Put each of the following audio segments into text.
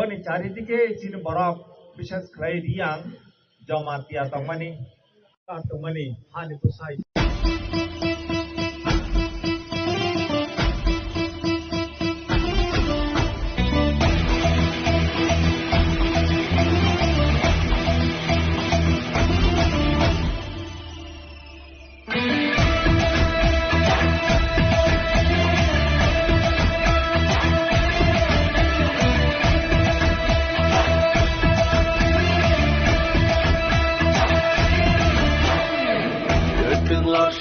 বনি চারিদিকে চিনি বরফ বিশেষ করে রিয়াং জমাতিয়া তংমানি তংমানি হানি পুসাই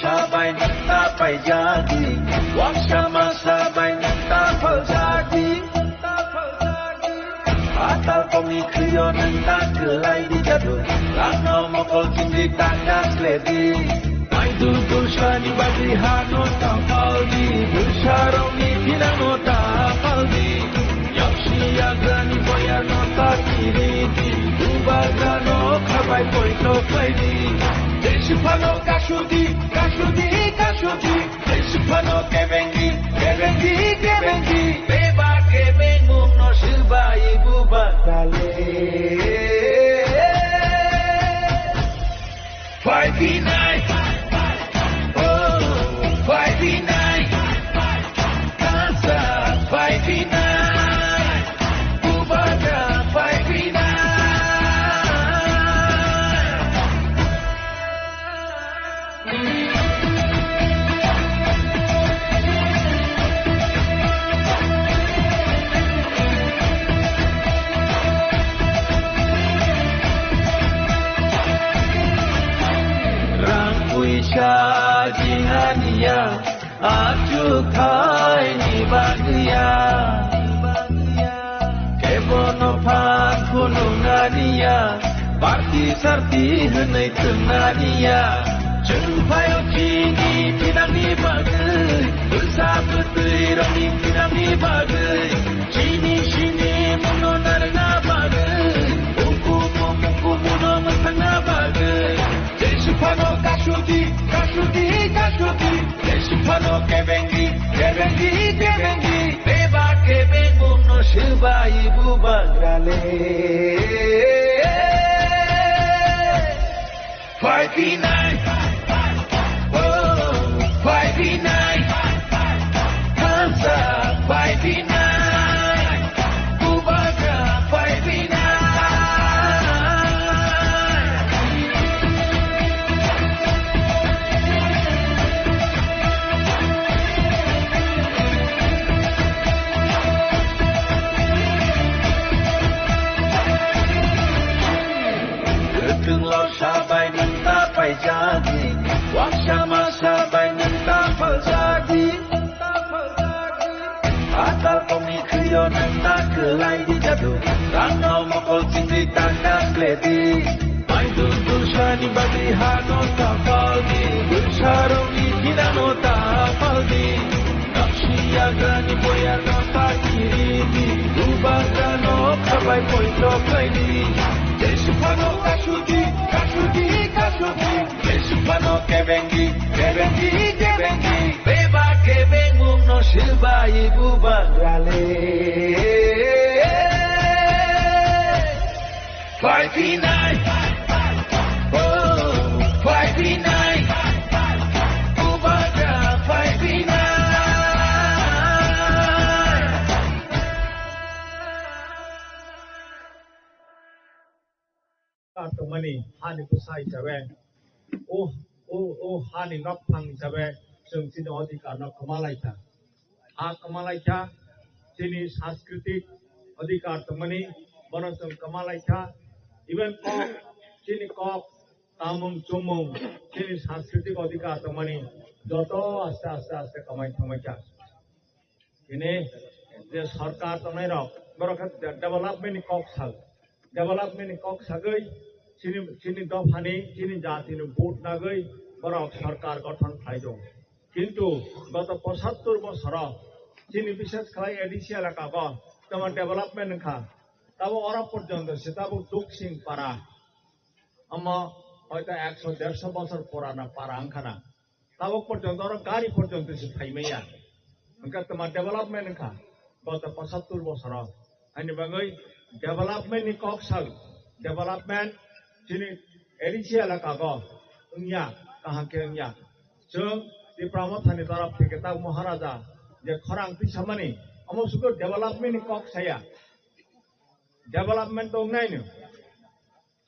Sabay tapay jadi, wak sama sabay tapal jadi. Atal komi kriyo nanta kelai di jadu, lano mokol cindi tandas ledi. Mai dulur shani bagi hano tapal di, bersarong ni pinano tapal di. Yakshi agrani boya nota kiri di, ubagano kabai poito play di. Desipano kasudi, kasudi, kasudi. Desipano kebengi, kebengi, kebengi. Beba kebengung no silba ibu bakale. 5v9, oh 5v9. Kansa 5v9. Ubada 5v9. Jihania, aju kai ni bagia. Kebono pan kunungania, parti sarti henai tenania. Jumpai kini pinang ni bagai, bersama terani pinang ni bagai. Sini sini munonar na bagai, muku muno mentana bagai. Desipano kasudi, kasudi, kasudi. Desipano kebengi, kebengi, kebengi. Beba kebengung no silba ibu bagrale. 5v9, oh 5v9. Kansa 5v9. Ubaga 5v9. Sabay ng tapay jadi, wak sama sabay ng tapal jadi. Atal komi kriyo ng takelay di jadu, lano mokol cindi tandas ledi. Mai dulur shani bagi hano tapal di, bersarong ni pinano tapal di. Nakshi agrani boya nota kiri di, ubagano kabai poito play di. Desipano kasudi, kasudi, kasudi. Desipano kebengi, kebengi, kebengi. Beba kebengung no silba ibu bagrale. 5v9, oh 5v9. Ubaga 5v9. Tungmani hani pusai jabe, oh hani nok pang jabe, जों चिनि अधिकार न कमालायथा, कमालायथा चिनि सांस्कृतिक अधिकार तंगमनि बनो जों कमालायथा, even कक चिनि कक तामुं चुमुं चिनि सांस्कृतिक अधिकार तंगमनि जत आस्ते आस्ते आस्ते कमाई थमायथा, ini जे सरकार तंगनाय रक बरखत डेभलपमेंट कक साल, डेभलपमेंट कक सागै चिनि दफानि चिनि जातिनि भोट नागै बरक सरकार गठन खालायदों। किन्तु गत 75 বছর চিনি বিশেষ করে এডিসি এলাকা তোমার ডেভেলপমেন্ট খা তাবো অরা পর্যন্ত সে তাবো দক্ষিণ পাড়া আমা হয়তো 100-150 বছর পুরানা পাড়া আংখানা তাবো পর্যন্ত ওরা গাড়ি পর্যন্ত সে ফাইমাইয়া তোমার ডেভেলপমেন্ট খা গত 75 বছর আইনি বাগৈ development ni kok sal development sini edisi elaka go ungya kahang ke ungya jeng di pramothani taraf theke ta maharaja je khorang pisamani amo suko development ni kok saya development dong nai no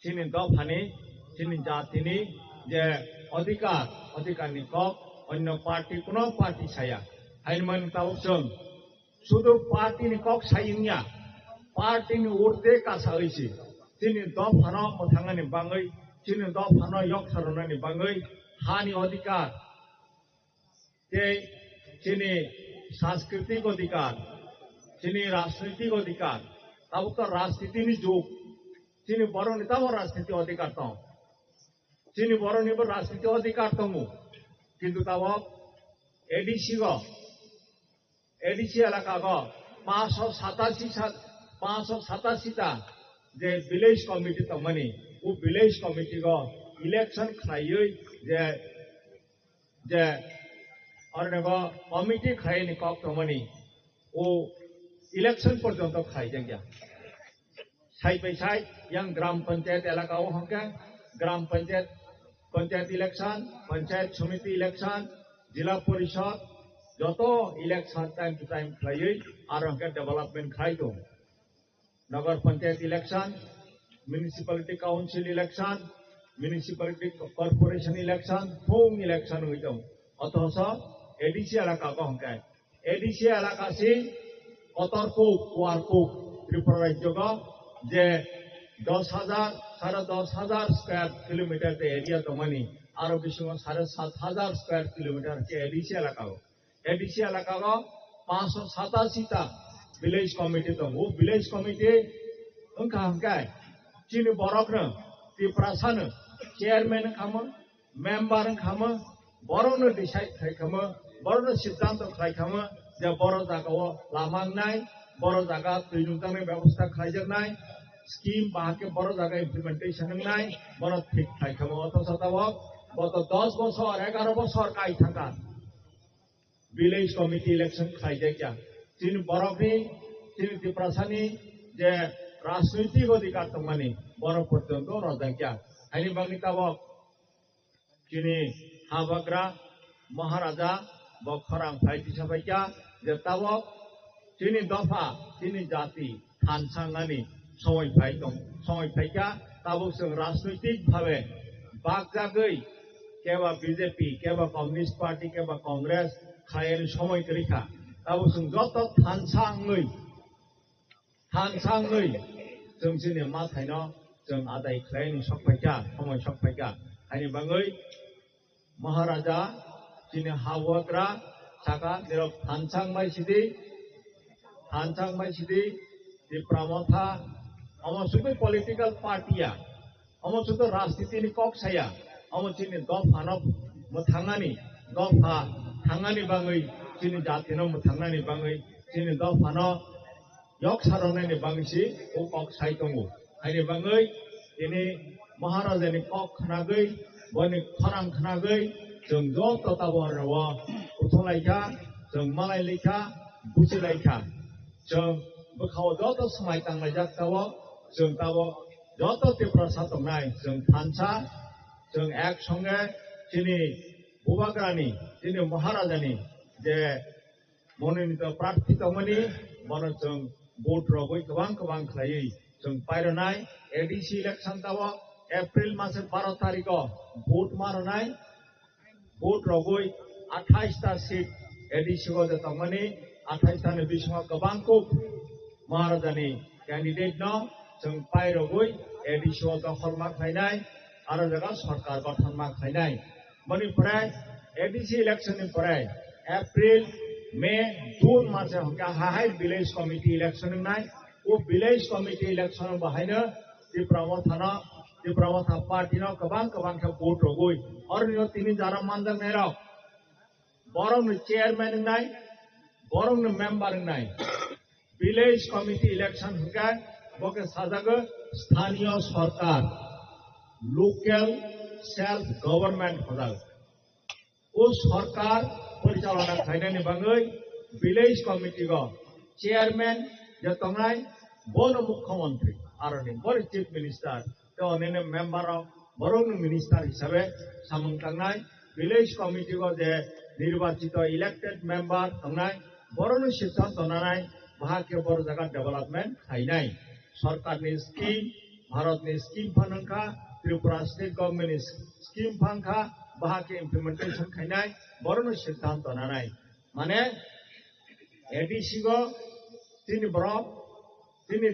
sini do phani sini jatini je অধিকার ni kok অন্য party কোন party saya আইনমান তাও jeng শুধু party ni kok sayingnya party ni urde kasa oisi sini do phano mothangani bangai sini do phano yok sarunani bangai hani অধিকার যে sini সাংস্কৃতিক অধিকার sini রাজনৈতিক অধিকার তাও তো রাজনীতি ni যুগ sini বড় নেতাও রাজনীতি অধিকার তো sini বড় নিব রাজনীতি অধিকার তমু কিন্তু তাও এডিসি এলাকা গো 587 টা যে ভিলেজ কমিটি তমনি ও ভিলেজ কমিটি গো ইলেকশন খাইयै যে অরনেগো কমিটি খাইনি কক তমনি ও ইলেকশন পর্যন্ত খাই জায়গা সাইড বাই সাইড yang গ্রাম পঞ্চায়েত এলাকাও হংকে গ্রাম পঞ্চায়েত ইলেকশন পঞ্চায়েত সমিতি ইলেকশন জেলা পরিষদ যত ইলেকশন টাইম টু টাইম খাইयै আর হংকে ডেভেলপমেন্ট খাই দো নগর panchayat election municipality council election municipality corporation election ফুং ইলেকশন হইতো অথচ এডিসি এলাকা হংকে এডিসি এলাকা সি অতর্কুক ওয়ারকুক ত্রিপুরা রাজ্য যে 10,000 স্কয়ার কিলোমিটার এরিয়া তমানি আরো বেশি 7,500 স্কয়ার কিলোমিটার के एडीसी एलाका 587 टा विलेज कमिटी तो वो विलेज कमिटी उनका चीन बरकनो त्रिपुरासानो चेयरमैन खामो मेंबर खामो बरनो डिसाइड खामो बरनो सिद्धांत खामो जे बर जागाव लामांनाय बर जागा दैनुंतांनि व्यवस्था खायजनाय स्कीम बाहाके बर जागा इमप्लिमेंटेशन नाय बर ठीक खामो अथच तावक गत 10 বছর 11 বছর কাই থাকা ভিলেজ কমিটি ইলেকশন খাইজাইয়া চীন বরফনি চীন ত্রিপুরাসানি যে রাজনৈতিক অধিকার তমানি বরফ পর্যন্ত রজাইয়া আইনি বাংনি তাবক চিনি হাবাগ্রা মহারাজা বখরাং ফাইটি সাবাইয়া যে তাবক চিনি দফা চিনি জাতি থানসাংনানি সময় ফাইকা তাবক जों রাজনৈতিক ভাবে বাগজাগৈ কেবা বিজেপি কেবা কমিউনিস্ট পার্টি কেবা কংগ্রেস খায়ের সময় তরিকা তাবো जों যত থানসাংयै जों जोंनि माथायनो जों आदाय खालायनि सकफाइका समय सकफाइका आइनि बाङै महाराजा जोंनि हावाग्रा साका जेराव थानसांबाय सिदि जे प्रामथा अमसुबो पलिटिकल पार्टिया अमसुबो राजनीतिनि कक्साया अमसिनि दफानो मोथांनानि दफा थांनानि बाङै जोंनि जातिनो मोथांनानि बाङै जोंनि दफानो yok saranaini bangsi o kok sai tongo aini bangai ini maharaja ni kok khnagei boni kharang khnagei जों ज' तताबरवा उथलाइखा जों मालायलिखा बुजिलाइखा जों बोखाव जत समाय तांलायजाक्ताव जों ताव जत त्रिपुरा सातंनाय जों थानसा जों एक संगे जोंनि बुबाग्रानि जोंनि महाराजानि जे मनोनित प्रार्थी तमनि बन जों भोट रगै गोबां खालायै जों पायरनाय एडीसी इलेक्शन ताव एप्रिल मासे 12 तारिखआव भोट मारनाय भोट रगै 28 टा सीट एडीसी को तमनि 28 तानि बिसङाव गोबांखौ महाराजानि कैंडिडेट न जों पायरगै एडीसी को दखलमा खायनाय आरो जागा सरकार गठनमा खायनाय मनिफ्राय एडीसी इलेक्शन निफ्राय एप्रिल मे जून मासे हंका हाय विलेज कमिटी इलेक्शन नाय ओ विलेज कमिटी इलेक्शन बाहायनो त्रिपुरा पार्टी न गोबां के भोट रगै अरनियो तिनि जारा मानजां नायराव बरं चेयरमैन नाय बरं मेंबर नाय विलेज कमिटी इलेक्शन हंका बके साजागो स्थानीय सरकार लोकल सेल्फ गवर्नमेंट हजाग ओ सरकार परिचालना खायनायनि बाङै विलेज कमिटी को chairman J तंनाय bono mukhyamantri aroni bor chief minister to onene member of borong minister hisabe samung tangnai village committee ko je nirbachito elected member tangnai borong siddhanto nanai bahake bor jaga development khainai sarkar ni scheme bharat ni scheme phanangkha Tripura state government ni scheme phangkha bahake implementation khainai borong siddhanto nanai mane ADC go tini borok tini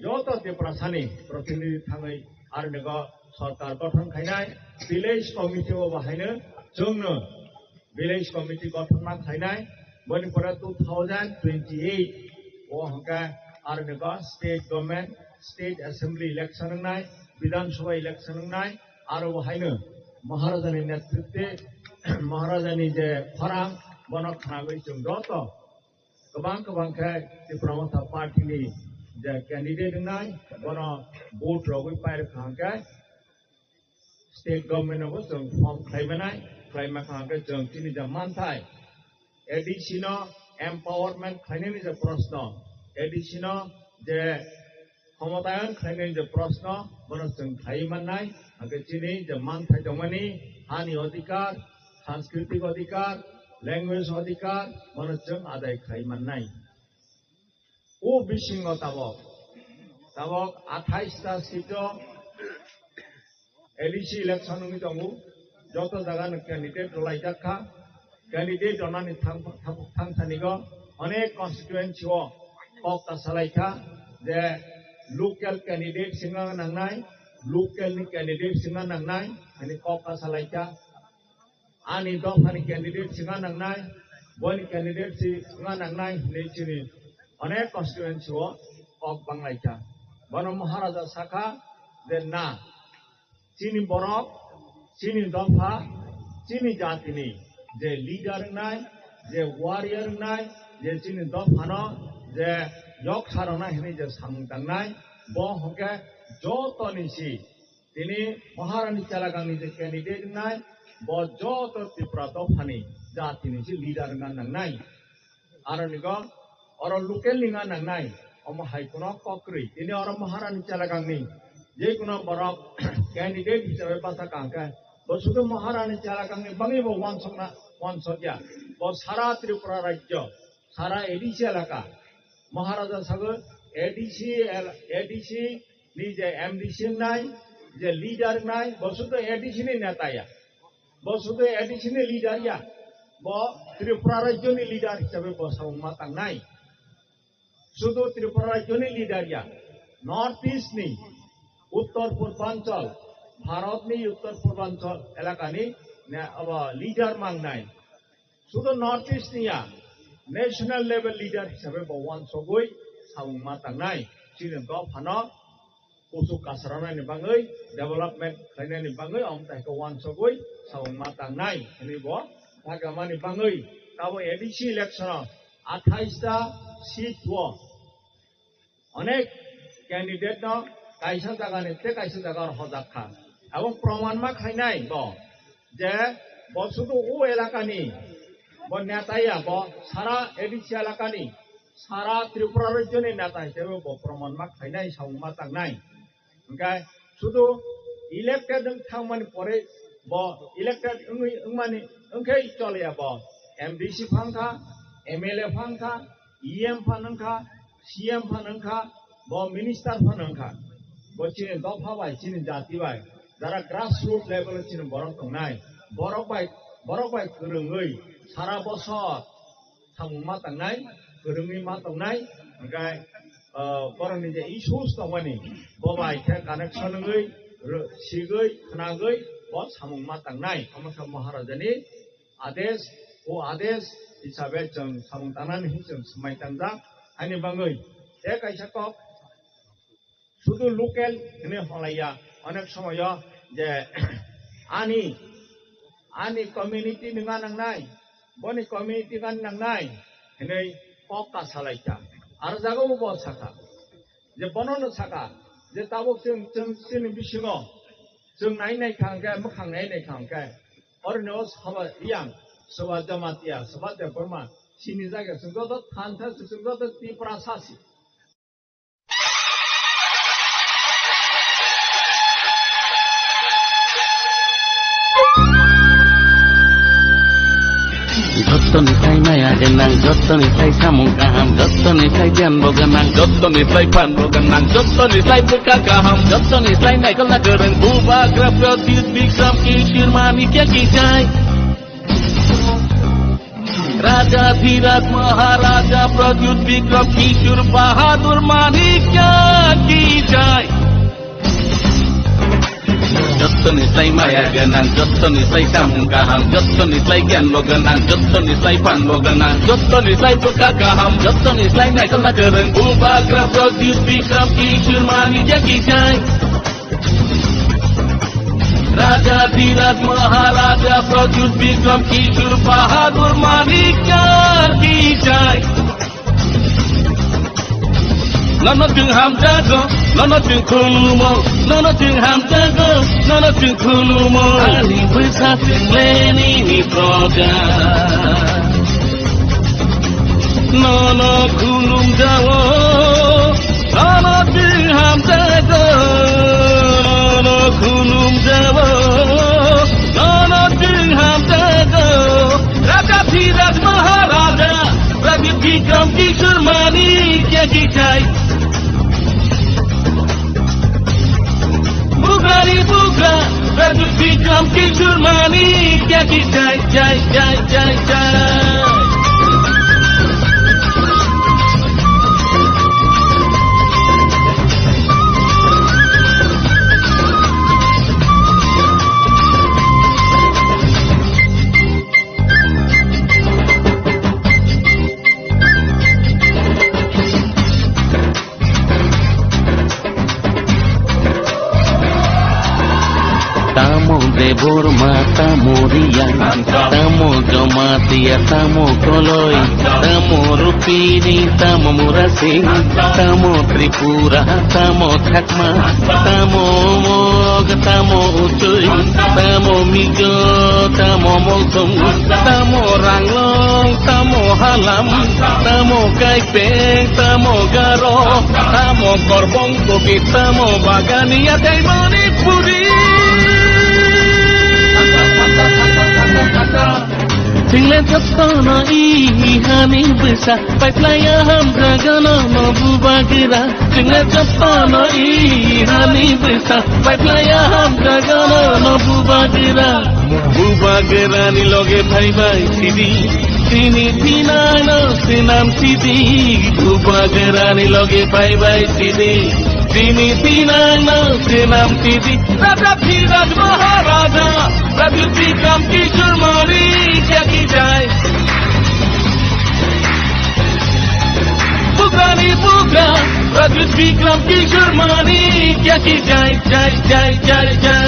joto Tripurasani प्रतिनिधि थाङै आरो नोगो सरकार गठन खायनाय village committee o बाहायनो जोंनो village committee गठन खायनाय बनिपुरा 2028 o हंका आरो नोगो state government state assembly election नाय विधान सभा election नाय आरो बाहायनो महाराजानि नेतृत्वे महाराजानि जे फरां बनक खानागै जों joto गोबां खाय Tripura party नि the candidate nai bono vote rogui pair khangka state government of jong form khaimanai khangka jong tini jaman thai additional empowerment khainani je prashna additional je khamatayan khainani je prashna bono jong khaimanai age tini jaman thai jomani hani adhikar sanskritik adhikar language adhikar bono jong adai khaimanai o bisingo tabok 28টা সিটো ADC election নি দङो যত জায়গা candidate রলাইজাখা candidate অনানি থাংসানিগো অনেক constituency ও cock সালাইখা যে local candidate সিংা নাंनाय local नि candidate সিংা नांनाय ani cock সালাইখা ani দফানি candidate সিংা नांनाय বনি ক্যান্ডিডেট সিংা नांनाय নেচিনি অনেক কনস্টিটুয়েন্সি ও cock বাংলাইখা Bono Maharaja Saka de na Chini Borok Chini Dofa Chini Jatini je leader nai je warrior nai je Chini Dofano je yok sarona hini je samtang nai bo hoke joto nisi tini Maharani Chalagangni je candidate nai bo joto Tripura Dofani jatini si leader nang nai aronigo oro local linga nang nai Om Haikuno Kokri, ini orang Maharani Chalagangni, jadi kuno borok candidate hisabe bahasa kangka, bos itu Maharani Chalagangni bangi bo one shot ya, bos Sara Tripura Rajya, Sara ADC elaka, Maharaja Sagar ADC ni je MDC nai, je leader nai, bos itu ADC ni neta ya, bos itu ADC ni leader ya, bo Tripura Rajya ni leader hisabe bos matang nai. শুধু Tripura রাজ্যনি লিডারিয়া north east নি উত্তর পূর্বাঞ্চল ভারতনি উত্তর পূর্বাঞ্চল এলাকানি leader মাংনাই শুধু north east নিয়া national level leader হিসাবে বওয়ান সগৈ সাউংমা তাংনাই চিনি দফানো কুসু কাসরানানি বাङै डेभलपमेन्ट खायनानि बाङै अमताइखौ वान सगै साउंमा तांनाय नि बो भागामानि बाङै ताबो एडिसि इलेक्शन 28টা सीट वो अनेक कैंडिडेट न कायसा जागानि ते कायसा जागार हजाखा এবং প্রমাণ মা খাইনাই ব যে বসুদু ও এলাকানি ব নেতাইয়া ব সারা এডিসি এলাকানি সারা ত্রিপুরা রাজ্যনি নেতা হিসেবে ব প্রমাণ মা খাইনাই সাউমা তাংনাই ओंखाय শুধু ইলেক্টেড থাংমানি পরে ব ইলেক্টেড মানি ओंखाय চলিয়া ব एमडीसी फांखा एमएलए फांखा ईएम फानंखा सीएम फानंखा ब मिनिस्टार फानंखा ब चिनि दफा बाय चिनि जाति बाय যারা গ্রাসরুট লেভেলে চিনি বরক দंनाय বরক बाय गोरोङै सारा बছर सामुमा तांनाय गोरोङै मा दंनाय ओंखाय बरनि जे इशुस दंमानि बबाय के कानेक्शनङै सिगै खोनागै ब सामुमा तांनाय अमसा महाराजानि आदेश हिसाबै जों सामुं तांनानै जों समायतांजा आंनि बाङै ए कायसाखौ শুধু লোকেল এনে হলাইয়া অনেক সময় যে আনি কমিউনিটি নङा नांनाय বনি কমিউনিটি গান नांनाय এনে পকা সালাইতা আর জাগাও ব সাকা যে বননো সাকা যে তাবক जों सिनि बिसिङाव जों नायनाय खांगा मोखां नायनाय खांगा अरनो सभा रियां सभा जमातिया सभा देबरमा सिनि जायगा जों गद थानथा जों गद ति प्रासासि Jotonislay samungkaham, jotonislay janboganang, jotonislay panboganang, jotonislay bekakaham, jotonislay naikala gereng bubagra pratyut bikram kishir manikya kijai. Raja Dhiraj Maharaja Pradyut Vikram Kishore Bahadur Manikya kijai. Jotonislay maya ganang, jotonislay samungkaham, jotonislay janboganang, jotonislay panboganang, jotonislay bekakaham, jotonislay naikala gereng bubagra pradyut bikram kishore manikya kijai. Raja Dhiraj Maharaja Pradyut Vikram Kishore Bahadur Manikya kijai. Nono chung ham jago, nono chung khulumo, nono chung ham jago, nono chung khulumo. Ali besar leni ni proga. Nono khulum jago, nono chung ham jago, nono khulum jago, nono chung ham jago. Raja Dhiraj Maharaja Pradyut Vikram Kishore Manikya kijai. Bugari buga, Pradyut Vikram Kishore Manikya kijai, jai jai jai jai. Tamo devor mata moria, tamo jomatia, tamo koloi, tamo rupini, tamo murasi, tamo tripura, tamo thakma, tamo mog, tamo ucuy, tamo mijo, tamo mosum, tamo ranglong, tamo halam, tamo kaipeng, tamo garo, tamo korbong kopi, tamo bagania kay Manipuri. Tinggal jepana ihani besar, paiplaya ham jagana mabu bagira. Tinggal jepana ihani besar, paiplaya ham jagana mabu bagira. Bu bagira ni loge bhai bhai sidi, sini tina no sinam sidi. Bu bagira ni loge bhai bhai sidi, sini tina no sinam sidi. Raja Dhiraj Maharaja Pradyut Vikram Kishore Manikya kijai. Bugani buga, Pradyut Vikram Kishore Manikya kijai, jai jai jai jai.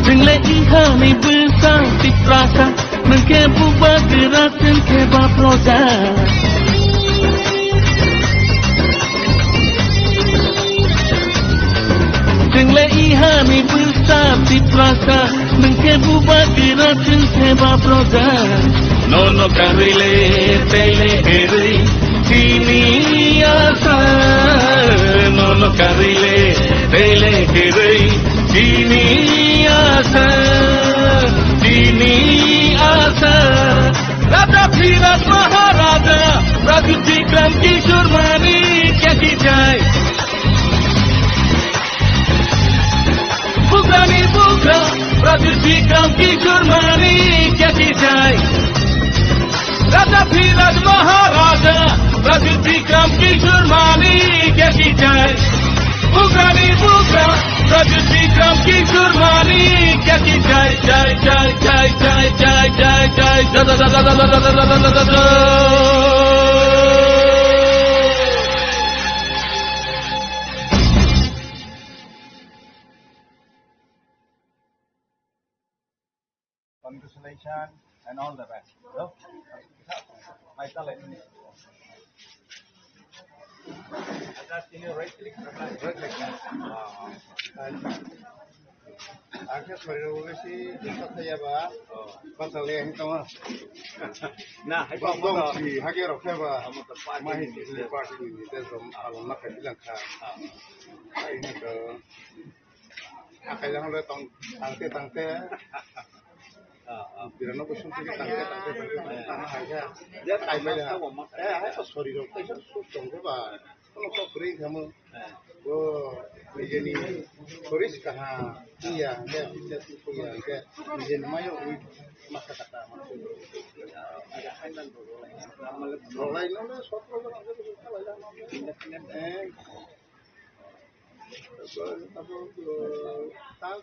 Tinggal ihani besar tiprasa, mengke buba gerakan keba proza. Tinggal ihani besar tiprasa, mengke buba gerakan keba proza. Nono karile tele heri, sini asa. Nono karile tele heri, sini asa, sini asa. Raja Dhiraj Maharaja Pradyut Vikram Kishore Manikya kijai. Bugani buga, Pradyut Vikram Kishore Manikya kijai. Raja Dhiraj Maharaja Pradyut Vikram Kishore Manikya kijai. Bugani buga, Pradyut Vikram Kishore Manikya kijai, jai jai jai jai jai jai jai da da da da da da da da da da. Congratulations and all the best. তিনি right click Akhirnya baru sih besok saya bah, pasal yang itu mah. Nah, hai Pak Bang Motor. si hagi rok saya bah, Kamu tepat. mahi di party ini, saya som alam nak bilang kah. Ini ke, akai yang lo tangte, tidak nak usul tiga tangte tanah aja. Dia Ay tahu bela, mau ay sorry rok, saya susah dong bah. Kalau kau beri kamu, वो मुझे नहीं थोड़ी सी कहा iya dia bisa iya dia मुझे नमायो masa kata ada hainan rolai nol sok rolai ada tu kalau ada tapi tahu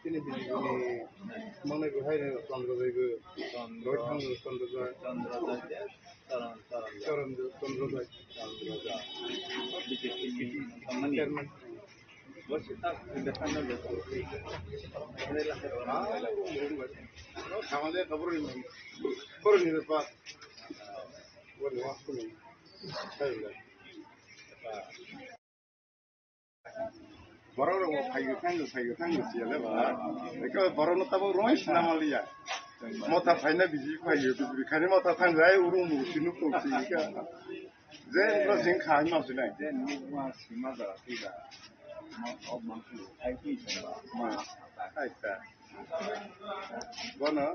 sini bini mana gue hai Chandra gue আমাদের খবর নি ব্যাপার বলে আসুন বড় ফাইগো ফাইগো সিয়ালে বা একে বড় নতাবো রয় সিনামালিয়া মতা ফাইনা বিজি ফাইগো বিজি খানি মতা থাংজাই উরুম মুসিনু কৌসিকা যে এগুলো জিং খাই মাসু নাই যে নিগমা সীমা দা তিদা মাংসু আইপি মা আচ্ছা বনো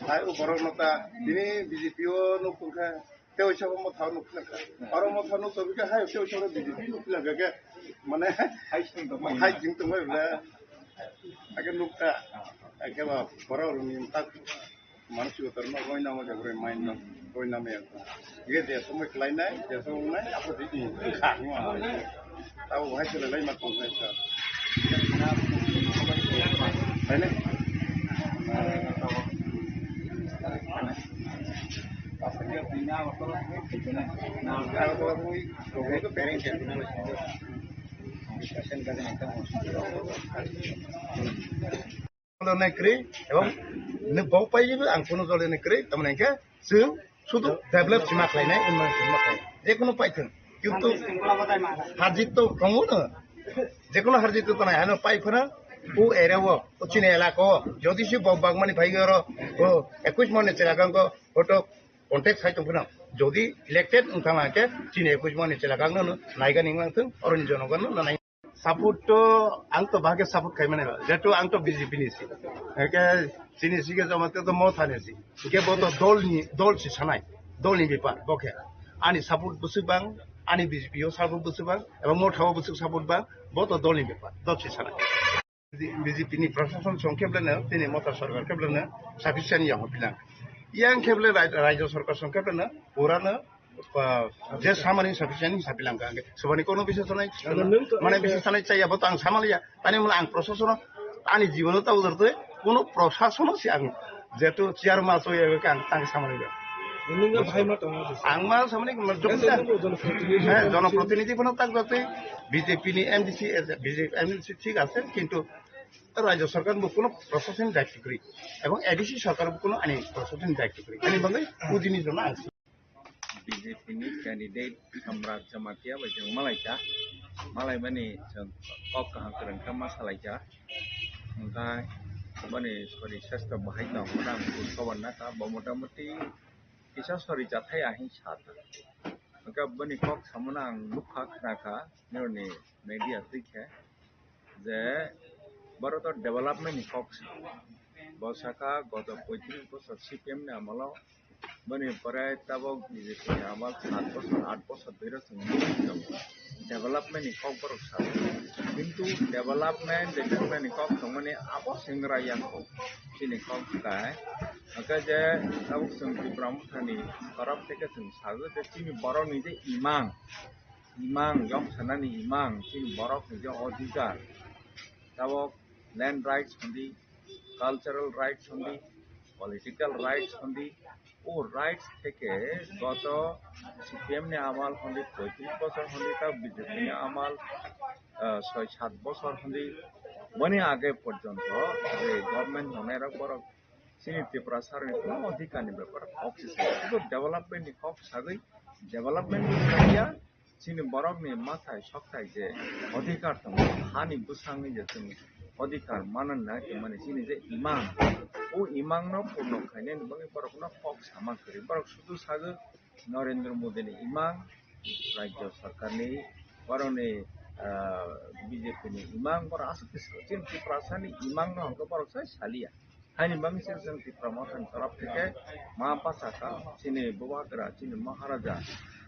তাই বড় নতা দিনে বিজেপিও নকুলখা তেও সব মথা নকুলখা আর মথা নকুলখা হাই তেও সব বিজেপি নকুলখা মানে হাই জিং তো বলে আগে নুকটা আগে বা বড় রুমি তাক মানসিকতার না গয়না মজা করে মাইন্ড গয়না মেয়া ইয়ে যে সময় ক্লাইনাই যে সময় নাই আপনি দিদি খাং তাও ভাই চলে লাই মা কোন ভাই স্যার তাই না Apanya bina apa lah? Nah, kalau kalau muy como que peren que no discussion करने का lo nekri এবং ne bau pai jibu ang kono jole nekri tamne ke जों শুধু ডেভেলপ সিমা খাইনাই উন্নয়ন সিমা খাই যে কোনো পাইথন কিন্তু হারজিত তো দङो नो যে কোনো হারজিত তো নাই হানো পাইফोरा ও এরাও ও চিনে এলাকা যদি সে বাগমানি ভাইগর ও 21 মনে চেলাগাঙ্গ ফটো কন্টেক্ট সাইট ফোনা যদি ইলেক্টেড উনথামাকে চিনে 21 মনে চেলাগাঙ্গ নাইগা নিংलांथों अरन जनगण नाय सापोर्ट तो आं तो भागे सापोर्ट खाइमाने जेतु आं तो बीजेपी निसि एके चिनि सिगे जमाते तो मथानेसि के बतो दल सि सानाय दलनि बेपार बके आनि सापोर्ट बुसुबां आनि बीजेपी ओ सापोर्ट बुसुबां एबा मथाव बुसु सापोर्ट बा बतो दलनि बेपार दल सि सानाय बीजेपी नि प्रशासन संखेब्लेनो दिनै मथा सरकार खेब्लेनो साफिसियेन्ट याव बिलां यां खेब्ले राज्य सरकार संखेब्लेनो पुरानो যে সামানি সাফিসিয়েন্ট হিসাবে লাঙ্গা সবানি কোনো বিশেষ নাই মানে বিশেষ নাই চাইয়াবো তো আং সামালিয়া তানি মানে আং প্রশাসন আনি জীবনত উদরতে কোনো প্রশাসন সি আং যেহেতু চেয়ার মাছ হয়ে আং তাং সামালিয়া আং মা সামানি হ্যাঁ জনপ্রতিনিধি কোনো তাক যাতে বিজেপি নি এমডিসি বিজেপি এমডিসি ঠিক আছে কিন্তু রাজ্য সরকার কোনো প্রশাসনিক দায়িত্ব করি এবং এডিসি সরকার কোনো আনি প্রশাসনিক দায়িত্ব করি আনি বাংলায় উদিনি জন্য আছি BJP ni candidate Samrat Jamatia bajang Malaysia Malay bani kok kahangkeran ka Malaysia entah bani sorry sesta bahai ta orang kawan na ka motamoti kisah sorry jathai ahi chata maka bani kok samunang lukha khaka ni media tikhe je bharotor development ni kok bosaka goto 35 বছর CPM ni amalo মানে পরায় তাবক BJP আমার 7 বছর 8 বছর ধরে development cock বরক সাথ কিন্তু development cock মানে আবো সেংরা ইয়াকো চিনি কক কায় আগে যে তাবক जों ত্রিপুরামথানি তরফ থেকে जों সাজো যে চিনি বড় নিজে ইমাং ইয়ক সানানি ইমাং চিনি বড় নিজে অধিকার তাবক ল্যান্ড রাইটস হন্দি কালচারাল রাইটস হন্দি পলিটিক্যাল রাইটস হন্দি ও রাইটস থেকে গত সিপিএম নি আমাল হন্দি 35 বছর হন্দি তা বিজেপি নি আমাল 6-7 বছর হন্দি মানে আগে পর্যন্ত যে গভর্নমেন্ট হনের বড় sini Tripura sarang itu अधिकार ni berapa fokus itu development ni fokus sagai development saya sini borok ni mata shoktai je अधिकार tu hani busang ni je tu अधिकार mana nak mana sini je imam imam no purno kaya ni bagi borok no fokus sama kiri borok suatu sagai Narendra Modi ni imam Rajya Sarkar ni borok ni BJP ni imam borok asal sini Tripura sani imam no angka borok saya salia Hani bang sini di promotion taraf থেকে মা পাসাকা sini bawagara sini maharaja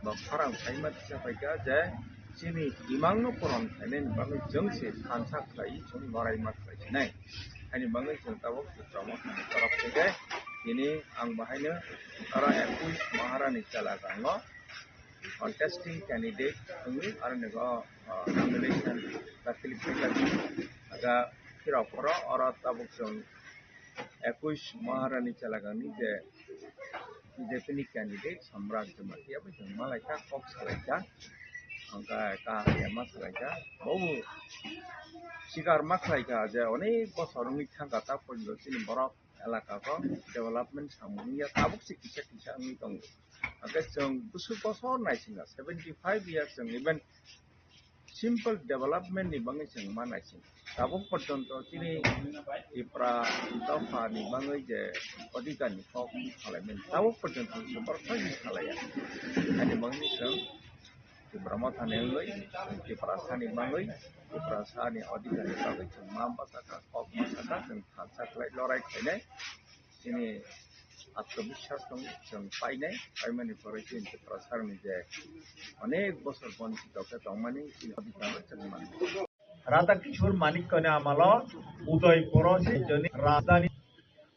ba farang saimat sapaika je sini imangno poron thainen bang jengse khansa khai jong norai mat khai nai hani bang jeng tabok di promotion taraf থেকে ini ang bahaina ara 21 maharani calagango contesting candidate ini arnego nomination dakil kali aga kira-kira ora tabok jong 21 Maharani Chalagani je BJP ni candidate Samrat Jamatia apa jeng Malaika Fox Malaika angka ya Mas Malaika bau sikar Mas Malaika je onek bosor ni thang kata pun sini borok elaka ko development samunya tabuk si kisah ni tong angka jeng busuk bosor nai singa 75 years jeng even simple development ni bangai jeng mana sing tabuk porjonto sini Tripura Dofa ni bangai je ଅଧିକାର ni kok parlimen tabuk porjonto seperti ni halaya ani bangai jeng Tripura mata neloi Tripura sani bangai Tripura sani ଅଧିକାର ni bangai jeng mampa saka kok masaka jeng khansa klai lorai kene sini আত্মবিশ্বাস जों पाइनाय पाइमानि फरायसिन प्रसारनि जे अनेक बोसोर बंचित दंमानि अधिकार जों मान राधा किशोर मानिकने आम्हाला उदयपुर जनी राजधानी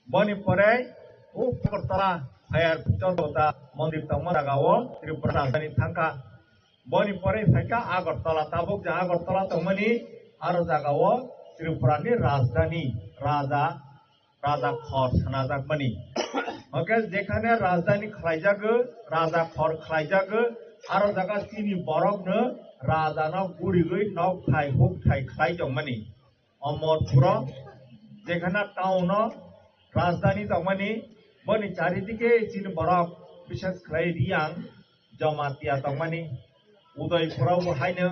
बनि परे उपकर्ता फायर चौथा मन्दिर तंगमा गाव त्रिपुरा राजधानी थांका बनि परे फाइका आगरतला ताबुक जा आगरतला तंगमानि आरो जागाव त्रिपुरानि राजधानी राजा खर सनाजाक बनि ओके जेखाने राजधानी खालायजागो राजा खर खालायजागो आरो जागा सिनि बरकनो राजानो गुरिगै नक थाइ हुक थाइ खालायजोंमानि अमरपुर जेखाने टाउन राजधानी दंमानि बनि चारिदिके सिनि बरक बिशेष खालाय रियां जमातिया दंमानि उदयपुराव हायनो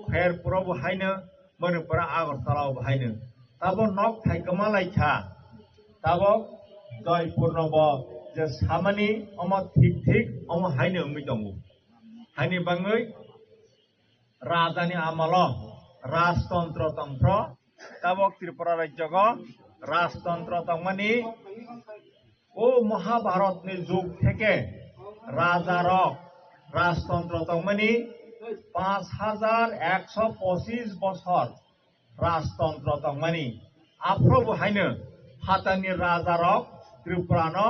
खैरपुराव हायनो मणिपुरा आगरतलाव हायनो ताबो नक थाइ गमालायथा ताबो जयपुर नब जे सामानि अम ठीक अम हायनो उंगै दङ हायनि बाङै राजानि आमल राजतंत्र तंत्र ताबक त्रिपुरा राज्यग राजतंत्र तंगमानि ओ महाभारतनि जुग থেকে राजार राजतंत्र तंगमानि 5125 বছর राजतंत्र तंगमानि आफ्रोबो हायनो हातानि राजारक त्रिपुरानो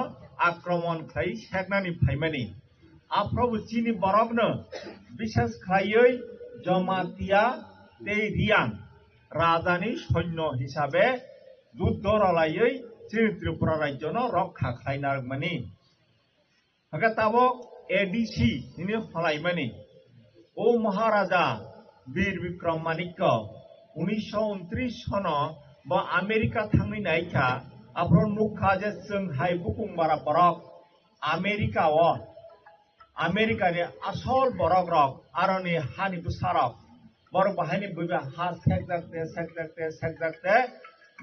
आक्रमण खाय सेगनानि फायमानि आफ्रोबो चिनि बरकनो विशेष खायै जमातिया ते रियां राजानि सैन्य हिसाबे युद्ध रलायै चिनि त्रिपुरा राज्यनो रक्षा खालायनारमानि हगे ताबक एडीसी नि हलायमानि ओ महाराजा वीर विक्रम मानिक्य 1929 सनो बा अमेरिका थांनि नायखा आफ्रो नुखा जे जों हाय बुकुंबारा बरक अमेरिकानि आसल बरक रक आरोनि हानि बुसारक बरक बाहायनि बुबा हा सेकजाकते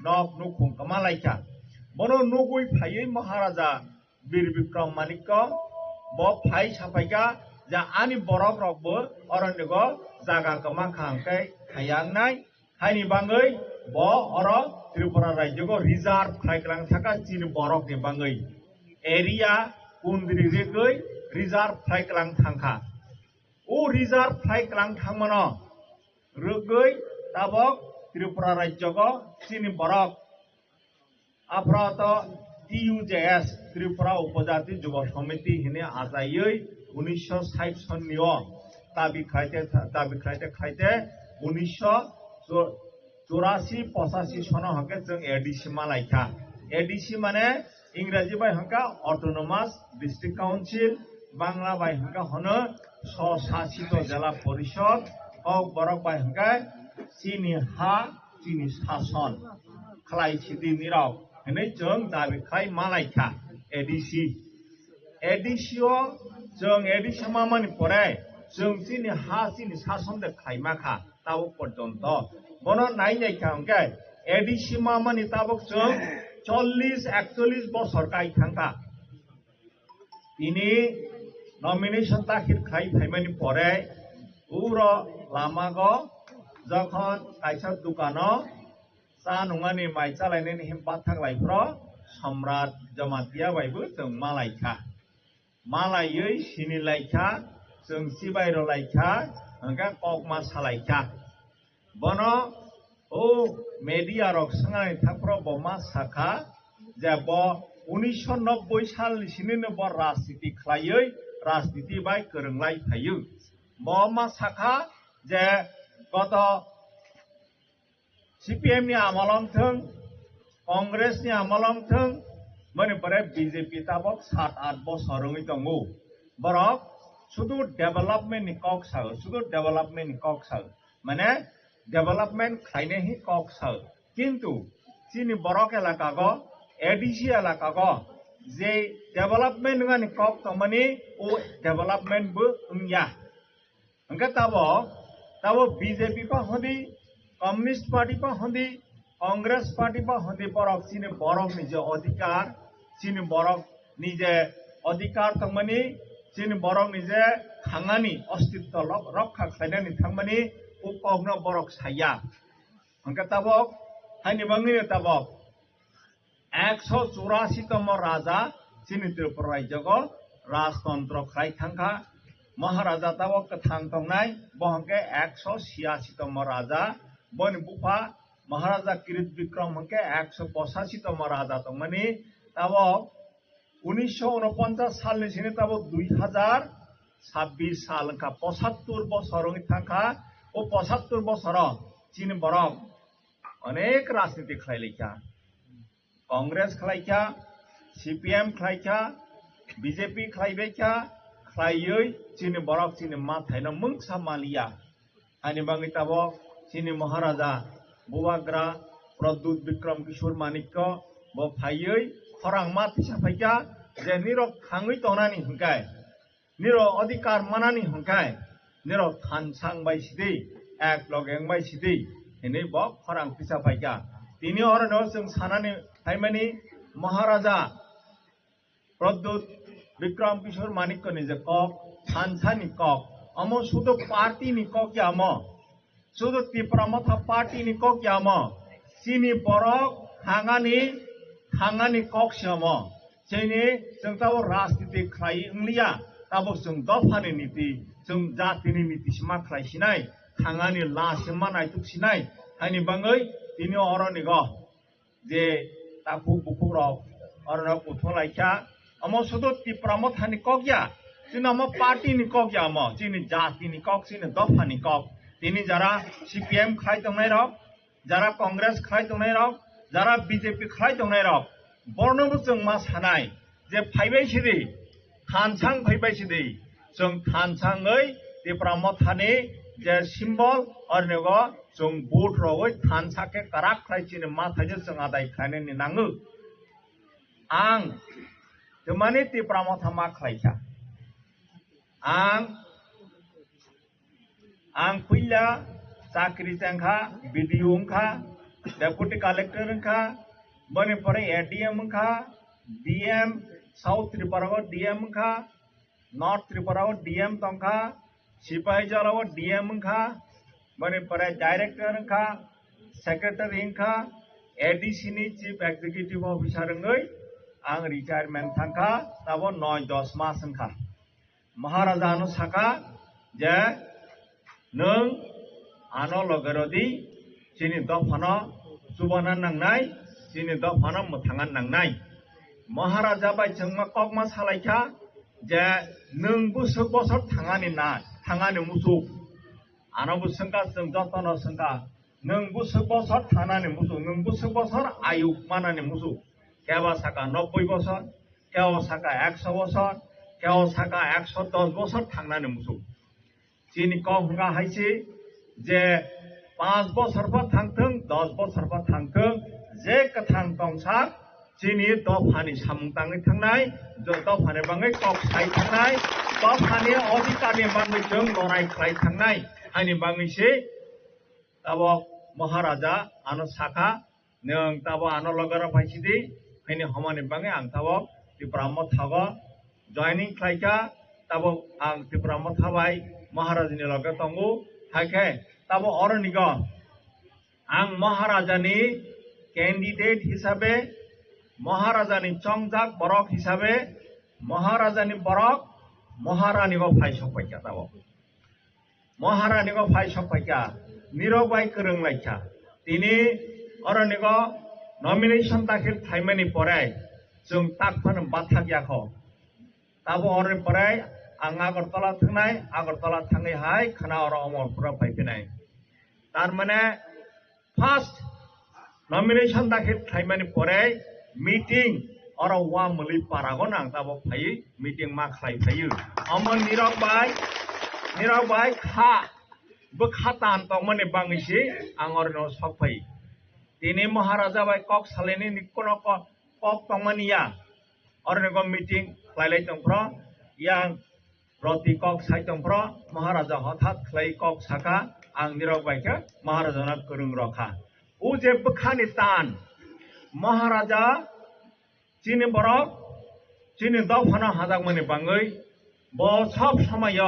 नक नुखुं कमालायखा बनो नुगुइ फायै महाराजा वीर विक्रम मानिक्य ब फाय साफायगा जा आनि बरक रकबो अरण्यगो जागा कमाखांखाय खायांगनाय हायनि बाङै ब अर त्रिपुरा राज्यगो रिजार्व खालायग्लां थाका चिनि बरकनि बाङै एरिया कुंद्रि रेगै रिजार्व खालायग्लां थांखा ओ रिजार्व खालायग्लां थांमोनो रोगै ताबक त्रिपुरा राज्यगो चिनि बरक आफ्रात TUJS त्रिपुरा उपजाति युव समिति हिने आजायै 1960 सननियो दाबि खायते 1984-85 सनो हके जों एडीसी मालायखा एडीसी माने इंराजी बाय हंका ऑटोनोमास डिस्ट्रिक्ट काउंसिल बांग्ला बाय हंका हनो स्वशासित जिला परिषद और बरक बाय हंका चिनि हा चिनि शासन खालाय सिदि निराव hene jeng dabi khai malaika ADC o jeng ADC mamani pore jeng sini ha sini sason de khaima kha tabo porjonto bono nai nai khangke ADC mamani tabok jeng 40-41 বছর কাই থাকা তিনি নমিনেশন দাখিল খাই ফাইমানি পরে উর লামাগ যখন কাইসা দোকানো চা নঙানি মাই চালাयनायनि हेम्पा थागलायफ्र सम्राट जमातिया बायबो जों मालायखा मालायै सिनि लायखा जों सिबायर लायखा ओंगा ककमा सालायखा बनो ओ media rok sangai thapro boma sakha je bo 1990 sal sini no bo rajniti khlaioi rajniti bai koronglai thayu boma sakha je goto CPM ni amalom thung Congress ni amalom thung mani pore BJP tabok 7-8 বছর rongoi tongo borok শুধু development ni kok sal শুধু development ni kok sal mane development খাইনে হি cock সাল কিন্তু চিনি বরক এলাকা গো ADC এলাকা গো যে development গানি কক তমানি ও development বো উনিয়া अंका ताबो BJP पा हंदी कम्युनिस्ट पार्टी पा हंदी कांग्रेस पार्टी पा हंदी बरक चिनि बरक निजे अधिकार चिनि बरक निजे अधिकार तमानि चिनि बरक निजे खांगानि अस्तित्व रक्षा खाइनानि थांमानि ukogno borok saya angka tabok hani bangini tabok 184 তম রাজা চিনি ত্রিপুরা রাজ্যগ রাজতন্ত্র খাই থাকা মহারাজা tabok kathang tongnai bohangke 186 তম রাজা boni bupa মহারাজা কিরিত বিক্রম hangke 185 তম রাজা tongmani tabok 1949 সালनि sini tabok 2026 সাল angka 75 বছরनि থাকা ও 75 বছর চীন বরক অনেক রাজনীতি খাইলাইখা কংগ্রেস খাইলাইখা CPM খাইলাইখা BJP খাইবাইখা খাইयै চীন বরক চীন মাথাইনো মুংसा मालिया आनि बांगै ताबो चीनी महाराजा बुबाग्रा प्रद्युत विक्रम किशोर मानिक्य बो फाइयै खरां मा थिसाफाइखा जे निरो खाङै तनानि हंखाय निरो अधिकार मानानि हंखाय निरो खानसां बायसिदै एक लगें बायसिदै हिनै बो खरां थिसाफाइखा तिनि अरनो जों सानानि फाइमानि महाराजा प्रद्युत विक्रम किशोर मानिक्य नि जे कक खानसानि कक अमो शुद्ध पार्टी नि कक यामो शुद्ध तिप्रामथा पार्टी नि कक यामो चीनी बरक हांगानि कक स्यामो चीनी जों ताबो राजनीति खाइ इंलिया ताबो जों दफानि नीति जों जातिनि नीति सिमा खाइसिनाय हांगानि लासिमा नायथुसिनाय हानि बाङै तिनि अरनि ग जे ताखु बुखुरक अरन उथलाइखा अमो शुद्ध तिप्रामथानि कक या चिनामो पार्टी नि कक यामो चिनी जाति नि कक चिनी दफा नि कक तिनी जरा CPM खाइ तंनाय रक जरा कांग्रेस खाइ तंनाय रक जरा BJP खाइ तंनाय रक बर्नबो जों मा सानाय जे फाइबायसिदि खानसां फाइबायसिदि जों खानसाङै तिप्रामथानि जे सिम्बल अरनेगो जों भोट रगै खानसाके काराक खाइ चिनी माथायजो जों आदाय खायनायनि नाङो आं जमाने तिप्रामथा मा खाइखा आं फैला चाकरी चंखा BDO खा डेपुटी कलेक्टर खा बने परे ADM खा DM साउथ त्रिपुरा DM खा नॉर्थ त्रिपुरा DM तंखा सिपाही जला DM खा बने परे डायरेक्टर खा सेक्रेटरी खा ADC नि चीफ एग्जीक्यूटिव ऑफिसर ngै आं रिटायरमेंट थांखा ताबो 9-10 मास खा महाराजा नो साका जे नों आनो लगरदि चिनी दफानो सुबाना नांनाय चिनी दफानो मोथाङा नांनाय महाराजा बाय जोंमा ककमा सालायखा जे नों बोसोर बोसोर थाङानि मुसुक आनो बोसोंका जों जतनो सोंका नों बोसोर बोसोर थानानि मुसुक नों बोसोर बोसोर आयु मानानि मुसुक केवा साका 90 बोसोर केवा साका 100 बोसोर केवा साका 110 बोसोर थांनानि मुसुक चीनी कहंगा हाइसे जे 5 बोसोरफोर थांथों 10 बोसोरफोर थांथों जे कथां तंसार chini dofani samtang thangnai dofani bangai kok sai thangnai dofani odhikar ni bangai jong lorai khlai thangnai ani bangai se tabo maharaja ano saka nang tabo ano logara phaisidi ani hamani bangai ang tabo tipramo thago joining khlaika tabo ang tipramo thabai maharaja ni loga tongu haike tabo oronigo ang maharaja ni candidate hisabe মহারাজানি চংজাক বরক হিসাবে মহারাজানি বরক মহারানীগো phi সপাইকা দাব মহারানীগো phi সপাইকা নিরবাই করং লাইকা তিনি অরনিগো nomination দাখিল থাইমানি পরে जों ताकफान बाथा गयाखौ ताबो अरनि परे आं आगरतला थांनाय हाय खाना अर अमरपुरा फाइफिनाय तारमाने फार्स्ट नमिनेशन दाखिल थाइमानि परे मीटिंग और वा मुली पारागन आं ताबो फाइ मीटिंग मा खाइ फाइयो अमन निरक बाय खा बो खातान तमने बांगिसि आं अरनो सफाइ दिनै महाराजा बाय कक सालेनि निकोन कक तमनिया अरनो मीटिंग खाइलाय तंफ्र यां रति कक साइ तंफ्र महाराजा हठात खाइ कक साका आं निरक बायखो महाराजाना गोरों रखा उ जे बखानि तान महाराजा चीनी बरक चीनी दफाना हाजाक मनि बाङै ब सब समय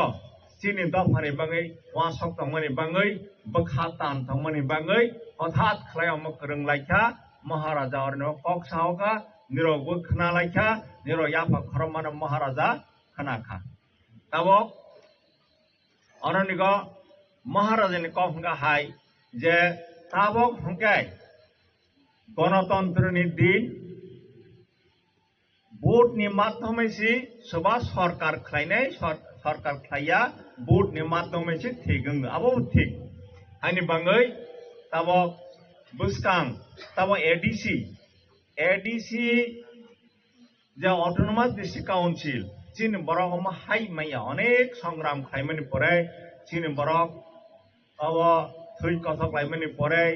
चीनी दफानि बाङै वा सक तंमनि बाङै बखा तान तंमनि बाङै हठात खलायाव मकरं लाइखा महाराजा अरनो कक सावका निरो बखना लाइखा निरो याफा खरमान महाराजा खनाखा ताबो अरनिगो महाराजानि कखंगा हाय जे ताबो हंकाय गणतंत्रनि दिन भोट नि माध्यमै से सभा सरकार खाइनाय सरकार खाइया भोट नि माध्यमै से थेगं अब ठीक आनि बाङै ताबो बुस्कां ताबो एडीसी जे ऑटोनोमस डिस्ट्रिक्ट काउंसिल चीन बरक हम हाई मैया अनेक संग्राम खाइमनि परे चीन बरक अब थै कथक लाइमनि परे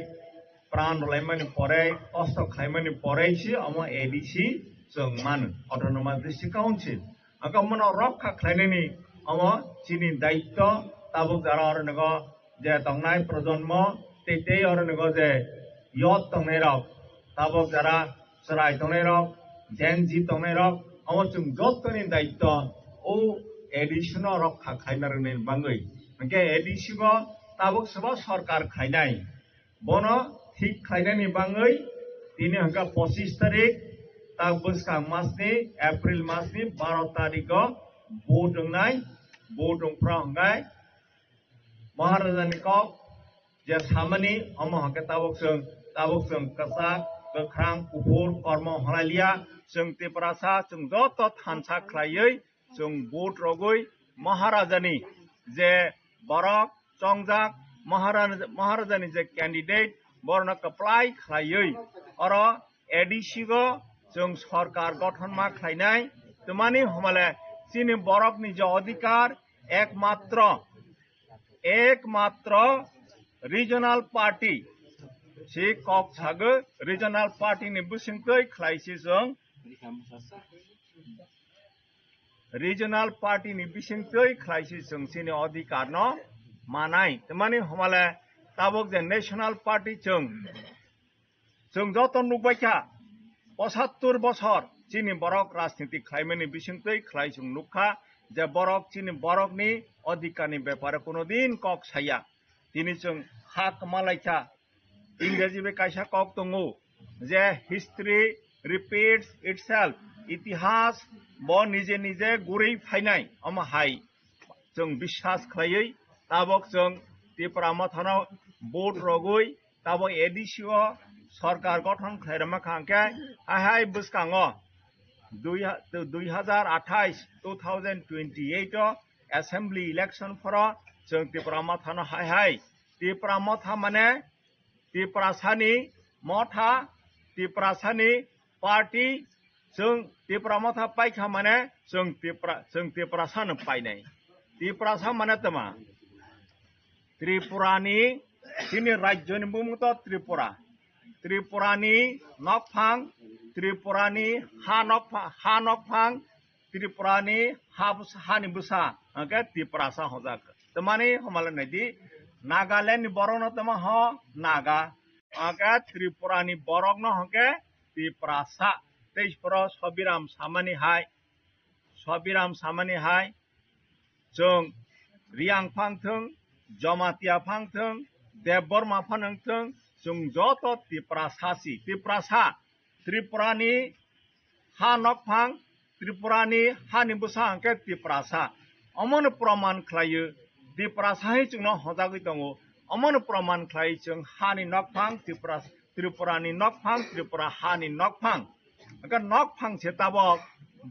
प्राण लाइमनि परे कष्ट खाइमनि परेसि अम एडीसी जों मान ऑटोनोमस डिस्ट्रिक्ट काउंसिल आगमन रक्षा खाइनायनि अम चीनी दायित्व ताबुक जारा अरनगो जे तंगनाय प्रजन्म तेते अरनगो जे यत तंगनाय रक ताबुक जारा सराय तंगनाय रक जेनजी तंगनाय रक अम जों जतनि दायित्व ओ एडिशनो रक्षा खाइनारनि बाङै के एडीसी गो ताबुक सभा सरकार खाइनाय बनो ठीक खाइनायनि बाङै दिनै हंगा 25 तारिख ताक बुस्कां मासनि एप्रिल मासनि 12 तारिख भोट फ्रा हंगाय महाराजानि कक जे सामनि हम हंके ताबुक जों कसाक गोख्रां गुफुर कर्म हलालिया जों तेपरासा जों जत थानसा खायै जों भोट रगै महाराजानि जे बरक चंजाक महाराजानि जे कैंडिडेट बरन अप्लाई खायै और एडीसी गो जों सरकार गठन मा खाइनाय तमानि हमले चीनी बरक नि जे अधिकार एकमात्र रीजनल पार्टी से कक सागो रीजनल पार्टी नि बुसिंकै खाइसि जों रीजनल पार्टी नि बिसिंकै खाइसि जों चीनी अधिकार न मानाय तमानि हमले ताबुक जे नेशनल पार्टी जों जत नुबायखा 75 बछर चीनी बरक राजनीति खाइमानि बिसिंकै खाइ जों नुखा जे बरक चीनी बरक नि अधिकार नि बेपार कोनो दिन कक साया दिनै जों हाक मालायखा इंराजी बे कायसा कक दङो जे हिस्ट्री रिपीट्स इटसेल्फ इतिहास ब निजे गुरै फाइनाय अम हाय जों विश्वास खायै ताबक जों त्रिपुरा माथानाव भोट रगै ताबो एडीसी सरकार गठन खाइरमा खांके हाय बुस्कांगो 2028 असेंबली इलेक्शन फर जों त्रिपुरा माथानो हाय त्रिपुरा माथा माने त्रिपुरासानि मथा त्रिपुरासानि पार्टी जों त्रिपुरा माथा पाइखा माने जों त्रिपुरासानो पाइनाय त्रिपुरासा माने तमा त्रिपुरानि चीनी राज्यनि बुंमुत त्रिपुरा त्रिपुरानि नकफां त्रिपुरानि हा नकफां त्रिपुरानि हानि बुसा ओके त्रिपुरासा हजाक तमाने हमाला नदी नागालैंड बरक न तमा हो नागा ओके त्रिपुरानि बरक न होके त्रिपुरासा तेज पर सबिराम सामानि हाय जों रियांग फांथों जमातिया फांथों देवबर्मा फांथों जों जत त्रिपुरासा त्रिपुरानि हा नकफां त्रिपुरानि हानि बुसा अंके त्रिपुरासा अमन प्रमाण खालायो त्रिपुरासा जोंनो हजागै दङ अमन प्रमाण खालायो जों हानि नकफां त्रिपुरानि नकफां त्रिपुरा हानि नकफां अंके नकफां से ताबक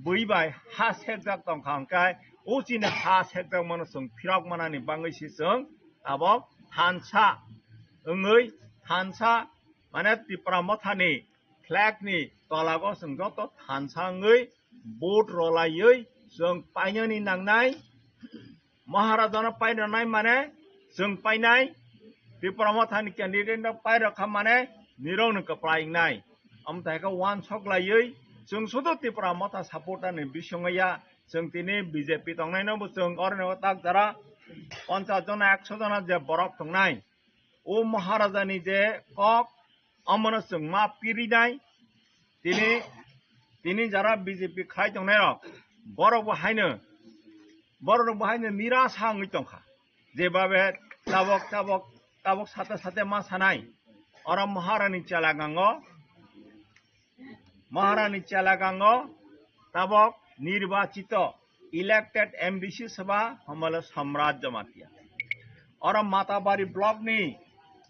बैबाय हा सेकजाक दंखा अंके उचिन हा सेकजाक मन जों फिरक मनानि बाङैसि जों ताबक थानसा ओङै थानसा माने त्रिपुरा मथानि फ्लेगनि तलागो जों जत थानसाङै बोट रलायै जों पाइनानि नांनाय महाराजानो पाइनाय माने जों पाइनाय त्रिपुरा मथानि कैंडिडेट पाइरखा माने निरौनो कप्लायनाय अमथायखौ वान सकलायै जों सुदु त्रिपुरा मथा सपोर्टारनि बिसङैया जों दिनै बीजेपी दंनायनो जों अरनो ताक जरा 50 जन 100 जन जे बरक दंनाय ओ महाराजानि जे कक अमन जों मा पिरिनाय दिनै जरा बीजेपी खाय दंनाय बरक बाहायनो निराशा ngै दंखा जेबाबे ताबक साथे मा सानाय और महारानी चालागांगो ताबक निर्वाचित इलेक्टेड एमबीसी सभा हमल सम्राट जमातिया और माताबारी ब्लॉक नि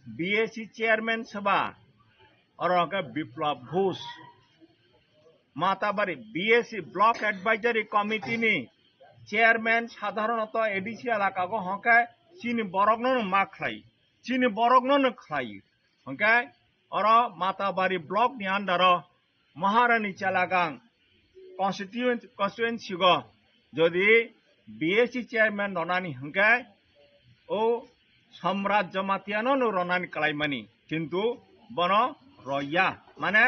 बीएसी चेयरमैन सभा और Biplab Ghosh Matabari BAC block advisory committee नि चेयरमैन साधारणतः एडीसी इलाका को हके चीनी बरगनो मा खाई हके और माताबारी ब्लॉक नि अंदर महारानी चालागांग कन्स्टिट्यूएंसी को जदि बीएसी चेयरमैन रनानी हके ओ सम्राट जमातियानो रनानी कलाइमानी किंतु बनो रया माने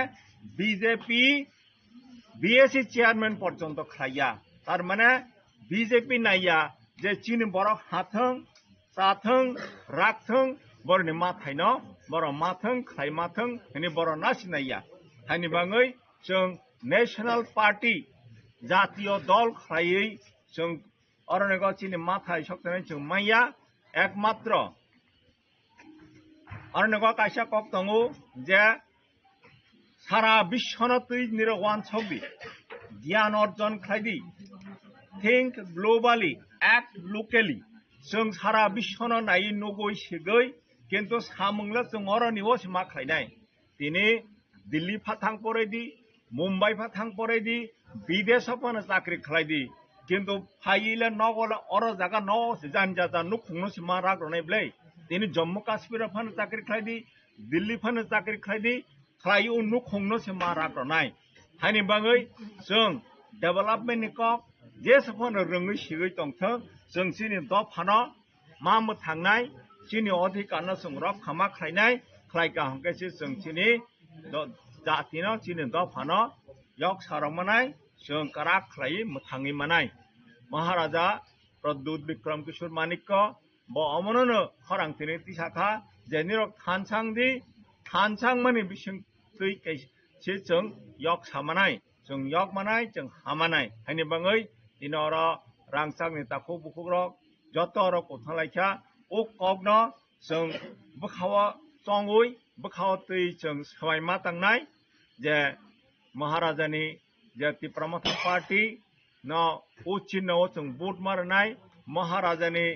बीजेपी बीएसी चेयरमैन पर्यंत खाया तार माने बीजेपी नाइया जे चीन बरक हाथों ताथों राखथों बरनि माथायनो बर माथों खाय माथों हनि बर नासिनाया हानि बाङै जों नेशनल पार्टी जातीय दल खायै जों अरनगा चीनि माथाय सक्तनै जों माइया एकमात्र अरनगा कायसा कक दङो जे सारा विश्वनो तै निरवान छबि ज्ञान अर्जन खायदि थिंक ग्लोबली एक्ट लोकली जों सारा विश्वनो नायै नगै सिगै किन्तु सामंला जों अरनिव मा खायनाय दिनै दिल्ली फाथां परेदि मुंबई फाथां परेदि विदेश फन चाकरी खालायदि किन्तु फाइले नगले अर जागा न जानजाजा नुखुंनो सिमा रागरनाय ब्लै दिनै जम्मू काश्मीर फन चाकरी खालायदि दिल्ली फन चाकरी खालायदि खालायो नुखुंनो सिमा रागरनाय हानि बाङै जों डेभलपमेन्ट नि कक जे सफन रोङै सिगै दंथों जों सिनि दफानो मा थांनाय चीनी अधिकार जों रक्षामा खालायनाय खालायगा हंकेसो जों चीनी जातिनो चीनी दफानो यक सारमानाय जों काराक खालायै थाङै मानाय महाराजा प्रद्युत विक्रम किशोर मानिक्य ब अमननो खरांथिनि तिसाखा जेनिरक थानसां माने बिसिं तै कैसे जों यक सामानाय जों यक मानाय जों हामानाय हानि बाङै दिनर रांसांनि ताखौ बुखुग्रक जतर कोथालायखा ओ कगनो जों बखावा चंगुई बखावा तै जों सबायमा तांनाय जे महाराजानि जे त्रिपुरा मथा पार्टी न उचिनो जों वोट मारनाय महाराजानि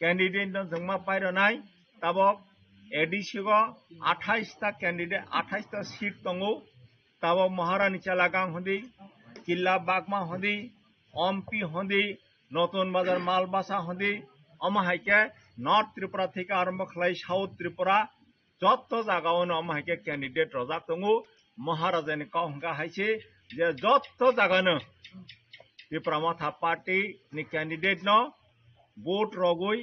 कैंडिडेट जों मा पायरनाय ताबक एडीसी को 28 ता कैंडिडेट 28 ता सीट दङो ताबक महारानी चालागांग हंदी किल्ला बागमा हंदी ओमपी हंदी नतुन बाजार मालबासा हंदी अमाहायके नॉर्थ त्रिपुरा থেকে आरम्भ खालाय साउथ त्रिपुरा जत जागावनो अमाहायके कैंडिडेट रजाक दङो महाराजानि कहंगा हायसे जे जत जागानो त्रिपुरा माथा पार्टी नि कैंडिडेट न वोट रगुई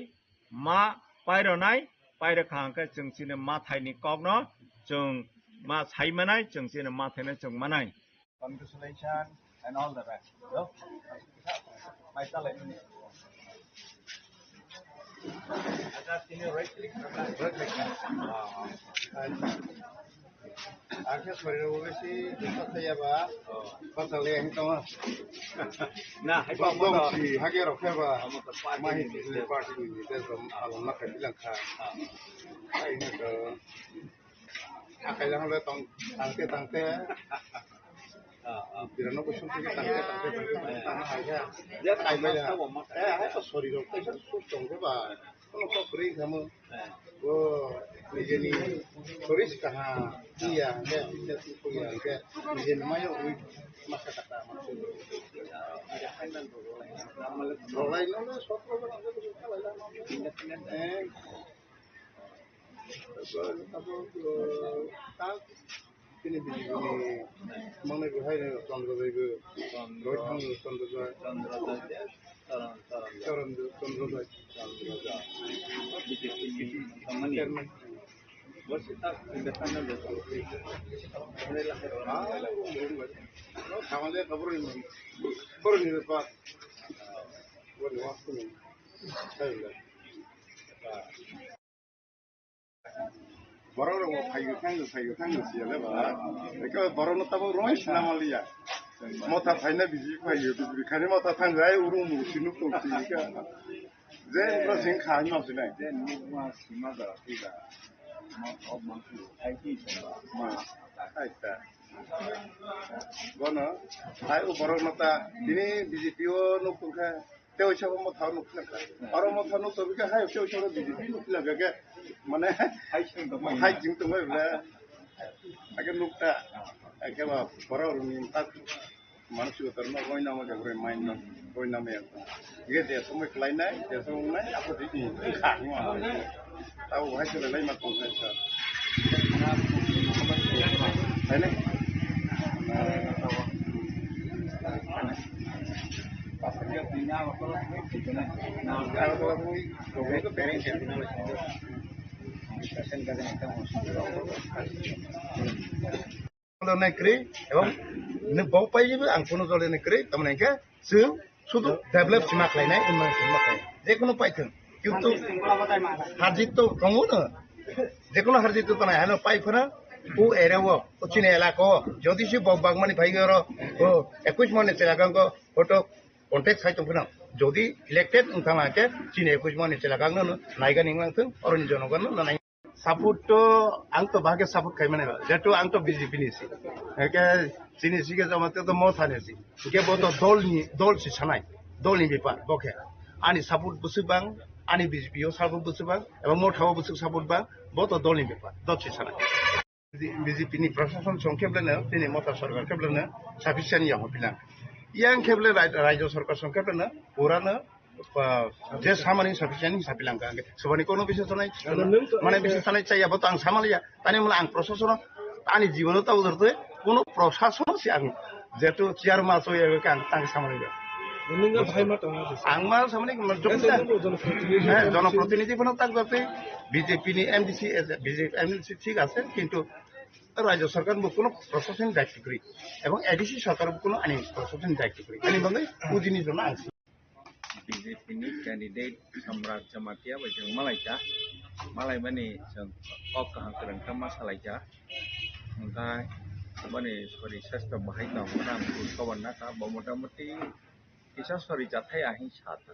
मा पायरनाय पाइरे खांके जों सिने माथाइनि कक न जों मा साइ मानाय जों सिने माथाइनो जों मानाय Congratulations and all the best. No? May talay ni. Ada sini right click na. Right click na. Akhirnya sore sih kita saya bah, pasal yang itu mah. Nah, hai pa mo Bang to. si hage roke bah, Mo to pa mahi si party ini, kita alam nak bilang kah. Ini tu, akai yang le tangte. Tidak nak usul kita tangte aja. Dia Ai tai ya. ma to mo. Hai pas sore roke saya susung ke bah. Kalau kau beri kamu, oh, ni sore sekarang iya, dia itu ya, dia ni mayo masa kata maksud. Rolai nol, sotro kan ada tu kalau lah. Tapi tak ini mana tu hai ni Chandra Devi, Rohit Chandra Kamalnya kabur ni lepas. Boleh waktu ni. Baru orang payu tangga sih le bah. Mereka baru nak tahu rumah nama liya. Mata paina biji payu, kerana mata tangga ay urung sinu pun sih kan. Jadi proses kah ni macam ni. Then mo si ma da tiga. Mo mo ai ti sa ma. Aita. Bono, ay baru nata ini biji piu nuk pun kah. Teo siapa mau tahu nuk nak. Orang mau tahu nuk tapi kah ay teo siapa biji piu nuk nak ke. Mana Hai sing to ma. hai jing tu mai lah. Akan nuk tak. Akan apa baru minta manusia terima kau nama dia boleh main nak kau nama yang. Jika dia semua lain naik, dia semua naik apa ini kah ni mah. Tahu hai sudah lain macam tu. Ini. Pasal dia apa itu na. Nah, Kalau kau itu parents yang final. discussion करने का Kalau negeri, emang ni bau pai je ang kono kalau negeri, teman engke, sudah develop simak lain naik, iman simak lain. Jekono pai tu, কিন্তু হারজিত তো কমু না, যেকোনো হারজিত তো না, হ্যাঁ পাই ফোনা, ও এরেও, ও চিনে এলাকা, যদি সে বাগমানি ভাই গেল, ও 21 মনে চেলাগাঙ্গ ফটো কন্টেক্ট সাইতো ফোনা, যদি ইলেক্টেড উঠামাকে চিনে 21 মনে চেলাগাঙ্গ নাইগা নিংলাংথों অরণ্য জনগণ না Support to ang to bahagia support kay mana jetu ang to BJP ni si ke sini sige jama to mo thane si ke boto dol si sanai dol ni bipa boke ani support busubang ani BJP yo support busubang ebang mo thawo busuk support bang boto dol ni bipa dol si sanai BJP ni প্রশাসন সংক্ষেপলেন তিনি মতা সরকার কেবলেন sufficient yang bilang yang keble রাজ্য সরকার সংক্ষেপলেন পুরানো যে সামানি সাফিসিয়েন্ট হিসাব bilang kan sebani kono bisa sanai মানে bisa sanai চাই আবো আং সামালিয়া তানি মানে আং প্রশাসন আনি জীবন তাও ধরতে কোন প্রশাসন সি আং যেহেতু চেয়ার মাছ হয়ে কাং তাং সামালিয়া আং মা সামনে জনপ্রতিনিধি কোনো তাক যাতে বিজেপি নি এমডিসি বিজেপি এমডিসি ঠিক আছে কিন্তু রাজ্য সরকার কোনো প্রশাসনিক দায়িত্ব করি এবং এডিসি সরকার কোনো আনি প্রশাসনিক দায়িত্ব করি আনি বলে উজিনি জন্য আংসি BJP ni candidate Samrat Jamatia bajang Malaysia Malay bani jeng kok kahangkeran ka masalaja engkai bani sorry sasta bahai ta menang kawan naka bamuda-muti kisah sorry jathai ahi sata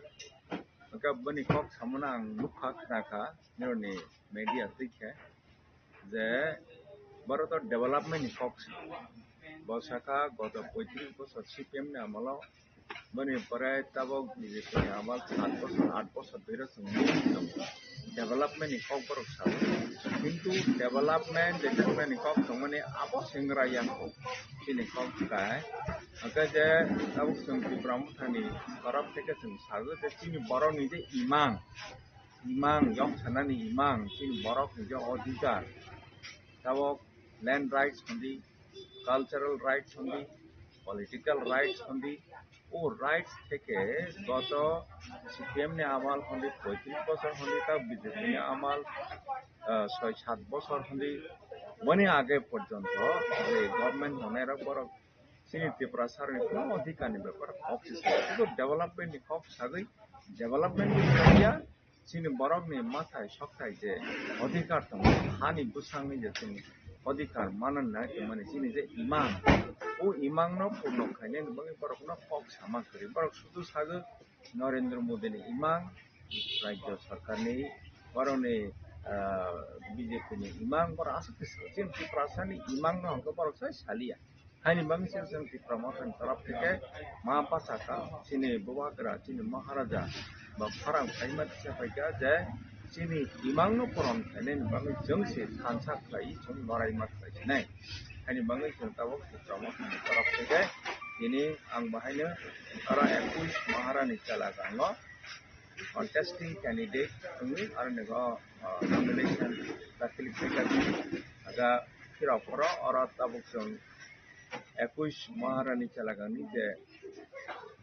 maka bani kok samunang lukha naka nironi media tikhe je barator development ni kok bosaka goto 35 বছর CPM ni amalo bani parai tabok BJP ni amal 7 বছর 8 বছর ধরে development ni kok borok sa কিন্তু development development ni kok tongmani abo singra yang ko sini kok kai maka je tabok sung program thani korap থেকে sung sago te sini borok ni je imang yok sanani imang sini borok ni je odhikar tabok land rights hondi cultural rights hondi political rights hondi ও rights থেকে গত CPM নে আমাল হন্দি 35 বছর হন্দি তা BJP নে আমাল 6-7 বছর হলি মনে আগে পর্যন্ত যে গভর্নমেন্ট হনের বড় চিনি ত্রিপুরা সারের কোনো অধিকারী ব্যাপার অফিস শুধু ডেভেলপমেন্টনি কম সাগৈ ডেভেলপমেন্ট চিনি বরফনি মাথায় সকায় যে অধিকার দङ হানি বুসাংনি যে চিনি অধিকার মানন না মানে চিনি যে ইমাং ও ইমাং ন পূর্ণ খাইনে নবঙ্গে বরফ কক সামা করি বরফ শুধু সাগৈ নরেন্দ্র মোদীনি ইমাং রাজ্য সরকারনি বরনে বিজেপিनि इमां बर आसक्ति जों ত্রিপুরাসানি इमां न हमको बर सालिया हानि बांसिन जों ত্রিপুরা माथानि तरफ থেকে मा पासाका चिनि बुबागरा चिनि महाराजा बा फारां फाइमा सेफाइका जे चिनि इमां न परम थाने बांगै जोंसे सानसा खाइ जों लराइ मा खाइनाय हानि बांगै जों ताबो ত্রিপুরা माथानि तरफ থেকে दिनै आं बाहायनो आरो 21 महारानी चालागांग contesting candidate kami ar nego nomination dakil kami aga kirapora ora tabuk jong 21 maharani chalagani je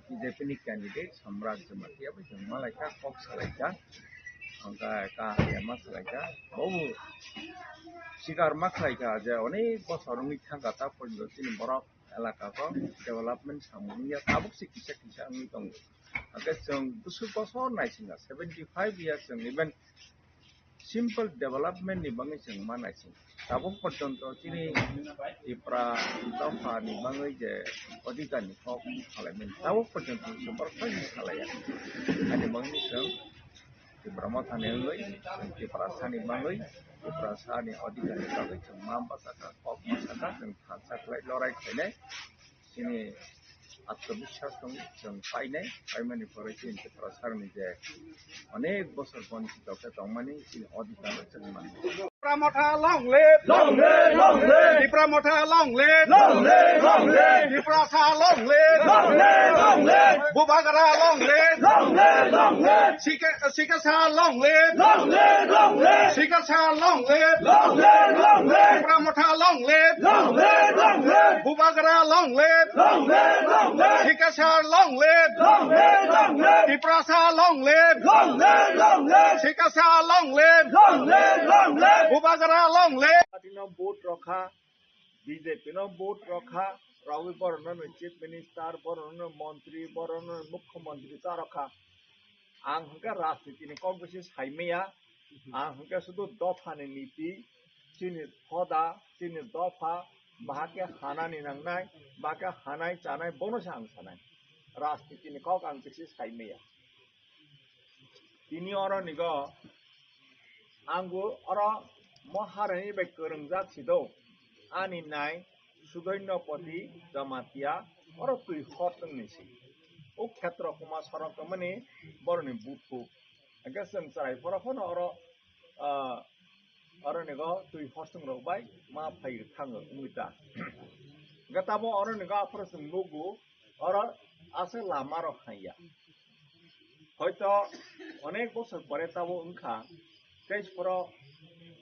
BJP ni candidate Samrat Jamatia bujang malaika kok salaika angka ka yama salaika bau sikar maklaika je onek bosorongni thangata porjo tin borok elaka ko development samunia tabuk sikisa kisa ngi tong agar जों बुसु बसर नायसिंगा 75 years जों even simple development ni bangai जों मा नायसिं दाबो पर्यन्त चिनि ত্রিপুরা दफा नि bangai जे अधिकार नि हक खालायमोन दाबो पर्यन्त सुपर फाइन खालाया अनि bangai जों ত্রিপুরা माथानि लै ত্রিপুরা सानि bangai ত্রিপুরা सानि अधिकार नि बागै जों मा बासाका हक बासाका जों थासा खालाय लराय खायनाय चिनि आत्मविश्वास दङ जों फाइमानि फरायसै ত্রিপুরা सारनि जे अनेक बोसोर बन्चित दंमानि अधिकार जों माने ত্রিপুরা মাথা long live ত্রিপুরা মাথা long live ত্রিপুরা সা long live বুবাগরা long live শিকাসা long live শিকাসা long live ত্রিপুরা মাথা long live বুবাগরা long live শিকাসা long live ত্রিপুরা সা long live শিকাসা long live বুবাগরা long live পার্টিনো ভোট রক্ষা বিজেপিনো ভোট রক্ষা রাউই বরণ চিফ মিনিস্টার বরণ মন্ত্রী বরণ মুখ্যমন্ত্রী তা রক্ষা आं हंका राजनीतिनि कौन साइमेया आं हंका शुद्ध दफानि नीति चिनि हदा चिनि दफा बाहाके हानानि नांनाय बाहाके हानाय जानाय बनोसो आं सानाय राजनीतिनि कौन आं बेसे साइमेया तिनि अर निग आंगो अर महारानी बे गोरों जाथिदौ आनि नाय सुधन्यपति जमातिया अर तुई हरदोंनिसै ओ क्षेत्र कुमा सरक माने बरनि बुथु आगे जों जाय फराखौनो अर निगो तुई हरसों रबाय मा फाय थाङो उमिता गताबो अर निगो आफर जों लोगो अर आसे लामा रखाया হয়তো অনেক বছর পরে তাবো উনখা তেজপুর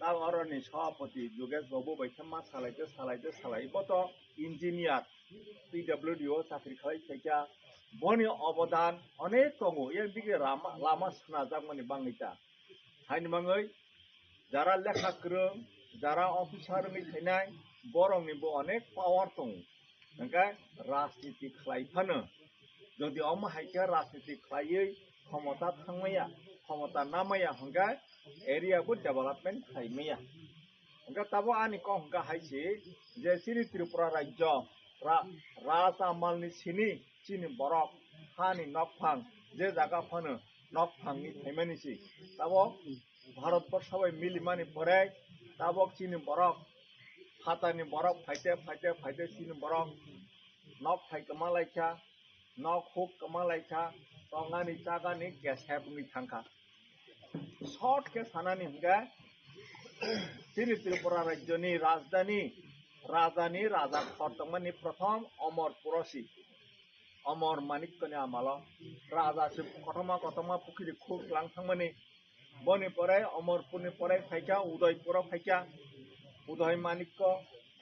তাও অরনি সভাপতি যোগেশ বাবু বাইথামা সালাইতে কত ইঞ্জিনিয়ার পিডব্লিউডিও চাকরি খাইছা বনি অবদান অনেক দङ এর দিকে লাमा सुनाजाक माने बाङैता हायनि बाङै যারা লেখা गोरों যারা अफिसार थानाय बरंनिबो अनेक पावार दङ ओंखाय राजनीति खालायफानो যদি अमाहायखा राजनीति खालायै क्षमता थांमैया क्षमता नामैया हंगाय एरियाबो डेभलपमेन्ट खालायमैया हंगा ताबो आनि कं हंगा हायसि जे सिनि त्रिपुरा राज्य राजामालनि सिनि चिनि बरफ हानि नकफां जे जागा फानो नकफांनि थाइमानिसि ताबो भारतबर्षावै मिलिमानि फराय ताबो चिनि बरफ हातानि बरफ फाइते चिनि बरफ नक फाइ कमालायखा नक हुक कमालायखा तंगानि जागानि गेसेबनि थांखा शर्ट के सानानि हंगा चिनि त्रिपुरा राज्यनि राजधानी राजानि राजा खरतंमानि प्रथम अमर पुरसी अमर मानिकनि आमाला राजा से कथमा पुखुरी खुर लांथांमानि बनि पराय अमरपुरनि पराय फाइका उदयपुर फाइका उदय मानिक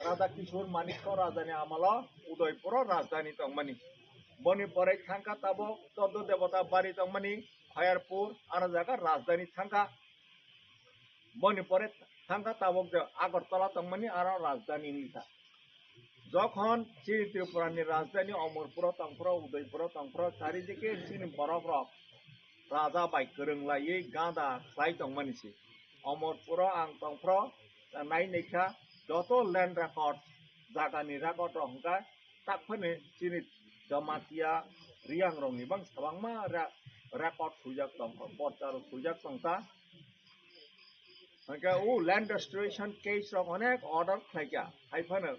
राजा किशोर मानिक राजानि आमाला उदयपुर राजधानी तंमानि बनि पराय थांका ताबो चौद्ध देवता बारी तंमानि फायरपुर आरो जागा राजधानी थांका বনি পরে থাঙ্কা তাবক যে আগরতলা তংমানি আর রাজধানী নিতা যখন চিনি ত্রিপুরানি রাজধানী অমরপুর তংপুর উদয়পুর তংপুর চারিদিকে চিনি বরফ রক রাজা বাইকরংলাই গাঁদা খাই তংমানিছি অমরপুর আং তংপুর নাই নেখা যত ল্যান্ড রেকর্ড জাগানি রেকর্ड রংকা তাকফানে চিনি জমাতিয়া রিয়াং রংনি বাং সাবাংमा record সুজাক তংখ পর্চার সুজাক তংতা hingga land restoration case rok onek order khlaija haifano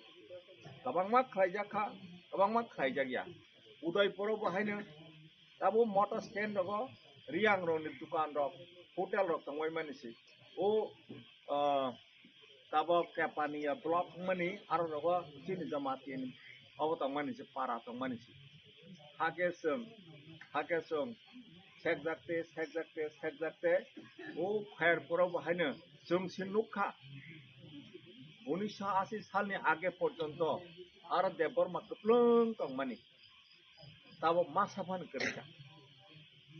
kabangma khlaijakha kabangma khlaijakya udaipuro bo haino tabo motor stand rogo riang rok ni dukan rok hotel rok tangwai manisi o tabo kapania block mani aro rogo chini jamatin abo tangmanisi para tangmanisi hakesum sekjakte o khair poro bo haino जोंसिन नुखा 1980 सालनि आगे पर्यन्त आरो देबरमा कप्लुं तंमानि ताबो मा साफान करिका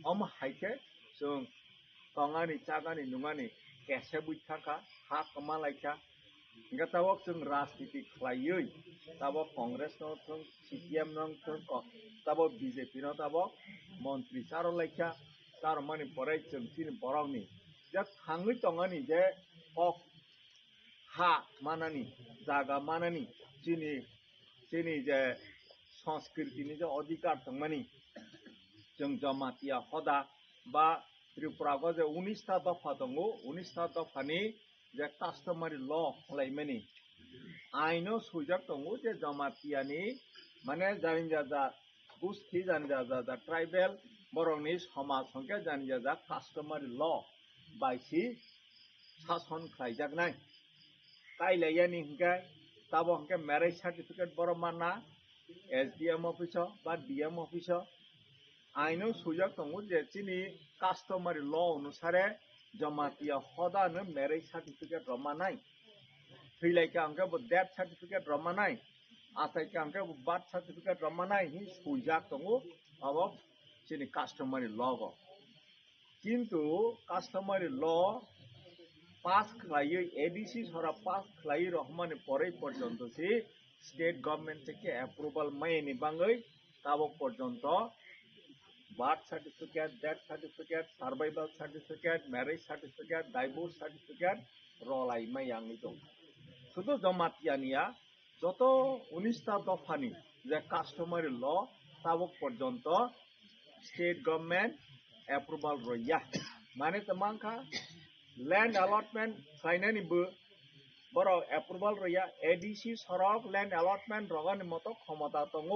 अम हाइके जों तंगानि चागानि नुगानि केसे बुइथाका हा कमालाइका इंगा ताबो जों राजनीति खलायै ताबो कांग्रेस न थों सीपीएम न थों ताबो बीजेपी न ताबो मंत्री चारो लाइका तार मानि परै जों तिन बरंनि जे थाङै तंगानि जे अक हा मानानि जागा मानानि जोंनि जे संस्कृतिनि जे अधिकार तंमानि जों जमातिया हदा बा त्रिपुराखौ जे 19टा दफा दङ 19टा दफानि जे कास्टमारि ल खालायमानि आइनो सुजाक दङ जे जमातियानि माने जानि जाजा गुस्थि जानि जाजा ट्राइबेल बरंनि समाज संख्या जानि जाजा कास्टमारि ल बायसि शासन खालायजागनाय कायलायानि हिंगा ताबो हिंगा मैरिज सर्टिफिकेट बरमाना एसडीएम ऑफिस बा डीएम ऑफिस आइनो सुजाक दङ जे चिनि कास्टमारि ल अनुसारे जमातिया हदानो मैरिज सर्टिफिकेट रमानाय थैलायका हिंगा डेथ सर्टिफिकेट रमानाय आथायका हिंगा बार्थ सर्टिफिकेट रमानाय हि सुजाक दङ अब चिनि कास्टमारि ल गो किन्तु कास्टमारि ल पास खालायै एडीसी सरा पास खालायै रहमानि परै पर्यन्त से स्टेट गभर्नमेंट থেকে अप्रूवल मायनि बाङै ताबो पर्यन्त birth certificate death certificate survival certificate marriage certificate divorce certificate रलाई मायांगै दं शुधु जमातियानिया যত 19টা दफानि जे कास्टमारि ल ताबो पर्यन्त स्टेट गभर्नमेंट अप्रूवल रया माने तमांखा लैंड अलॉटमेंट खालायनायनिबो बरो अप्रूवल रया एडीसी सरक लैंड अलॉटमेंट रगानि मतो क्षमता दङ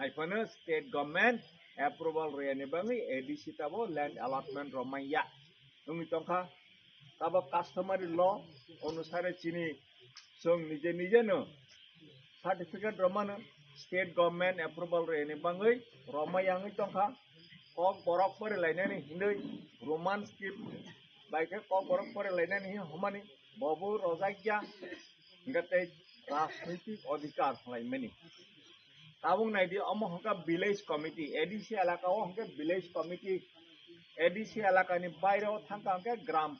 आइफानो स्टेट गभर्नमेंट अप्रूवल रयानि बाङै एडीसी ताबो लैंड अलॉटमेंट रमाया नोंनि तंखा ताबो कास्टमारि ल अनुसारे चिनि जों निजेनो सर्टिफिकेट रमानो स्टेट गभर्नमेंट अप्रूवल रयानि बाङै रमायांगै तंखा कक बरक फरायलायनायनि हिंदै रोमान स्क्रिप्ट बाइके कक बरक फरायलायनायनि हमानि बबु रजाग्या गते राजनीतिक अधिकार खालायमानि ताबुं नायदि अमहका विलेज कमिटी एडीसी एलाकाओ हंके विलेज कमिटी एडीसी एलाकानि बायराव थांका हंके ग्राम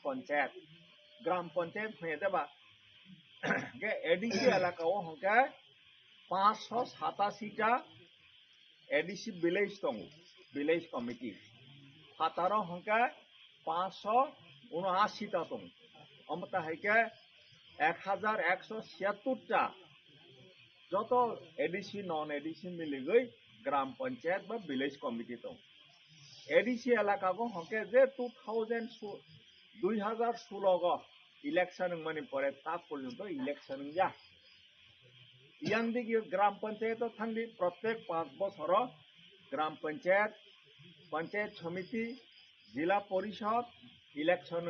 पंचायत होय देबा के एडीसी एलाकाओ हंके 587 टा एडीसी विलेज दं विलेज कमिटी फातारो हंके 579 टा दं अमता हयके 1176 टा যত एडीसी नन एडीसी मिलिगै ग्राम पंचायत बा विलेज कमिटी दं एडीसी एलाकाखौ हंके जे 2016 गो इलेक्शन माने परे ता पर्यन्त इलेक्शन या यांदिगी ग्राम पंचायत थांदि प्रत्येक 5 बছर ग्राम पंचायत पंचायत समिति जिला परिषद इलेक्शन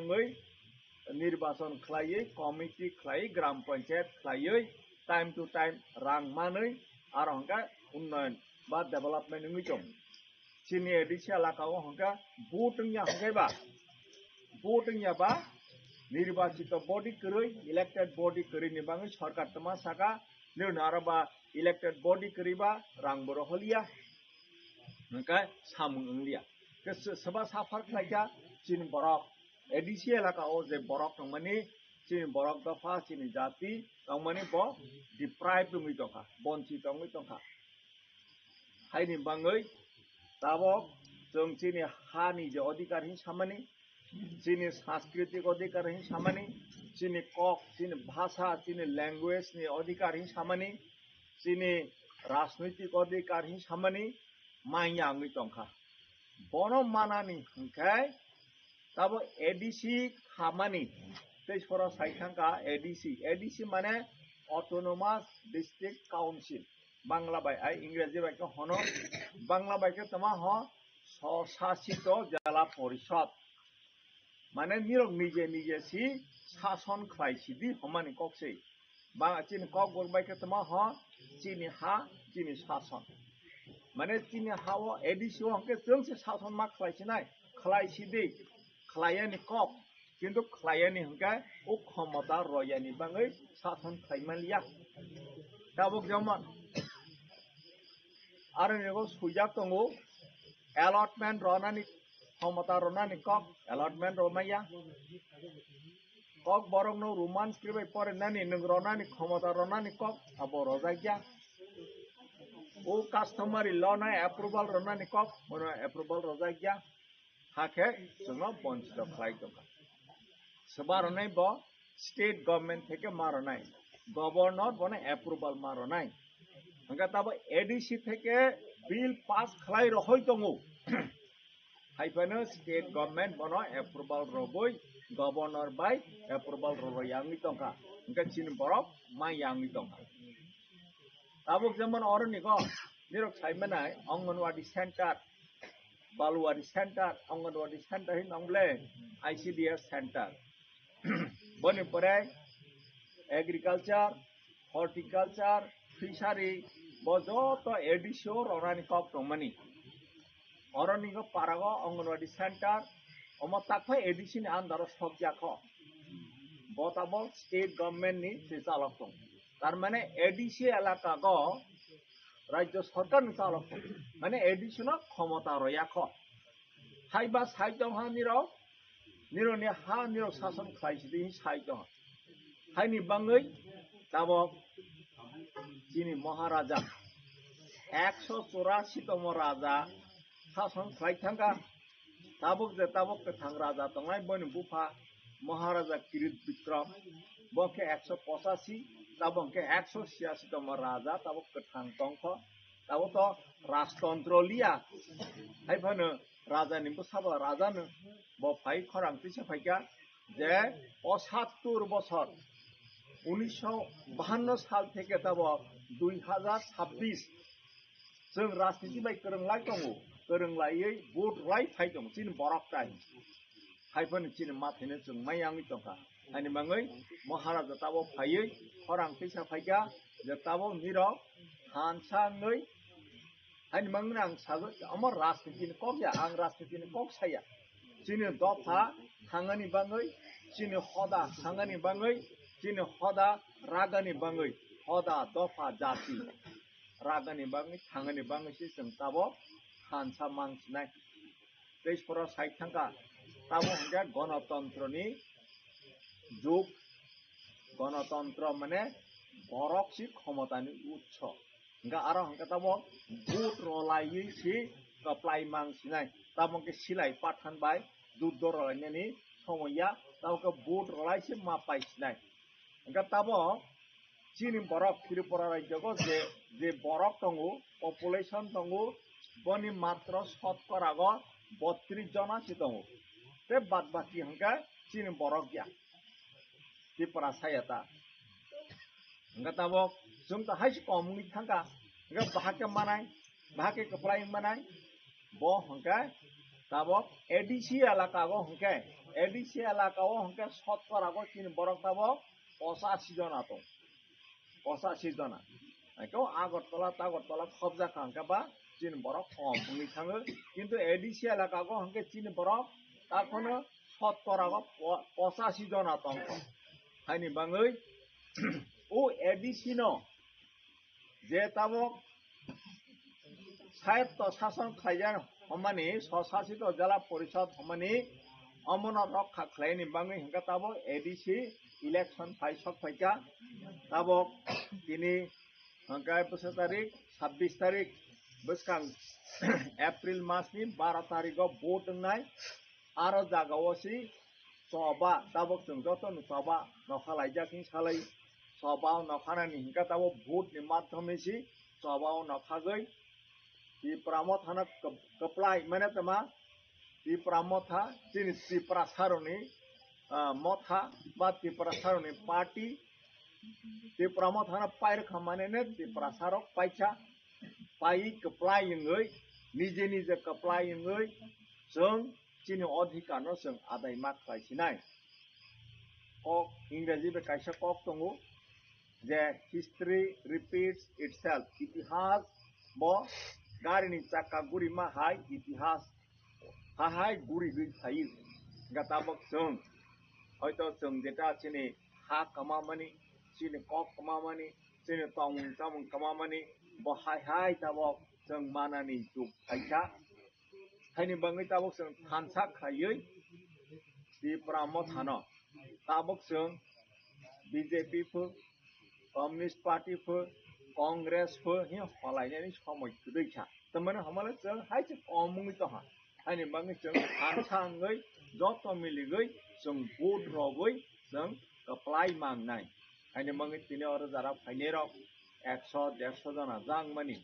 निर्वाचन खालायै कमिटी खालायै ग्राम पंचायत खालायै टाइम टू टाइम रां मानै आरो हंका उन्नयन बा डेभलपमेंट दं चिनि एडीसी एलाकाओ हंका भोटिंया बा निर्वाचित बॉडी करै इलेक्टेड बॉडी करै नि बाङै सरकार तमा साका निर्नारबा इलेक्टेड बॉडी करिबा रां बरो हलिया नका सामुंलिया के सबा साफार खायका चिन बरक এডিসি এলাকা ও যে বরক তংমানি চিনি বরক দফা চিনি জাতি তংমানি ব ডিপ্রাইভ তংই তংখা বঞ্চিত তংই তংখা হাইনি বাङै তাবক जों চিনি হানি যে অধিকার হি সামানি চিনি সাংস্কৃতিক অধিকার হি সামানি চিনি কক চিনি ভাষা চিনি ল্যাঙ্গুয়েজ নি অধিকার হি সামানি চিনি রাজনৈতিক অধিকার হি সামানি মাইয়াङै তংখা বন মানানি হংখাই তাবো এডিসি খামানি তেই সরা সাইথাঙ্কা এডিসি মানে অটোনোমাস ডিস্ট্রিক্ট কাউন্সিল বাংলা বাই আই ইংরেজি বাইকে হনো বাংলা বাইকে তোমা হ স্বশাসিত জেলা পরিষদ মানে নিরক নিজে নিজে সি শাসন খাইছিদি হমানি ককসে বা চিনি কক বাইকে তোমা হ চিনি হা চিনি শাসন মানে চিনি হাও এডিসি হংকে जोंसे শাসন मा খাইছিনাই খাইছিদি খাইयानि কক কিন্তু খাইयानि হংকে ও ক্ষমতা রয়ানি বাङै শাসন খাইমালিয়া তাবক যেমন आरो नेगो सुइजाक दङो अलटमेन्ट रनानि क्षमता रनानि কক अलटमेन्ट रमाया কক बरं नो रोमान स्क्रिप्ट परेनानि नों रनानि क्षमता रनानि কক आबो रजाया ओ कास्टमारि ल ना एप्रुवल रनानि কক मोनो एप्रुवल रजाया हाके जोंनो बन्चित खालाय दं सबारनाय ब स्टेट गभर्नमेंट থেকে मारनाय गवर्नर बने एप्रुवल मारनाय हंगा तब एडिसि থেকে बिल पास खालाय रहय दङो हाइफानो स्टेट गभर्नमेंट बनो एप्रुवल रबय गवर्नर बाय एप्रुवल रयाङै दंखा हंगा चिन बरक मायाङै दंखा तब जेमन अरनिगो निरक साइमनाय anganwadi centre balwadi centre anganwadi centre हि नंगले आईसीडीएस सेंटर बनि परे एग्रीकल्चर हर्टिकल्चर फिशारी बजत एडिसिओ रनानि কক दंमानि अरनिगो पारागो अंगनवाड़ी सेंटर अम ताकफा एडिसिनि आन्दार सबजाखो बताबो स्टेट गभर्नमेंट नि चालक दं तार माने एडिसि एलाका गो राज्य सरकार नि चालक दं माने एडिसिनो क्षमता रयाखो हाइबा साइदं हा निरनि हा निर शासन खाइसिदि साइदं हाइनि बाङै ताबो चिनी महाराजा 184तम राजा शासन खाइथांगा ताबुक गोथां राजा दंनाय बनि बुफा महाराजा किरीट विक्रम बके 185 ताबके 186तम राजा ताबुक गोथां दंख ताबो तो राजतंत्र लिया हाइफानो राजानि बुसाबा राजानो बफाइ खरांथि साफाइका जे 75 बছর 1952 साल থেকে तब 2026 जों राजनीति बाय गोरोंलाय दङ गोरोंलायै भोट राय फाइ दं चिन बरक टाइ हाइफोन चिन माथेनो जों मायाङै दंखा हानि बाङै महाराजा ताबो फायै खरांथि साफाइका जे ताबो निरक हानसाङै हानि बाङै आं सागो अमर राजनीतिनि कक या आं राजनीतिनि कक साया चिन दफा थाङानि बाङै चिन हदा थाङानि बाङै चिन हदा रागानि बाङै हदा दफा जाति रागानि बाङै थाङानि बाङैसो जों ताबो हानसा मांसिनाय देशफोराव साइड थांगा ताबो हंगा गणतन्त्रनि जुग गणतन्त्र माने बरकसि क्षमतानि उत्स हंगा आरो हंगा ताबो भोट रलायै सि कप्लाय मांसिनाय ताबोके सिलाय पाठान बाय दुद्ध रलायनायनि समया ताबोके भोट रलायसि मा पाइसिनाय हंगा ताबो चिनि बरक त्रिपुरा राज्यको जे बरक दङ पपुलेशन दङ बनि मात्र शतकरागो 32 जनासि दङ ते बाद बाकी हंगा चिनि बरक गया त्रिपुरा सायता हंगा ताबो जों त हाइस कमुनि थांगा हंगा बाहाके कप्लाय मानाय ब हंगा ताबो एडिसि एलाकागो हंगा एडिसि एलाकाओ हंगा शतकरागो चिनि बरक ताबो 85 जना दं 85 जना एखौ आगरतला खबजा खांकाबा चिन बरक कम बुंनि थाङो किन्तु एडिसि एलाकागो हंके चिन बरक ताखौनो शतकरागो 85 जना दं हाइनि बाङै ओ एडिसिनो जे ताबो साहित्य शासन खायजान हमानि स्वशासित जिला परिषद हमानि अमनो रक्षा खालायनि बाङै हिंगा ताबो एडीसी इलेक्शन फाइसक फाइका ताबो दिनै हिंगा 25 तारिख 26 तारिख बसकां एप्रिल मासनि 12 तारिखआव भोट होनाय आरो जागावसि सभा ताबो जों जत सभा नखालायजाखिं सालाय सभा नखानानि हिंगा ताबो भोट नि माध्यमेसि सभा नखागै ती प्रामो थाना कपलाय माने तमा ती प्रामो था जिनि ती प्रासारनि मथा बा ती प्रासारनि पार्टी ती प्रामो थाना पायर खामाने ने ती प्रासारक पाइचा पाई कपलाय यंगै निजे निजे कपलाय यंगै जों जिनि अधिकार न जों आदाय माखायसिनाय कक इंराजि बे कायसा कक दंगो जे हिस्ट्री रिपीट्स इटसेल्फ इतिहास बो गारिनि चाका गुरि मा हाय इतिहास हाय गुरि गई थायो गताबक जों हयतो जों जेटा चिनि हा कमामानि चिनि कक कमामानि चिनि तामुं कमामानि बहाय हाय ताबक जों मानानि जुग थाइसा थाइनि बाङै ताबक जों थानसा खायै ती प्राम थानो ताबक जों BJP four communist party four Congress four हि हलायनायनि समय दैसा तमने हमले जों हायसे कमुङै तहा थाइनि बाङै जों थानसाङै जत मिलिगै जों भोट रगै जों कप्लाय मांनाय थाइनि बाङै तिने और जारा फाइनेरक 100-150 जना जांमानि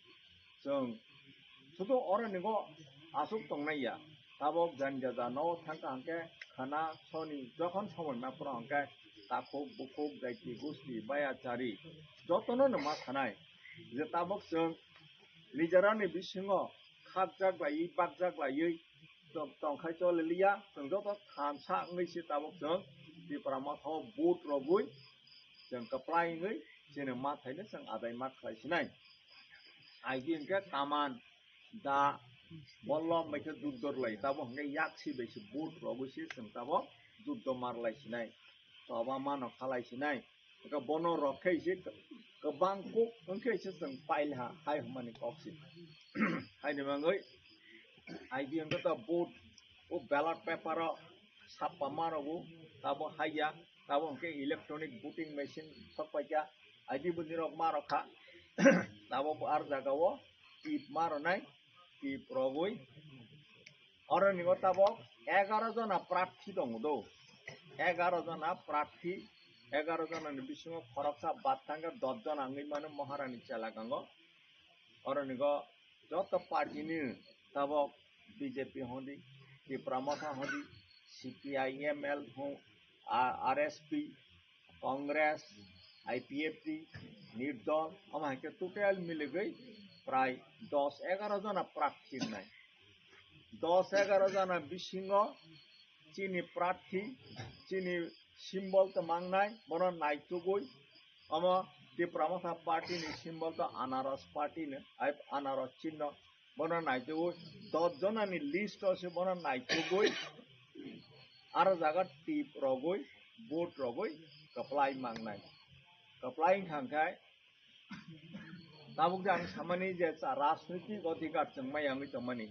जों सुदु और निगो आसुक तंनाया ताबक जानजा जानो थांका हांके खाना सनि जखन समय मापुर हांके ताखुक बुकुक जायति गुस्ति बायाचारि जतनो नमा थानाय जे ताबक जों निजारानि बिसिङाव खागजाग्लायै बागजाग्लायै तंखाय चलिया जों जत थानसा ngैसि ताबक जों दिप्रामाथाव भोट रगै जों कप्लायङै जेने माथायनो जों आदाय माखायसिनाय आइदि इनके कामान दा बल्लम मैके दुद्दरलाय ताबो हंगे याक्सी बेसे भोट रगैसि जों ताबो दुद्द मारलायसिनाय तबा मानो खालायसिनाय का बनो रखैसि गोबांखौ ओंखेसि जों पाइलहा हाय हमानि कक्सि हायनि बाङै आइदि इनके ता भोट ओ बैलेट पेपर सापा मारगो ताबो हाया ताबो हंके इलेक्ट्रॉनिक वोटिंग मशीन सकपाइका आइदि बुनिरक मारखा ताबो आर जागावो टिप मारनाय टिप रगै और निगो ताबो 11 जना प्रार्थी दङ दो 11 जना प्रार्थी 11 जनानि बिसिङाव खरकसा बातथांगा 10 जना आङै माने महारानी चलागांगो और निगो जत पार्टीनि ताबो बीजेपी होंदी ती प्रमथा होंदी CPI-ML हो RSP कांग्रेस IPFT निर्दल हम के टोटल मिल गई प्राय 10-11 जना प्रार्थी नाय 10-11 जना बिसिङाव चिनी प्रार्थी चिनी सिम्बल तो मांगनाय बनो नाइटुगै अमा ती प्रमथा पार्टी नि सिम्बल तो अनारस पार्टी ने अनारस चिन्ह बनो नाइटुगै 10 जना नि लिस्ट से बनो नाइटुगै आरो जागा टिप रगै भोट रगै कप्लाय मांगनाय कप्लाय थांखाय ताबुक जां सामानि जे राजनीतिक अधिकार जों मायांगै तमानि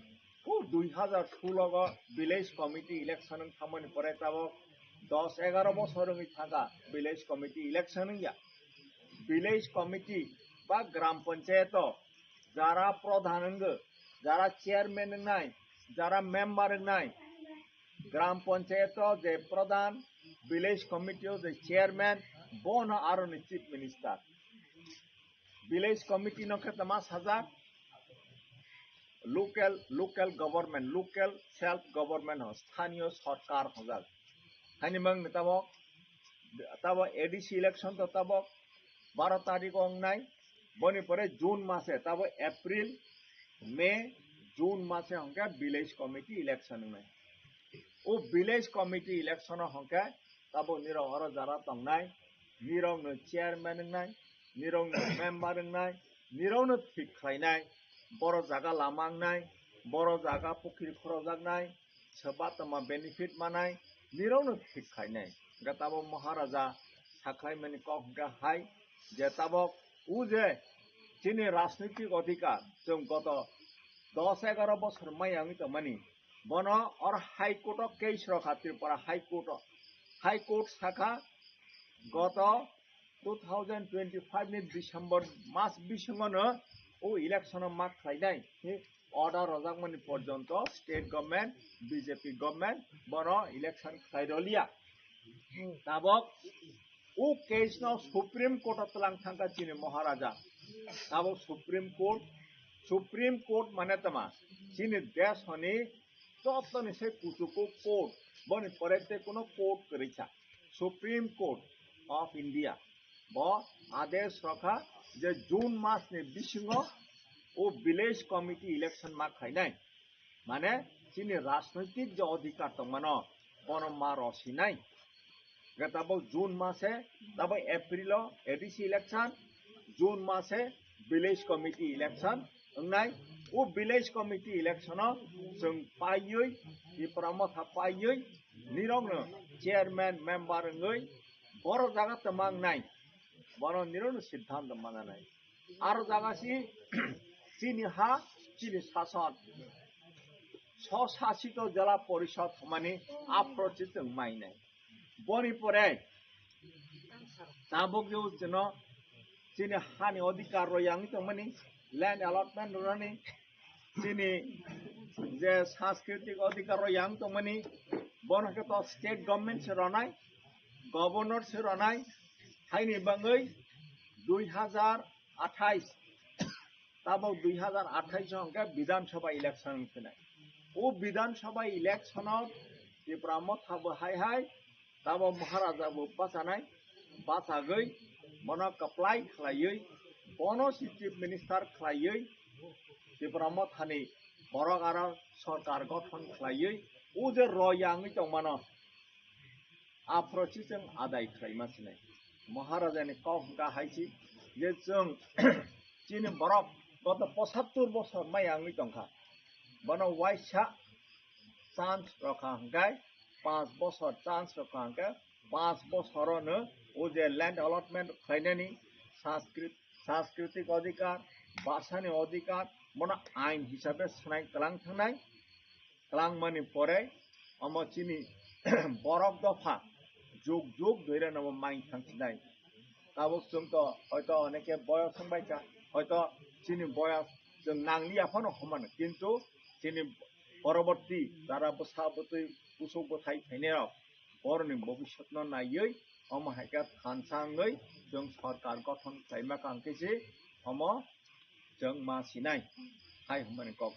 ओ 2016 गा विलेज कमिटी इलेक्शन खामानि परे ताबुक 10-11 बছर थाका विलेज कमिटी इलेक्शन या विलेज कमिटी बा ग्राम पंचायत जारा प्रधान जारा चेयरमैन नाय जारा मेंबर नाय ग्राम पंचायत जे प्रधान विलेज कमिटी जे चेयरमैन बोन आरो चीफ मिनिस्टर विलेज कमिटी नखे तमा साजा local government local self government हो स्थानीय सरकार होगा हानि मंग तब एडीसी इलेक्शन तो तब 12 तारीख अंगनाय बनी परे जून मासे तब एप्रिल मे जून मासे होंगे विलेज कमिटी इलेक्शन में ओ विलेज कमिटी इलेक्शन होंगे तब निरो और जरा तंगनाय निरो न चेयरमैन नाय निरो न मेंबर नाय निरो न ठीक खायनाय बरो जागा लामांनाय बरो जागा पुखिर खरजागनाय सोबा तमा बेनिफिट मानाय निरो न ठीक खायनाय गताबो महाराजा साखलाय माने कक हाय जे ताबक उजे जिनि राजनीतिक अधिकार जों गत 10-11 बছर मायांगै तमानि বন আর হাইকোর্ট কেস রখা ত্রিপুরা হাইকোর্ট শাখা গত 2025 ni December মাস বিসঙ্গনো ও ইলেকশন মার্ক খাইনাই অর্ডার রজাকমানি পর্যন্ত স্টেট গভর্নমেন্ট বিজেপি গভর্নমেন্ট বন ইলেকশন খাইরলিয়া তাবক ও কেস ন সুপ্রিম কোর্ট তলাং থাকা চিনি মহারাজা তাবক সুপ্রিম কোর্ট মানে তমা চিনি দেশ হনি যতনি সে কুচুকু কোর্ট বনি পরেতে কোনো কোর্ট করেছা সুপ্রিম কোর্ট অফ ইন্ডিয়া ব আদেশ রখা যে জুন মাস নি বিসিঙ্গ ও ভিলেজ কমিটি ইলেকশন মা খাইনাই মানে চিনি রাজনৈতিক যে অধিকার তমানো বনমা রসিনাই তাবো জুন মাসে তাবো এপ্রিল এডিসি ইলেকশন জুন মাসে ভিলেজ কমিটি ইলেকশন নাই ও ভিলেজ কমিটি ইলেকশন जों पायै इपरामथा पायै निरंनो चेयरमैन मेंबर ngै बर जागा तमांग नाय बर निरंनो सिद्धांत मानानाय आरो जागासि चिनि हा चिनि शासन स्वशासित जिला परिषद माने आप्रचित माइनाय बनि परे ताबक जो जन चिनि हानि अधिकार रयांग तमनि लैंड अलॉटमेंट रनि चिनि जे सांस्कृतिक अधिकार रयांग तमनि बनके तो स्टेट गवर्नमेंट से रनाय गवर्नर से रनाय हाइनि बंगै 2028 ताबक 2028 अंके विधानसभा इलेक्शन फैनाय ओ विधानसभा इलेक्शन त्रिपुरा थाबो हाय ताबो महाराजा बो बासानाय बासागै मन कप्लाय खलायै बनो चीफ मिनिस्टार खलायै त्रिपुरा थानि बरक आरो सरकार गठन खलायै ओ जे रयांगै दंमानो आप्रचि जों आदाय खालामगासिनो महाराजानि कौका हायसि जे जों चिनि बरक गत 75 बছर मायांगै दंखा बनो वाइसा चान्स रखा हंगाय 5 बছर चान्स रखा हंगाय 5 बছरनो ओ जे लैंड अलॉटमेंट खायनानि सांस्कृतिक अधिकार भाषानि अधिकार मन आइन हिसाबै सुनाय कलां थांनाय कलां मानि परे अम चिनि बरफ दफा जुग जुग धरे नम माइन थांसिनाय ताबक जों तो हयतो अनेके बयस संबायचा हयतो चिनि बयस जों नांलियाफानो हमान किन्तु चिनि परवर्ती जारा बसाबतै बुसौ बथाय थायनायाव बरनि भबिष्यत न नायै अम हायका थानसाङै जों सरकार गठन खालामना कांकेसि अम जों मासिनाय हाय हमनि कप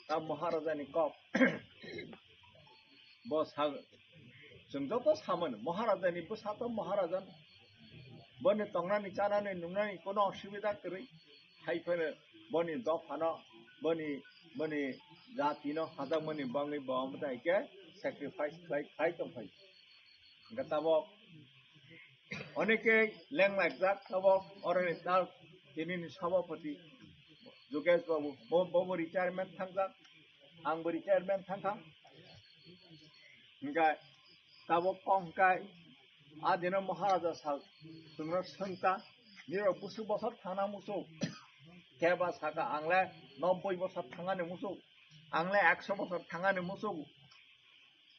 ता महाराजानि कप बसा जों जत सामोन महाराजानि बसात महाराजान बनि तंनानि जानानै नुनानै कोनो असुबिदा करै हायफोर बनि दफानो बनि जातिनो हाजामनि बाङै बामदायके सैक्रिफाइस खाय दंफाय गताबक अनेके लेंलाइक जात तबक अरनि ताल दिनैनि सभापति जुगेश बाबु बबो रिटायरमेंट थांजा आंबो रिटायरमेंट थांखा ओंखाय ताबक कंकाय आदिनो महाराजा साल जोंनो सोंता निर बुसु बसर थाना मुसौ केबा साका आंले 90 बसर थांगाने मुसौ आंले 100 बसर थांगाने मुसौ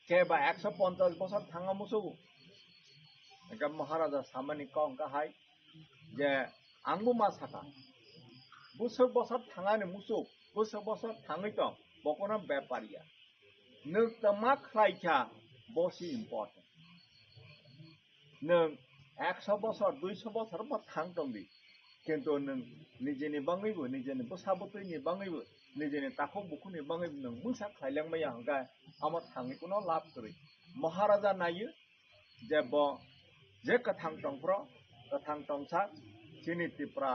केबा 150 बसर थांगा मुसौ ओंखाय महाराजा सामानि कंका हाय जे आंबो मा साका बुसु बसर थांगाने मुसौ बुसु बसर थाङै दं बकना बेपारिया नों तमा खायखा बसि इम्पोर्टेन्ट नों 100 बसर 200 बसर बा थां दंदि किन्तु नों निजेनि बाङैबो निजेनि बसाबतैनि बाङैबो निजेनि ताखौ बुखुनि बाङैबो नों मुसा खायलांबाय हंगा आमा थाङैखौनो लाब करै महाराजा नायो जे ब जे कथां दंफ्र कथां दंसा चिनि त्रिपुरा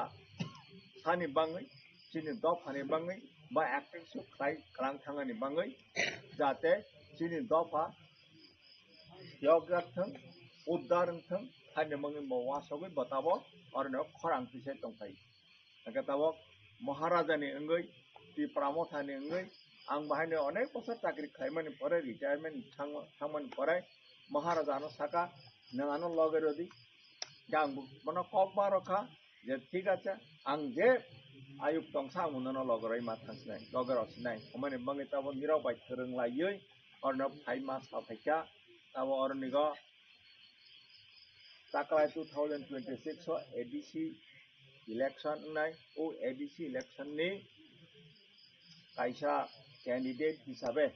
सानि बाङै चिनि दफानि बाङै बा एक्टिंसु खाय क्रां थाङानि बाङै जाहाथे चिनि दफा यग्राथों उद्धारथों हानि बाङै मवासबै बताबो अरनो खरां फैसा दंखायो गताबक महाराजानि अंगै त्रिपुरा मथानि अंगै आं बाहायनो अनेक बसर चाकरि खायमानि परे रिटायरमेंट थांमानि परे महाराजानो साका नङानो लगेरदि गांबो मनो ककबा रखा যে ঠিক আছে আং যে ayuk tong sa mo no logorai ma thang sinai logor sinai omane bangi tabo nirau bai thurung laioi orno phai ma sa phaika tabo ornigo takai 2026 so ADC election nai o ADC election ni kaisa candidate hisabe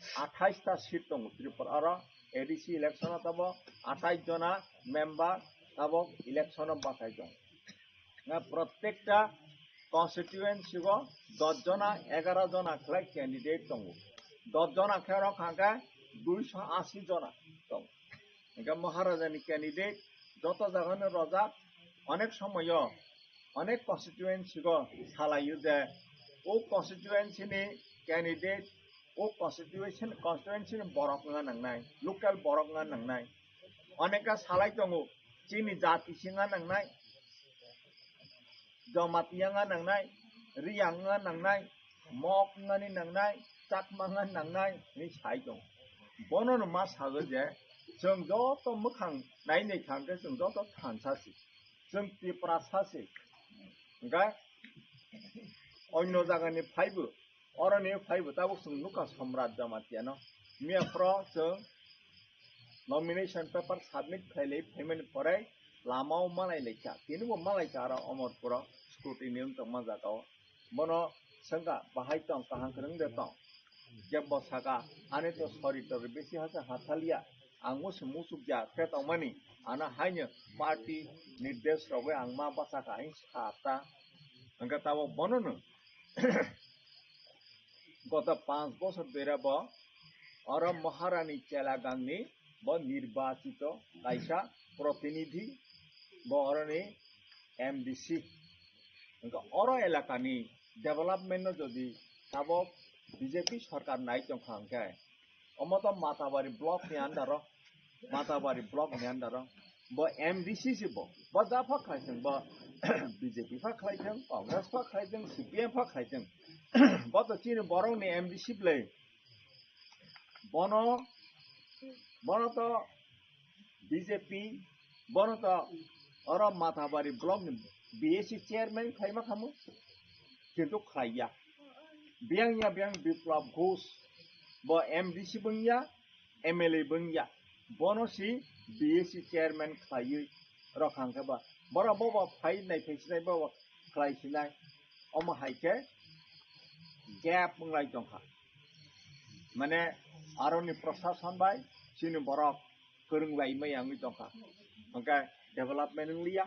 28 ta seat dong Tripura aro ADC election tabo 28 jona member tabo election bakai jong na প্রত্যেকটা constituency go 10 jona 11 jona khlai candidate dong 10 jona khero khanga 280 jona dong enga maharajani candidate যত জায়গায় রজা অনেক সময় অনেক constituency go সালাইও যে ও constituency ni candidate ও constituency ni borok nga nangnai local borok nga nangnai অনেকা সালাই দङ চিনি জাতি সিङा nangnai Jamatia nga nangnai riang nga nangnai mok nga ni nangnai chakma nga nangnai ni sai dong bono no ma sago je जों जत मोखां नायनाय थांदो जों जत थानसासि जों त्रिपुरा सासि ओमफ्राय অন্য জায়গাनि फायबो अरनि फायबो दाबो जों नुका सम्राट जमातियानो मियाफ्रा जों नमिनेशन पेपर सबमिट खायले पेमेंट फराय लामाव मालाय लेखा तिनुबो मालाय आरो अमरपुरा स्कुटिनि उनतो मजागाव मनो संगा बाहाय दं काहां करं दे दं जेबो सागा आने तो सॉरी तो बेसि हासा हाथालिया आं मुसुक जा खेतावमानि आना हायनो पार्टी निर्देश रगे आं मा बासाका आं साता अंका ताबो बननो गत 5 বছর ধরে ब और महारानी चेलागांनि ब निर्वाचित कायसा प्रतिनिधि ब अरनि एमडीसी अंका और एलाकानि डेभलपमेंट जदि ताबो बीजेपी सरकार नायजों खांके अमतो माताबारी ब्लॉक नि अंदर माताबारी ब्लॉक नि अंदर ब एमडीसी से ब जाफा खायजों ब बीजेपी फा खायजों कांग्रेस फा खायजों सीपीएम फा खायजों ब तो चीन बरं नि एमडीसी प्ले बनो तो बीजेपी बनो तो और माताबारी ब्लॉक नि बीएससी चेयरमैन खायमा खामो किन्तु खाया बियांग विप्लव घोष ब एमडीसी बंगिया एमएलए बंगिया बनोसी बीएससी चेयरमैन खायै रखांके बा बरा बबा फाइ नाय फैसिनाय बबा खायसिनाय अम हायके गैप मंगलाय दंखा माने आरनि प्रशासन बाय सिनि बरा गोरोंलाय मैयांग दंखा ओंका डेभलपमेंट लिया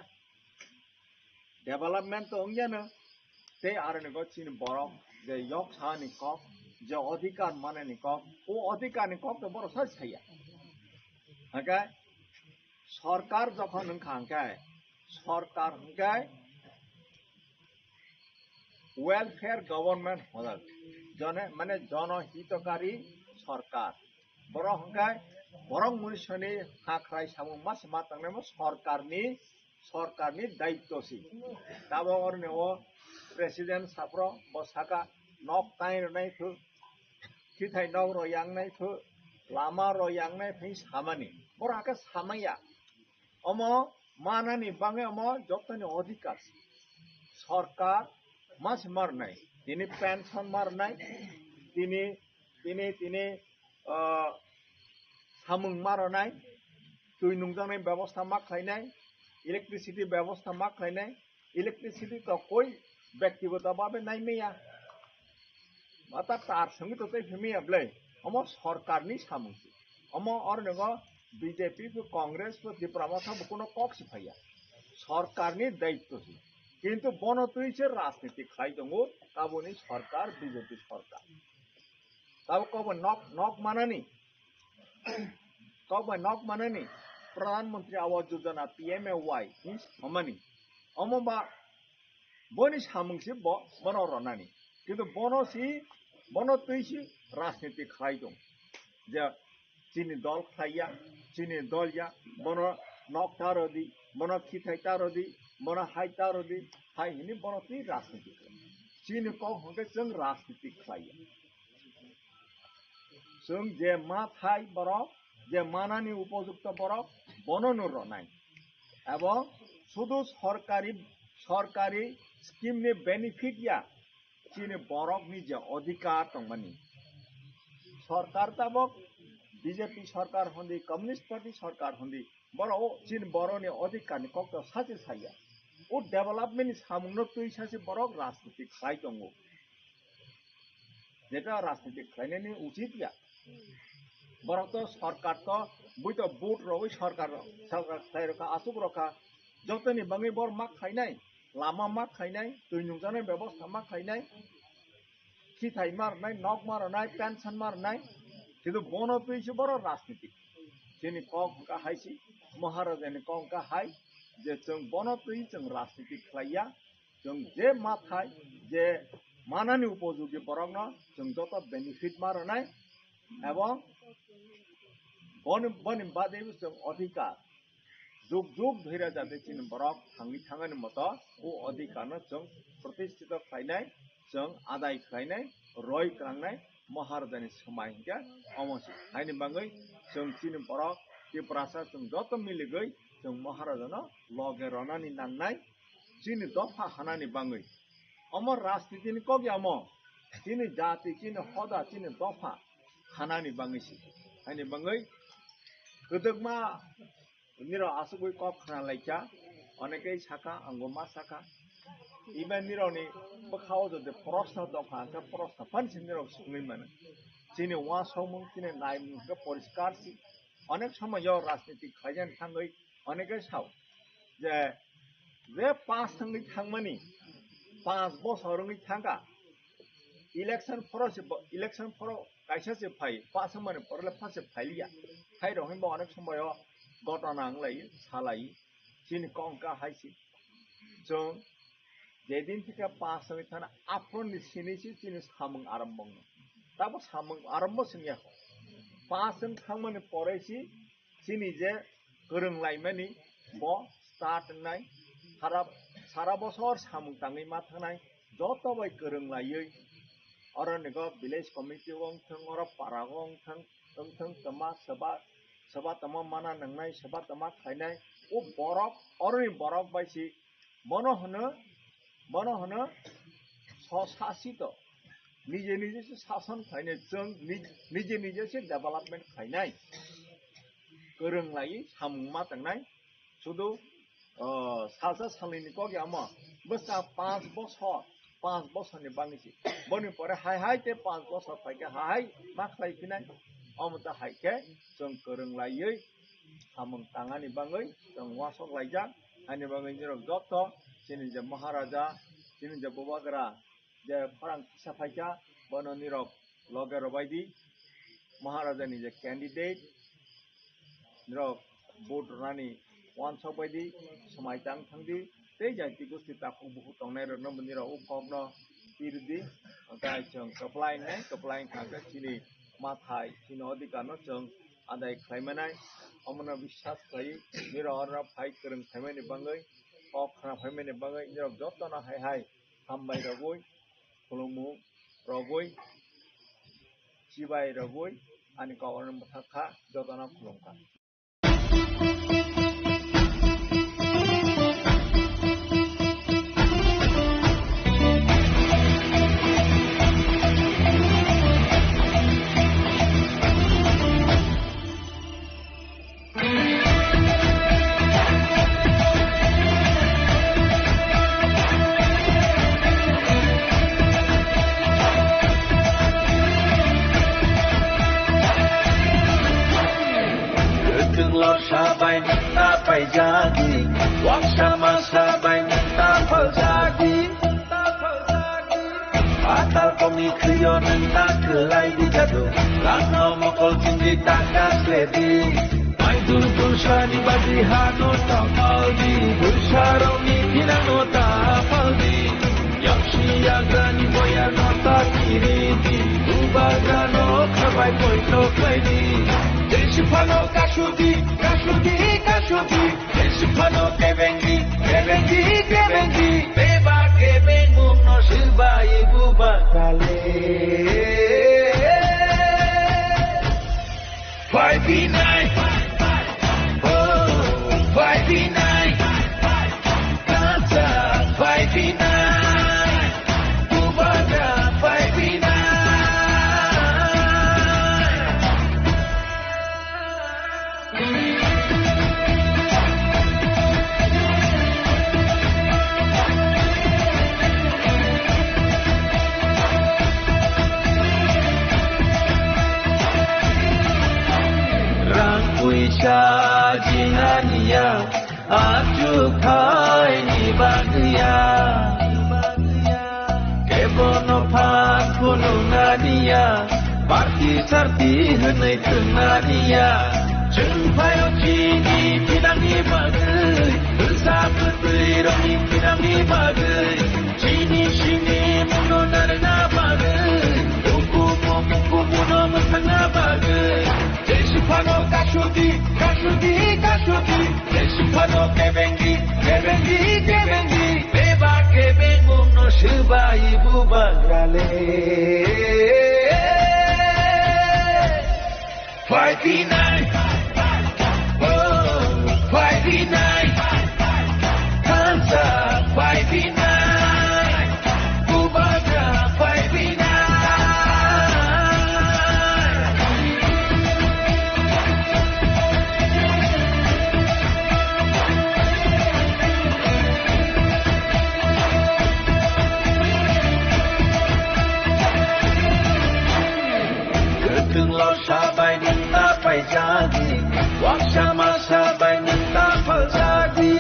डेभलपमेंट तो अंगियानो ते आरनि गो सिनि बरा जे yok सानि कक जे अधिकार माने नि कक ओ अधिकार नि कक तो बरा सास थाया ओंका सरकार जखन खांके सरकार हंके वेलफेयर गवर्नमेंट होदल जने माने जनहितकारी सरकार बरा हंके बरं मुनिसनि हाख्राय सामु मास मातंगने सरकारनि दायित्वसि दाबो अरने ओ प्रेसिडेंट साफ्रो बसाका नक ताइरनाय थु खिथाय नौ रयांनाय थु लामा रयांनाय फै सामानि बराके सामाया अम मानानि बाङे अम जतनि अधिकार सरकार मास मारनाय तिनि पेंशन मारनाय तिनि सामुं मारनाय दुइ नुंजानाय व्यवस्था मा खायनाय इलेक्ट्रिसिटी व्यवस्था मा खायनाय इलेक्ट्रिसिटी तो कोई व्यक्तिगत भावे नाय मैया माता तार संग तो तै फेमिया ब्ले अम सरकारनि सामुंसि अम अरनगो बीजेपी को कांग्रेस को त्रिपुरामाथा कोनो कक्स फैया सरकारनि दायित्वसि किन्तु बनतुइसे राजनीति खाय दंगो काबोनि सरकार बीजेपी सरकार ताब कब नक मानानि प्रधानमंत्री आवास योजना PMAY नि हमनि अमबा बनि सामुंसि बनो रनानि किन्तु बनतुइसे राजनीति खाय दं जे चीनी दल खाया चीनी दल या बनो नक तारदी बनो खिथाय तारदी बनो हाय तारदी हाय हिनि बनो ती राजनीति चीनी को हंके जों राजनीति खाया जों जे मा थाय बरक जे मानानि उपयुक्त बरक बनो रनाय एवं शुधु सरकारी स्कीम नि बेनिफिट या चीन बरक नि जे अधिकार तंगमनि सरकार तबक बीजेपी सरकार होंदी कम्युनिस्ट पार्टी सरकार होंदी बरो चीन बरो नि अधिकार नि कक साचे साया ओ डेवलपमेंट सामुनो तुई सासे बरक राजनीति खाइ दंगो जेटा राजनीति खाइनायनि उचित या बरक तो सरकार तो बुई तो बुट रवै सरकार खाइ रखा आसुक रखा जतनि बाङै बर मा खाइनाय लामा मा खाइनाय दै नुजानाय व्यवस्था मा खाइनाय खिथाइ मारनाय नक मारनाय पेन्सन मारनाय किन्तु बनो तुइसो बर राजनीति जोंनि कक गाहायसि महाराजानि कक गाहाय जे जों बनो तुइ जों राजनीति खालाया जों जे माथाय जे मानानि उपयोगी बरकनो जों जत बेनिफिट मारनाय एवं बनि बादै जों अधिकार जुग जुग धैर्य जाते चीन बरक थांनि मत ओ अधिकार जों प्रतिष्ठित खालायनाय जों आदाय खालायनाय रय खालामनाय महाराजानि समाय हिंगा अमसि हायनि बाङै जों चीन बरक त्रिपुरासा जों जत मिलिगै जों महाराजानो लगे रनानि नांनाय चीन दफा हानानि बाङै अमर राजनीतिनि कग्याम चीन जाति चीन हदा चीन दफा हानानि बाङैसि हायनि बाङै गोदोगमा निरो आसुगै कक खाना लायचा अनेकै साखा आंगमा साखा इबेन निरोनि बखाव जदे प्रश्न दफा का प्रश्न फानसि निरो सुनै माने चीन वा समं चीन नायमुं का परिष्कार सि अनेक समय यो राजनीति खायजान थांगै अनेकै साव जे पास थांगै थांमानि 5 बছरनि थांगा इलेक्शन फरो कायसासे फाय पास माने परले फासे फायलिया फाय रहिबो अनेक समय घटना आंलायो सालायो चीन कंका हायसि जों जेदिन थिका पास थांगै थाना आफ्रोनि सिनिसि चीन सामुं आरम्भ दाबो सामुं आरम्भ सिनिया पास जों थांमानि परेसि चीनि जे गोरोंलायमानि ब स्टार्ट नाय सारा बছर सामुं ताङै मा थांनाय जत बाय गोरोंलायै अरनिको विलेज कमिटी वं थं अर पारा वं थं तमा सभा तमा माना नंनाय सभा तमा खायनाय ओ बरक अरनि बरक बायसि मनो हनो ससासित निजे से शासन खायनाय जों निजे से डेवलपमेंट खायनाय गोरोंलायै सामुं मा तांनाय शुधु सासा सालैनि कग्याम बसा 5 बছरनि बाङैसि बनि परे हाय ते 5 बছर फायके हाय मा खालायफिनाय अमता हायके जों गोरोंलायै सामुं ताङानि बाङै जों वासक लायजा हायनि बाङै निरो जत चीन जे महाराजा चीन जे बबागरा जे फारां साफायजा बनो निरो लगे बायदि महाराजानि जे कैंडिडेट निरो भोट रानी वानसक बायदि समाय थांदि ते जाति गोष्ठी ताखौ बहुत तंनाय रनो मनिरा ओ कबनो तिरदि गाय जों कप्लाइन थांगा चिनि माथाय चिन अधिकारनो जों आदाय खायमानाय अमनो विश्वास खायै निरा अर फाय गोरों खायमानि बाङै अखरा फायमानि बाङै निरा जतन हाय हामबाय रगय खुलुमु रगय सिबाय रगय आनि कावरन मथाखा जतन खुलुमखा jadi wak sama sabai tapal jadi atal komi kriyo nanta kelai di jadu lano mokol tinggi takas ledi mai dur shani badi hano tapal di busharoni pinano tapal di yakshi yagani boya nota kiri di ubagano kabai poito kledi Deshipano kashudi Deshipano kebengi Beba kebengu no silba ibu bakale 5v9 Oh 5v9 Kaca ajukai ni bagya kebono phan kunu nadia parti sarti hanai nadia jengpayo chini pinangi bagai bersab beroni pinangi bagai chini shini muno narna bagai buku muno mesanga bagai Desipano kasudi Desipano kebengi Beba kebengu no shiba ibu bagale 59 Oh 59 Kansa 59 Bubaga 59 Sabai nenta pai jadi Waksama sabai nenta pal jadi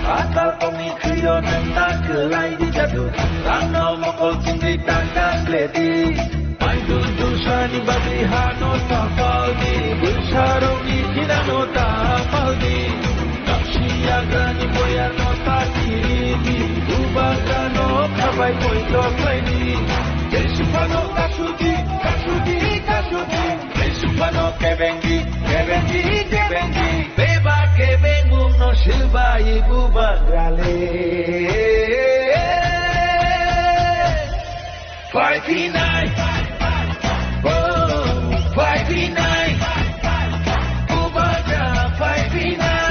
Atal komi kriyo nenta kelai di jadu Rano mokol cindri tanda kledi Maindu dusani bagi hano tapal di Bersarungi kinano tapal di Naksi agani boya no takiri Ubagano kabai poito kledi Desipano kasudi Desipano kebengi Beba kebengu no shiba ibu bagale 59 Oh 59 Bubaga 59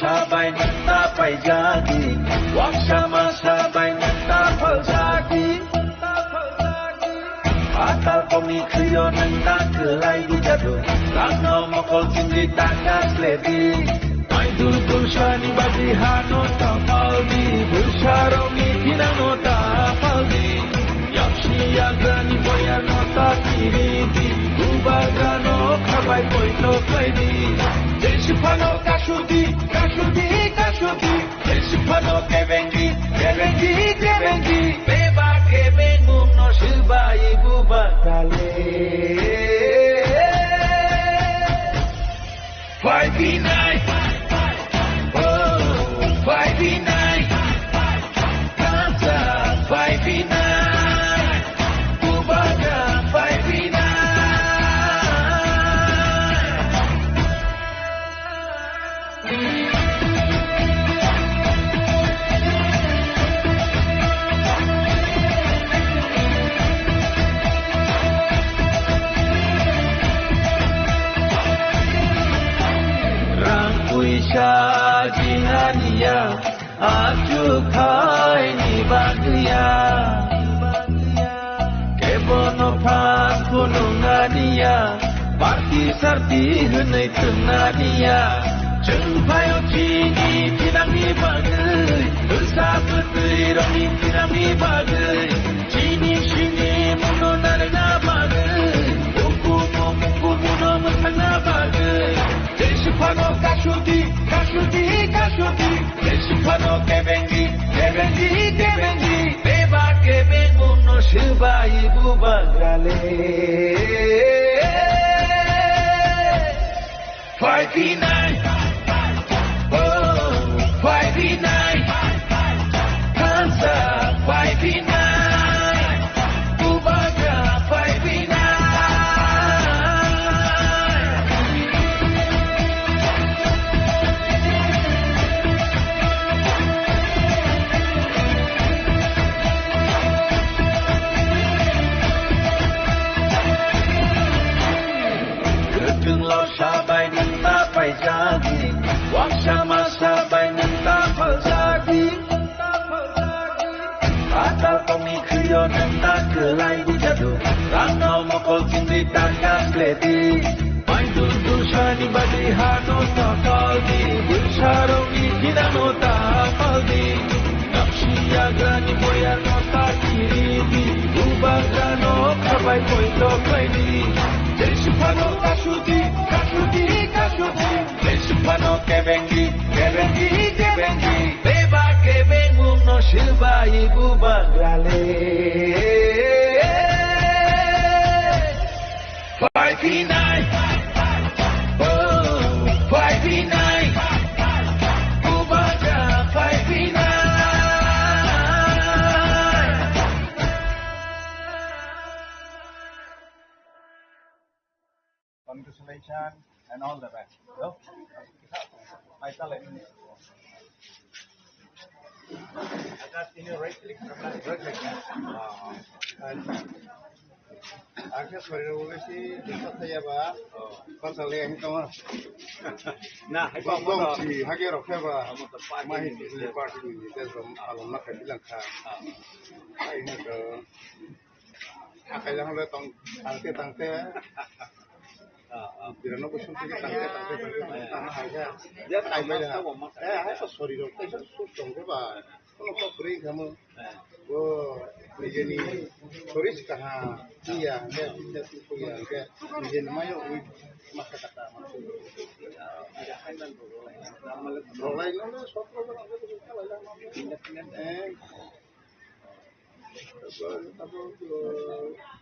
Sabai nenta pai jadi Waksama sabai nenta pal jadi Atal komi kriyo nenta kelai di jadu Rano mokol cindri tanda kledi Maindu dusani bagi hano tapal di Bersarungi kinano tapal di Yaksi agani boya no takiri di Ubagano kabai poito kledi Desipano kasudi Desipano kebengi Beba kebengu no shiba ibu bagale 59 Oh 59 Kansa 59 Bubaga 59 Jinania ajukai ni bagya kebono phan kunu nadia parti sarti hanai nadia jengpayo chini pinangi bagai bersab beroni pinangi bagai chini shini muno narna bagai buku muno mesanga bagai Desipano kasudi Desipano kebengi Beba kebengu no shiba ibu bagale 59 Oh 59 Kansa 59 Bubaga 59 59 gelai di jadu rano mokol kindi takas ledi mai du shani badi hano takal di busharo ni dinano takal di napsiya grani boya no takiri di ubagano kabai poito kaidi Desipano kasudi kasudi kasudi Desipano kebengi kebengi kebengi Beba kebengu no silba ibu bangrale 5P9 Oh 5P9 Ubaga 5P9 Congratulations and all the best. So, I tell it. Agar ini right click Akhirnya sorry sih kita saya bah pasal yang itu mah. Nah, itu apa sih? Hagi roknya bah. Mahi di party ini kita kalau nak bilang kah. Ini ke. Akhirnya kalau tangke. Birano kusun থেকে tangke tanah aja. Dia tak ada. Hai sorry dong. Kita susung ke bah. Kalau kau beri kamu. Oh, ini sorry sekarang. Iya, dia itu ya. Dia ini namanya masa kata maksud. Ada hainan rolai no suatu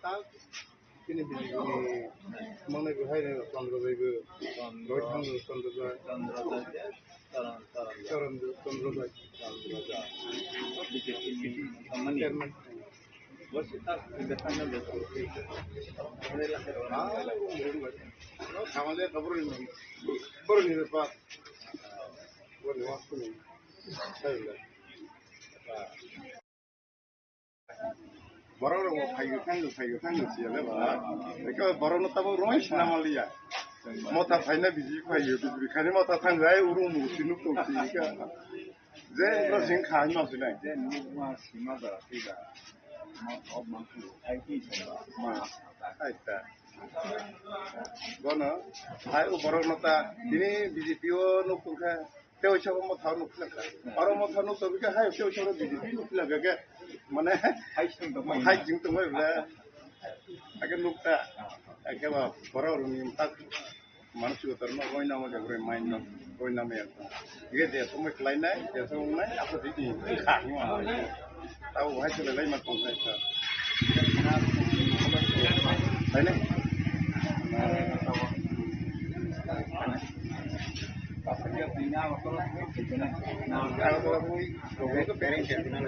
tak ini begini mana gue hai nih Chandra Baby Baru mau kayu sih ya lah. Mereka baru nak tahu rumah sih nama dia. Mau tak fahina biji kayu, karena mau tak fahina saya urung musim itu sih kan. Jadi terus yang kayu masih nak. Jadi rumah sih mana tiga. Mau mampu, IT semua. Ada. Guna, saya baru nak ini biji pio nukung kan. Teo coba mau tahu nukung kan. Orang mau tahu nukung kan, saya teo coba biji pio nukung kan. Mana hai jing tu mana akan nukta akan apa orang ni tak manusia terima kau nama jago main nama kau nama yang dia dia semua lain naik dia semua naik apa jadi kami mah tahu hai sudah lain macam saya lain Pasal punya waktu kalau itu parents yang final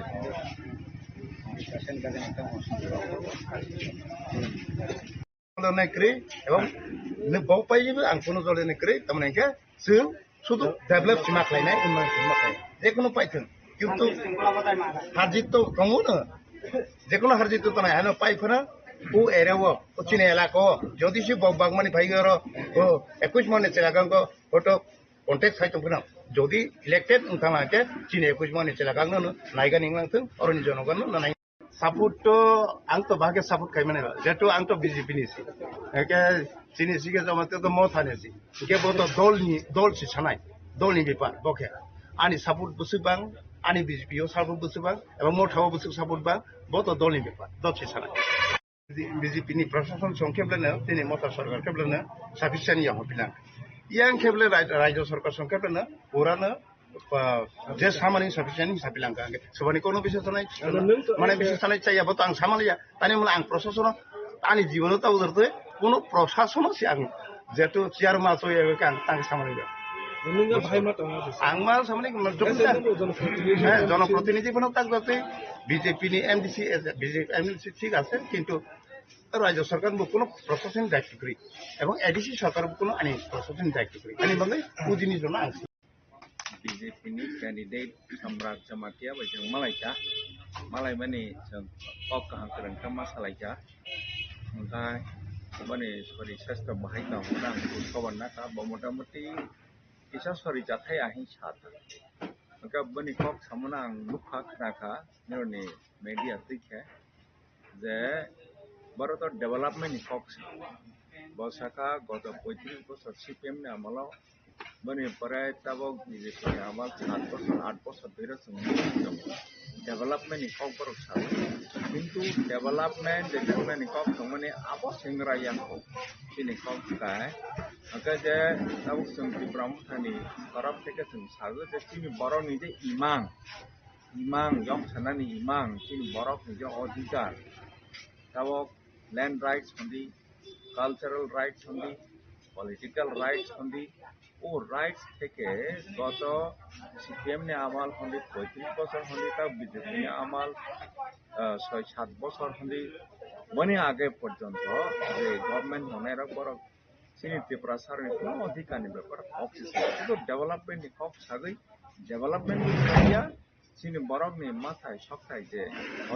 kalau negeri, emang nebau payah itu angkunu kalau negeri, teman engkau, sudah develop cuma lainnya, Jekono payah, কিন্তু হারজিত তো কমো না যেকোনো হারজিত তো নাই আনো পাই ফনা ও এরেও ও চিনে এলাকা যদি সে বাগমানি ভাইগর ও 21 মনে চেলাগাঙ্গ ফটো কন্টেক্ট সাইতো ফনা যদি ইলেক্টেড উঠামাকে চিনে 21 মনে চেলাগাঙ্গ নাইগা নিংলাংথং অরনি জনগণ না নাই সাপোর্ট তো আং তো ভাগে সাপোর্ট খাই মানে যেহেতু আং তো বিজেপি নিছি একে চিনিছিকে জমাতে তো মো থানেছি কে বত দল সি ছানাই দলনি বিপার বকে আনি সাপোর্ট বসুবাং আনি বিজেপিও সাপোর্ট বসুবাং এবং মোঠাও বসু সাপোর্ট বাং বত দলনি বিপার দল সি ছানাই বিজেপিনি প্রশাসন সংক্ষেপলেনো তিনি মতা সরকার খেপলেনো সাফিসিয়েন্ট হপিলাং ইয়াং খেপলে রাজ্য সরকার সংক্ষেপলেনো ওরানো যে সামানি সাফিসিয়েন্ট হিসাবিলাং সবানি কোনো বিশেষ নাই মানে বিশেষ নাই চাইয়াবো তো আং সামালিয়া তানি মানে আং প্রশাসন আনি জীবন তাও ধরতে কোনো প্রশাসন সে আং যেহেতু চেয়ার মাছ হয়ে আং তাকে সামালিয়া আং মা সামনে জনপ্রতিনিধি তাক যাতে বিজেপি নি এমডিসি এমডিসি ঠিক আছে কিন্তু রাজ্য সরকার কোনো প্রশাসনিক দায়িত্ব করি এবং এডিসি সরকার কোনো আনি প্রশাসনিক দায়িত্ব করি আনি মানে পুঁজিনি জন্য আং BJP ni candidate Samrat Jamatia bajang Malaysia Malay mani jeng kok kahangkeran ka Malaysia muntai mani sorry sastra bahai ta urang kawan naka bamoda-moti isa sorry jathai ahi chata maka bani kok samanang lukha khnaka nirone media tikhe যে ভারতের development cock বসাকা গত 35 বছর CPM নি আমলাও মানে প্রায় তাবক BJP নি আমল 7 বছর ধরে ডেভেলপমেন্ট কক বড় সাল কিন্তু ডেভেলপমেন্ট কক মানে আবো সেংরা ইয়াকো তিনি কক গায় আগে যে তাবক जों ত্রিপুরামথানি তরফ থেকে जों সাগো যে তিনি বড় নিজে ইমাং জং সানানি ইমাং তিনি বড় নিজে অধিকার তাবক ল্যান্ড রাইটস হন্দি কালচারাল রাইটস হন্দি পলিটিক্যাল রাইটস হন্দি ও রাইটস থেকে গত সিপিএম নি আমাল হন্দি 35 বছর হন্দি তা বিজেপি নি আমাল 6-7 বছর হন্দি বনি আগে পর্যন্ত যে গভর্নমেন্ট হনের পর চিনি ত্রিপুরা সারনি কোনো অধিকারনি ব্যাপার অফিস কিন্তু ডেভেলপমেন্ট নি কক সাগৈ ডেভেলপমেন্ট নিয়া চিনি বরকনি মাথায় সপ্তাহে যে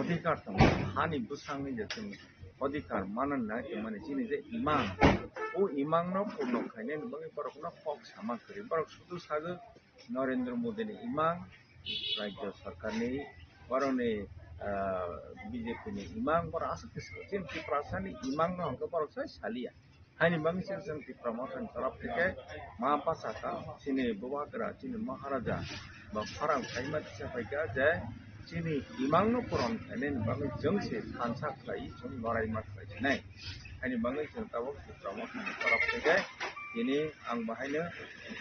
অধিকার দं হানি বুসাংনি যে जों অধিকার মানন না মানে চিনি যে ইমাং ও ইমাং ন পূর্ণ খাইনে নবঙ্গি বরকনো কক সামা করি বরক শুধু সাগো নরেন্দ্র মোদী নি ইমাং রাজ্য সরকারনি বরনে বিজেপি নি ইমাং বর আসে চিনি ত্রিপুরা সানি ইমাং ন অঙ্ক বরক সালিয়া হানি বাংসে जों ত্রিপুরা মথান তরফ থেকে মা পাসাকা চিনি বুবাগরা চিনি মহারাজা বা ফারাং খাইমা সাফাইকা যে চিনি ইমাং ন পুরন খাইনে নবঙ্গি जोंसे सानसा खाई जों लड़ाई मा खाइनाय हानि बाङै जों ताबो त्रिपुरा मथान तरफ থেকে दिनै आं बाहायनो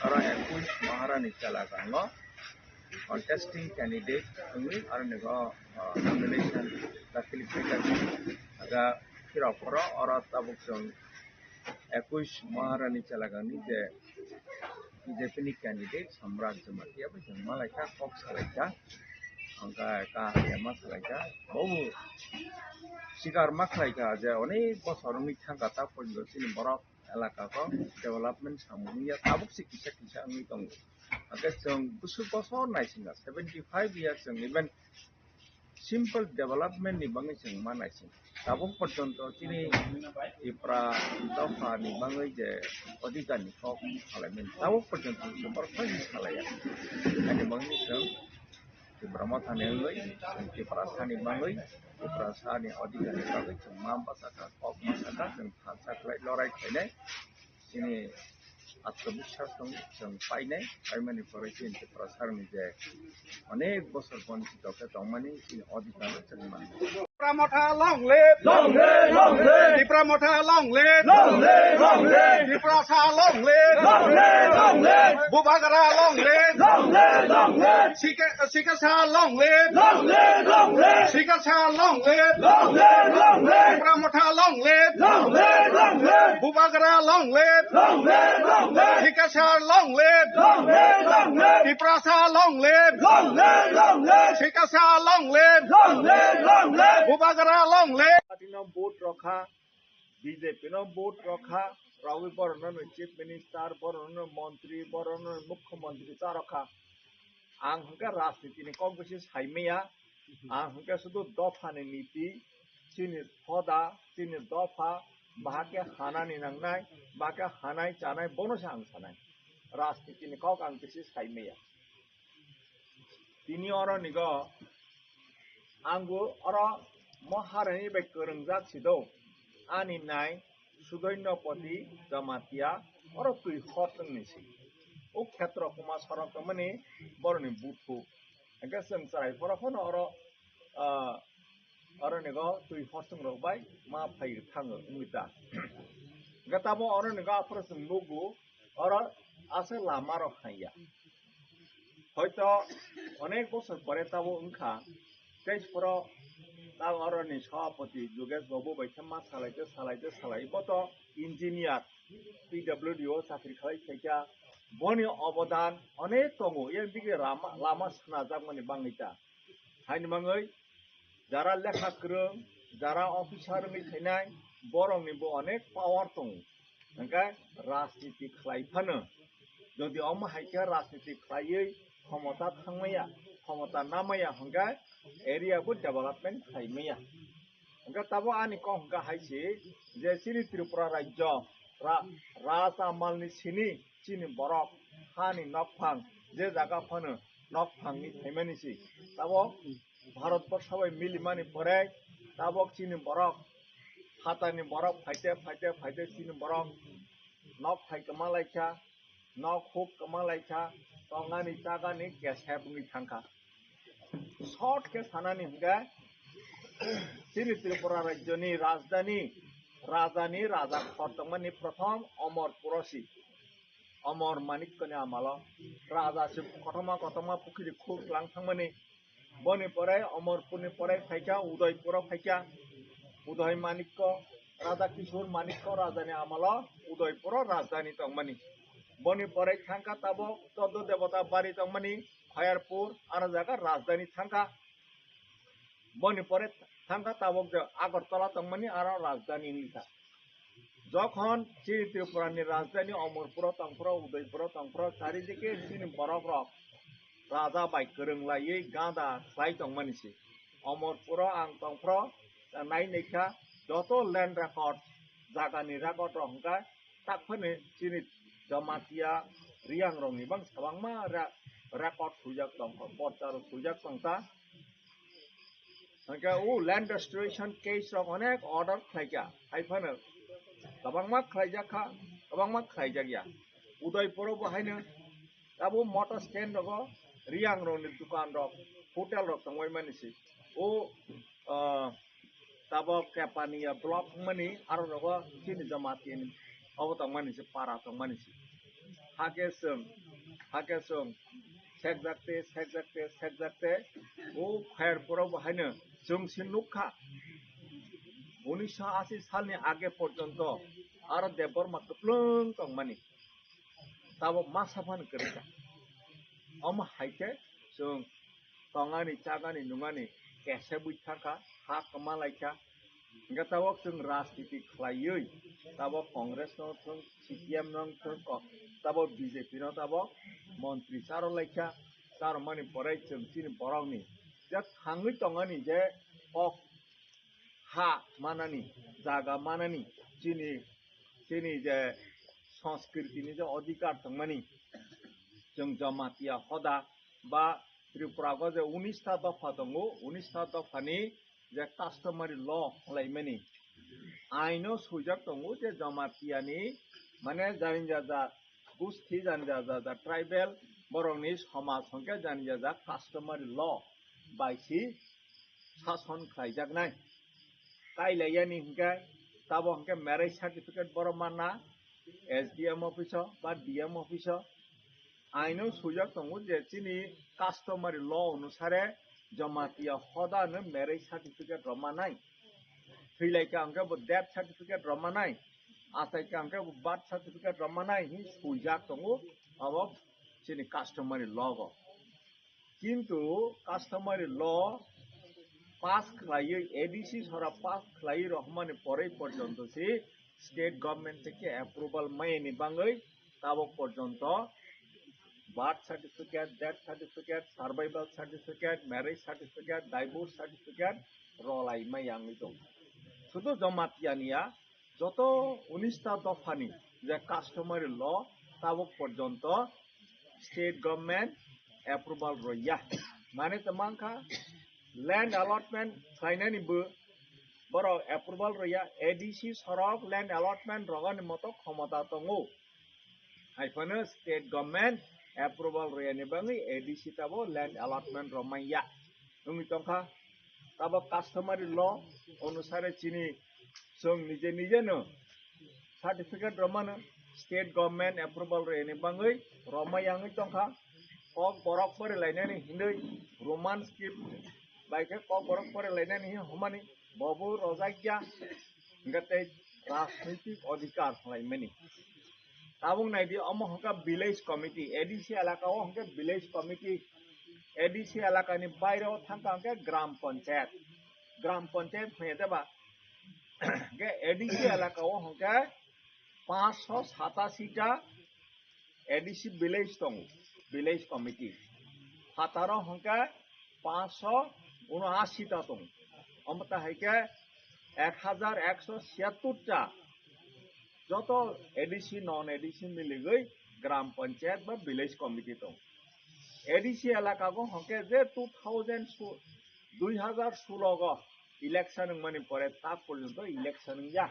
आरो 21 महारानी चालागांनो contesting candidate only आरो nego nomination दाखिल खालामो आगा फिराफोरा आरो ताबो जों 21 महारानी चालागांनि जे बिजेपि कैंडिडेट सम्राट जमातिया जों मालायका कक सालायका angka ka masalah बहु सिगार माखालायका जे अनेक बছর मिथांगा ता पड़ो चिनि बरक एलाका को डेवलपमेंट सामुनिया ताबुक सिकिसा किसा अंगि दं आगे जों गुसु बছর नायसिंगा 75 years जों इवन सिम्पल डेवलपमेंट नि बाङै जों मा नायसिं ताबुक पर्यन्त चिनि इप्रा दफा नि बाङै जे अधिकार नि कक खालायमेन ताबुक पर्यन्त जों बरक खालाया अनि बाङै जों ত্রিপুরা মথানে লই ত্রিপুরা সানি বাङै ত্রিপুরা सानि अधिकारनि बागै जों मा बासाका कक मासाका जों थासाख्लाय लड़ाई खायनाय जोंनि आत्मविश्वास दं जों पाइमानि फरायसिन त्रिपुरा सारनि जे अनेक बोसोर बन्चित दंमानि अधिकार जों mono Pramotha long live Pramotha long live Tripura Sa long live Bubagara long live Sika Sa long live Sika Sa long live Pramotha long live Bubagara long live Sika Sa long live Tripura Sa long live Sika Sa long live Bubagara long live Patino boat rokha BJP no boat rokha Ravi Borono chief minister Borono mantri Borono mukhyamantri ta rokha ang hangka rajniti ni kok besi saimaya ang hangka sudu dofa ni niti chini hoda chini dofa bahake hanani nangnai bahake hanai chanai bono sang sanai rajniti ni kok ang besi saimaya tini oro nigo anggo oro महारानी बे गोरोंजा सिदौ आनि नाय सुदैन्यपति जमातिया और तुई हतंनिसि ओ क्षेत्र कुमा सरक माने बरनि बुथु एके जों साराय फराखन और नेगो तुई हतं रबाय मा फाय थाङो उमिता गताबो और नेगो आफर जों लोगो और आसे लामा रखाया হয়তো অনেক বছর পরে তাবো ওনখা তেজপুর তাও অরণি সভাপতি যোগেশ বাবু বাইথাম্মা সালাইবত ইঞ্জিনিয়ার পিডব্লিউডিও চাকরি খাलायखायखा बनि अबदान अनेक दङ एम दिगे लामा सानाजाक माने बाङैता हायनि बाङै जारा लेखा गोरों जारा अफिसार मिथायनाय बरंनिबो अनेक पावार दङ ओंखाय राजनीति खालायफानो যদি अमाहायखा राजनीति खालायै ক্ষমতা थांमाया ক্ষমতা नामाया हंगा एरियाबो डेवलपमेंट खालायमाया हंगा ताबो आनि कम हंगा हायसि जे सिनि त्रिपुरा राज्य राजामालनि सिनि चिनि बरक हानि नकफां जे जागा फानो नकफांनि थायमानिसि ताबो भारतबर्षावै मिलिमानि पराय tabok chini borok hatani borok faite chini borok nok phai kamalaika nok huk kamalaika tongani chagani keshabungi thangka short ke sanani hingga chini Tripura rajyoni rajdhani raja khortangmani prothom Amor Purosi Amor Manikkoni amalo raja se kotoma pukhiri khuk lang thangmani boni pore Amorpurni pore phaika Udaipura phaika Uday Manikko Raja Kishore Manikko rajani amalo Udaipura rajdhani tongmani boni pore thangka tabo Choddo Devata bari tongmani Khayarpur ara jaga rajdhani thangka boni pore thangka tabok je Agartala tongmani ara rajdhani nita যখন চীন ত্রিপুরানি রাজধানী অমরপুর তংপুর উদয়পুর তংপুর চারিদিকে চীন বরফ rock রাজা by করংলাই গাঁদা খাই তংমানিছি অমরপুর আং তংপুর নাই নেখা যত ল্যান্ড রেকর্ড জাগানি রেকর্ড রহংকা তাকফানে চীন জমাতিয়া রিয়াং রংনি বাং সাবাংমা রেকর্ড সুজাক তংখ পর্চার সুজাক তংতা হংকা ও ল্যান্ড রেস্টোরেশন কেস রক অনেক order খাইকা হাইফানে kabangma khlaijaka kabangma khlaijagya Udaipur bahaino tabo motor stand rogo riang roni dukan rok hotel rok tangwai manisi o tabo kapania block mani aro rogo chini jamatin abo tangmanisi para tangmanisi hakesung sekjakte o Khayarpur bahaino jungsin nukha 1980 সালनि আগে পর্যন্ত আর দেবর মাত্র প্লং তংমানি তাবো মা সাফান করেকা অম হাইকে जों tongani chagani nungani kese buithaka ha kamalaika nga tawo जों राजनीति खलायै Tabo Congress no थों CPM नो थों ताबो BJP नो ताबो मन्त्री सारो लाइका तार मानि पराय जों चिनि बरावनि जे थाङै तंगानि जे ok ha manani jaga manani chini je সংস্কৃতি ni je অধিকার tongmani जों जमातिया हदा बा Tripura go je 19 ta dapha dongo 19 ta daphani je customary law laimani aino sujak dongo je जमातियानि माने जानिजाजा गुस्थि जानिजाजा ट्राइबेल borongni समाज hongke जानिजाजा customary law baisi শাসন খাইজাকনাই কাইলাইয়ানি হংকে তাবো হংকে marriage certificate বড় মানা SDM office বা DM অফিস আইনো সুযোগ দङ যে চিনি কাস্টমারি ল অনুসারে জমাতিয়া হদানো ম্যারেজ সার্টিফিকেট রমানাই থৈলাইকা হংকে ডেথ সার্টিফিকেট রমানাই আসাইকা হংকে বার্থ সার্টিফিকেট রমানাই হি সুযোগ দङ আবো চিনি কাস্টমারি ল কিন্তু কাস্টমারি ল পাস খাইয়ে এডিসি সরা পাস খাইয়ে রহমানে পরে পর্যন্ত সে স্টেট গভর্নমেন্ট থেকে অ্যাপ্রুভাল মাইনি বাঙ্গই তাবো পর্যন্ত birth certificate death certificate survival certificate marriage certificate divorce certificate রলাই মাইয়াঙ্গি দं শুধু জমাতিয়ানিয়া যত 19টা দফানি যে কাস্টমারি ল তাবো পর্যন্ত স্টেট গভর্নমেন্ট অ্যাপ্রুভাল রইয়া মানে তমাংখা land allotment খাইনানি বো বড় অ্যাপ্রুভাল রইয়া এডিসি সরক land allotment রগানি মতো ক্ষমতা দङ হাইফানো স্টেট গভর্নমেন্ট অ্যাপ্রুভাল রইয়ানি বাঙ্গি এডিসি তাবো land allotment রমাইয়া উনি তংখা তাবো কাস্টমারি ল অনুসারে চিনি जों নিজেনো সার্টিফিকেট রমানো স্টেট গভর্নমেন্ট অ্যাপ্রুভাল রইয়ানি বাঙ্গি রমাইয়াঙ্গি তংখা কক বরক পরে লাইনানি হিন্দৈ রোমান স্ক্রিপ্ট বাইকে কক বরক পরে লাইনানি হমানি বাবু রজাইয়া গতে রাজনৈতিক অধিকার লাইমানি তাবং নাইদি অমহকা ভিলেজ কমিটি এডিসি এলাকাও হংকে ভিলেজ কমিটি এডিসি এলাকানি বাইরেও থাকা হংকে গ্রাম পঞ্চায়েত হয়েদেবা গে এডিসি এলাকাও হংকে 587টা এডিসি ভিলেজ দङ ভিলেজ কমিটি হাতারো হংকে 579টা দङ অমতা হাইকে 1176টা যত এডিসি নন এডিসি মিলিগৈ গ্রাম পঞ্চায়েত বা ভিলেজ কমিটি দङ এডিসি এলাকাগো হংকে যে 2016 গো ইলেকশন মানে পরে তা পর্যন্ত ইলেকশন যা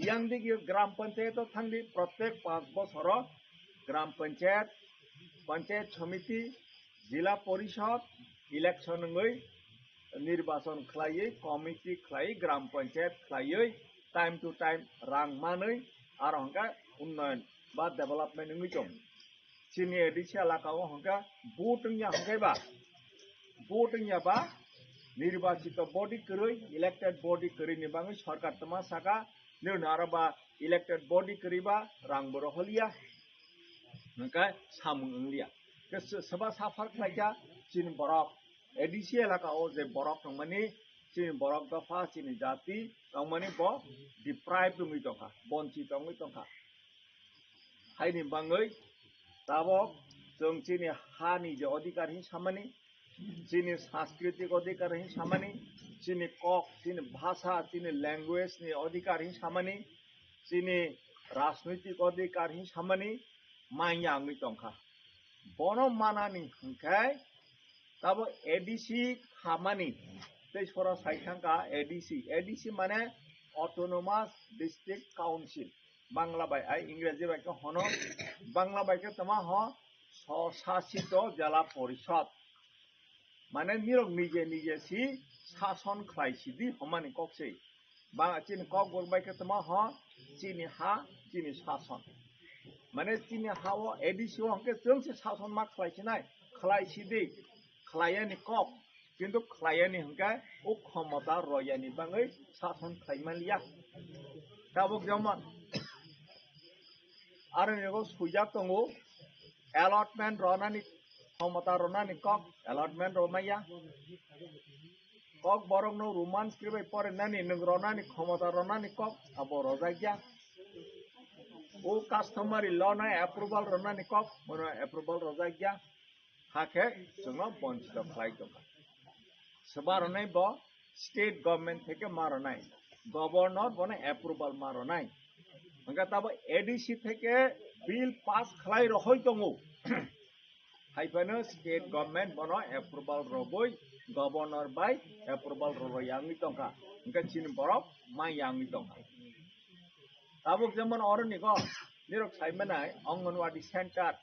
ইয়াং দিকে গ্রাম পঞ্চায়েত থাকলি প্রত্যেক 5 বছর গ্রাম পঞ্চায়েত পঞ্চায়েত সমিতি জেলা পরিষদ ইলেকশন নির্বাচন খাই কমিটি খাই গ্রাম পঞ্চায়েত খাই time to time Rang মাनै R Hakka উন্নয়ন বা ডেভেলপমেন্ট দं চিনি এডিসি এলাকাও হংকা ভোট হংকাইবা ভোট বা নির্বাচিত বডি করি ইলেক্টেড বডি করি নিবাঙै সরকার তমা সাকা নির্ণ আরবা ইলেক্টেড বডি করিবা রাং বড় হলিয়া হংকা সামুং ইংলিয়া সবা সাফার খাইকা চিনি বরক এডিসি এলাকাও যে বরক মানে চিনি বরক দফা চিনি জাতি মানে ব ডিপ্রাইভ দङै দंखा বঞ্চিত দङै दंखा हायनि बाङै ताबक जों चिनि हानि जे अधिकार हिसामानि चिनि सांस्कृतिक अधिकार हिसामानि चिनि कक चिनि भाषा चिनि लैंग्वेज नि अधिकार हिसामानि चिनि राजनैतिक अधिकार हिसामानि मायाङै दंखा बनो मानानि हंखाय ताबो एडीसी खामानि तेजपुरा साइथांका एडीसी माने ऑटोनोमास डिस्ट्रिक्ट काउंसिल बांग्ला बाय आई इंग्रेजी बाय को हनो बांग्ला बाय के तमा हो स्वशासित जिला परिषद माने निरग निजे सी शासन खालायसिदि हमानि ककसे बा चिनि कक बाय के तमा हो चिनि हा चिनि शासन माने चिनि हाओ एडीसी हंके जोंसे शासन मा खालायसिनाय खालायसिदि खालायनि कक किन्तु खालायनि हंके उ क्षमता रयानि बाङै शासन खालायमालिया ताबक जमन आरो नेगो सुइजाक दङो अलॉटमेंट रनानि क्षमता रनानि कक अलॉटमेंट रमाया कक बरक नो रोमांस क्रिबाय परेनानि नों रनानि क्षमता रनानि कक अबो रजाया ओ कस्टमरी लॉ ना अप्रूवल रनानि कक मनो अप्रूवल रजाया हाके जोंनो बंचित खालाय दं सबारनाय ब स्टेट गवर्नमेंट থেকে मारनाय गवर्नर बने अप्रूवल मारनाय हंगा तब एडीसी থেকে बिल पास खालाय रहय दङो हाइफानो स्टेट गवर्नमेंट बनो अप्रूवल रबय गवर्नर बाय अप्रूवल रयाङै दंखा हंगा चिन बरफ मायाङै दंखा तब जेमन अरनिगो निरक साइमनाय anganwadi centre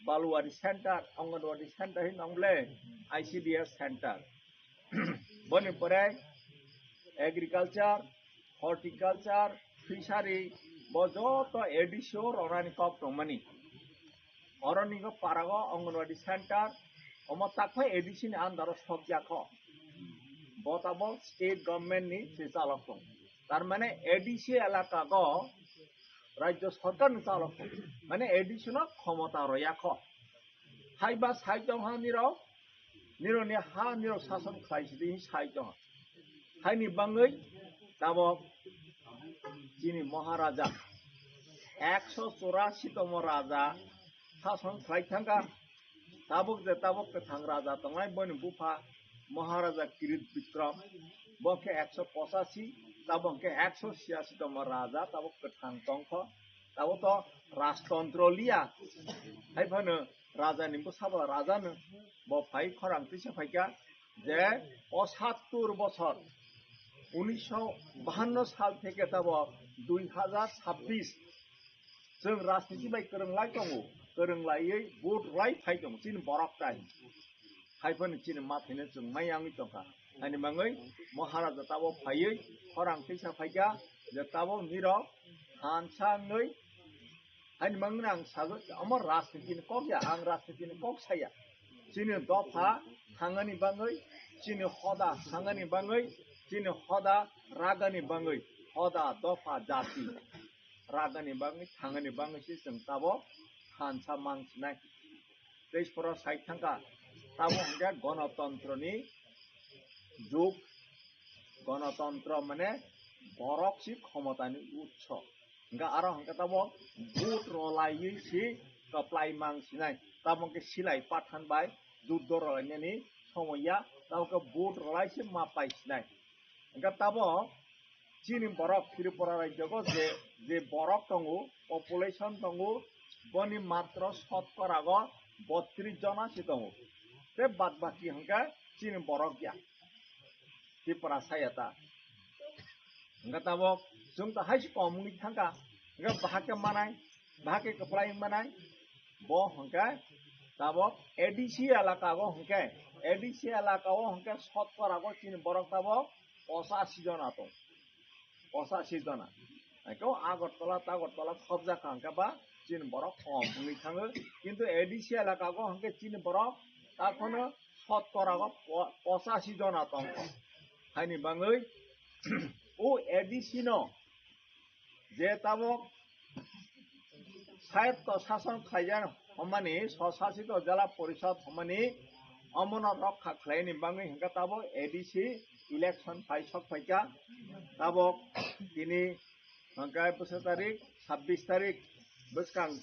balwadi centre anganwadi centre हि नंगले आईसीडीएस सेंटर बने परे एग्रीकल्चर हर्टिकल्चर फिशारी बजत एडिसो रनानि कक दंमानि अरनिगो पारागो अंगनवाड़ी सेंटर अमा ताकफा एडिसी नि आन्दार सबजाख बताबो स्टेट गवर्नमेंट नि चालक दं तार माने एडिसी एलाका गो राज्य सरकार नि चालक दं माने एडिसी न क्षमता रयाख हाइबा साइजों हा निरनि हा निर शासन खालायसिदि साइजों हाइनि बाङै ताबो चिनि महाराजा 184तम राजा शासन खालायथांगा ताबक गोथां राजा दंनाय बनि बुफा महाराजा किरीट विक्रम बके 185 ताबके 186तम राजा ताबक गोथां दंख ताबो तो राजतंत्र लिया हाइफानो राजा निबो साबा राजानो बफाई खरां पिसे फाइका जे ৭৫ বছর 1952 साल থেকে तब 2026 जों राजनीति बाय गोरोंलाय दङ गोरोंलायै भोट राय फाइ दङ चिन बरकटाइ हाइफोन चिन माथैनो जों मायाङै दंखा हानि माङै महाराजा ताबो फायै खरां पिसा फाइका जे ताबो निर हानसाङै हानि माङै आं सागो अमर राजनीतिनि ककया आं राजनीतिनि कक साया चिनि दफा थाङानि बाङै चिनि हदा थाङानि बाङै चिनि हदा रागानि बाङै हदा दफा जाति रागानि बाङै थाङानि बाङैसो जों ताबो हानसा मांसिनाय तेजपुरा साइथांका ताबो हंगा गणतन्त्रनि जुग गणतन्त्र माने बरकसि क्षमतानि उत्स हंगा आरो हंगा ताबो भोट रलायैसि कप्लाय मांसिनाय ताबोके सिलाय पाठान बाय जुद्ध रलायनायनि समया ताबोके भोट रलायसि मापायसिनाय हंगा ताबो चिनि बरक त्रिपुरा राज्यको जे बरक दङ पपुलेशन दङ बनि मात्र शतकरागो 32 जनासि दङ बे बाद बाकी हंगा चिनि बरक गया Tripura sayata nga tabok sung ta hais komung thangka nga bahake manai bahake kaplai manai bo hangka tabok ADC elaka go hangke ADC elaka go hangke shotkora go tin borok tabok 85 জন ato 85 জনা একেও আগরতলা সব জায়গা হংকে বা চিন বরফ কম হই থাঙো কিন্তু ADC এলাকা গো হংকে চিন বরফ তারপরে শতকরা গো 85 জন আতঙ্ক হাইনি বাঙৈ ও ADC ন যে তাবক সাহিত্য শাসন খাইজান হমানি স্বশাসিত জেলা পরিষদ হমানি অমনত রক্ষা খাইনি বাঙৈ হংকে তাবক ADC ইলেকশন ফাইসক ফাইকা তাবক তিনি hangkai 1 tarik 26 tarik beskang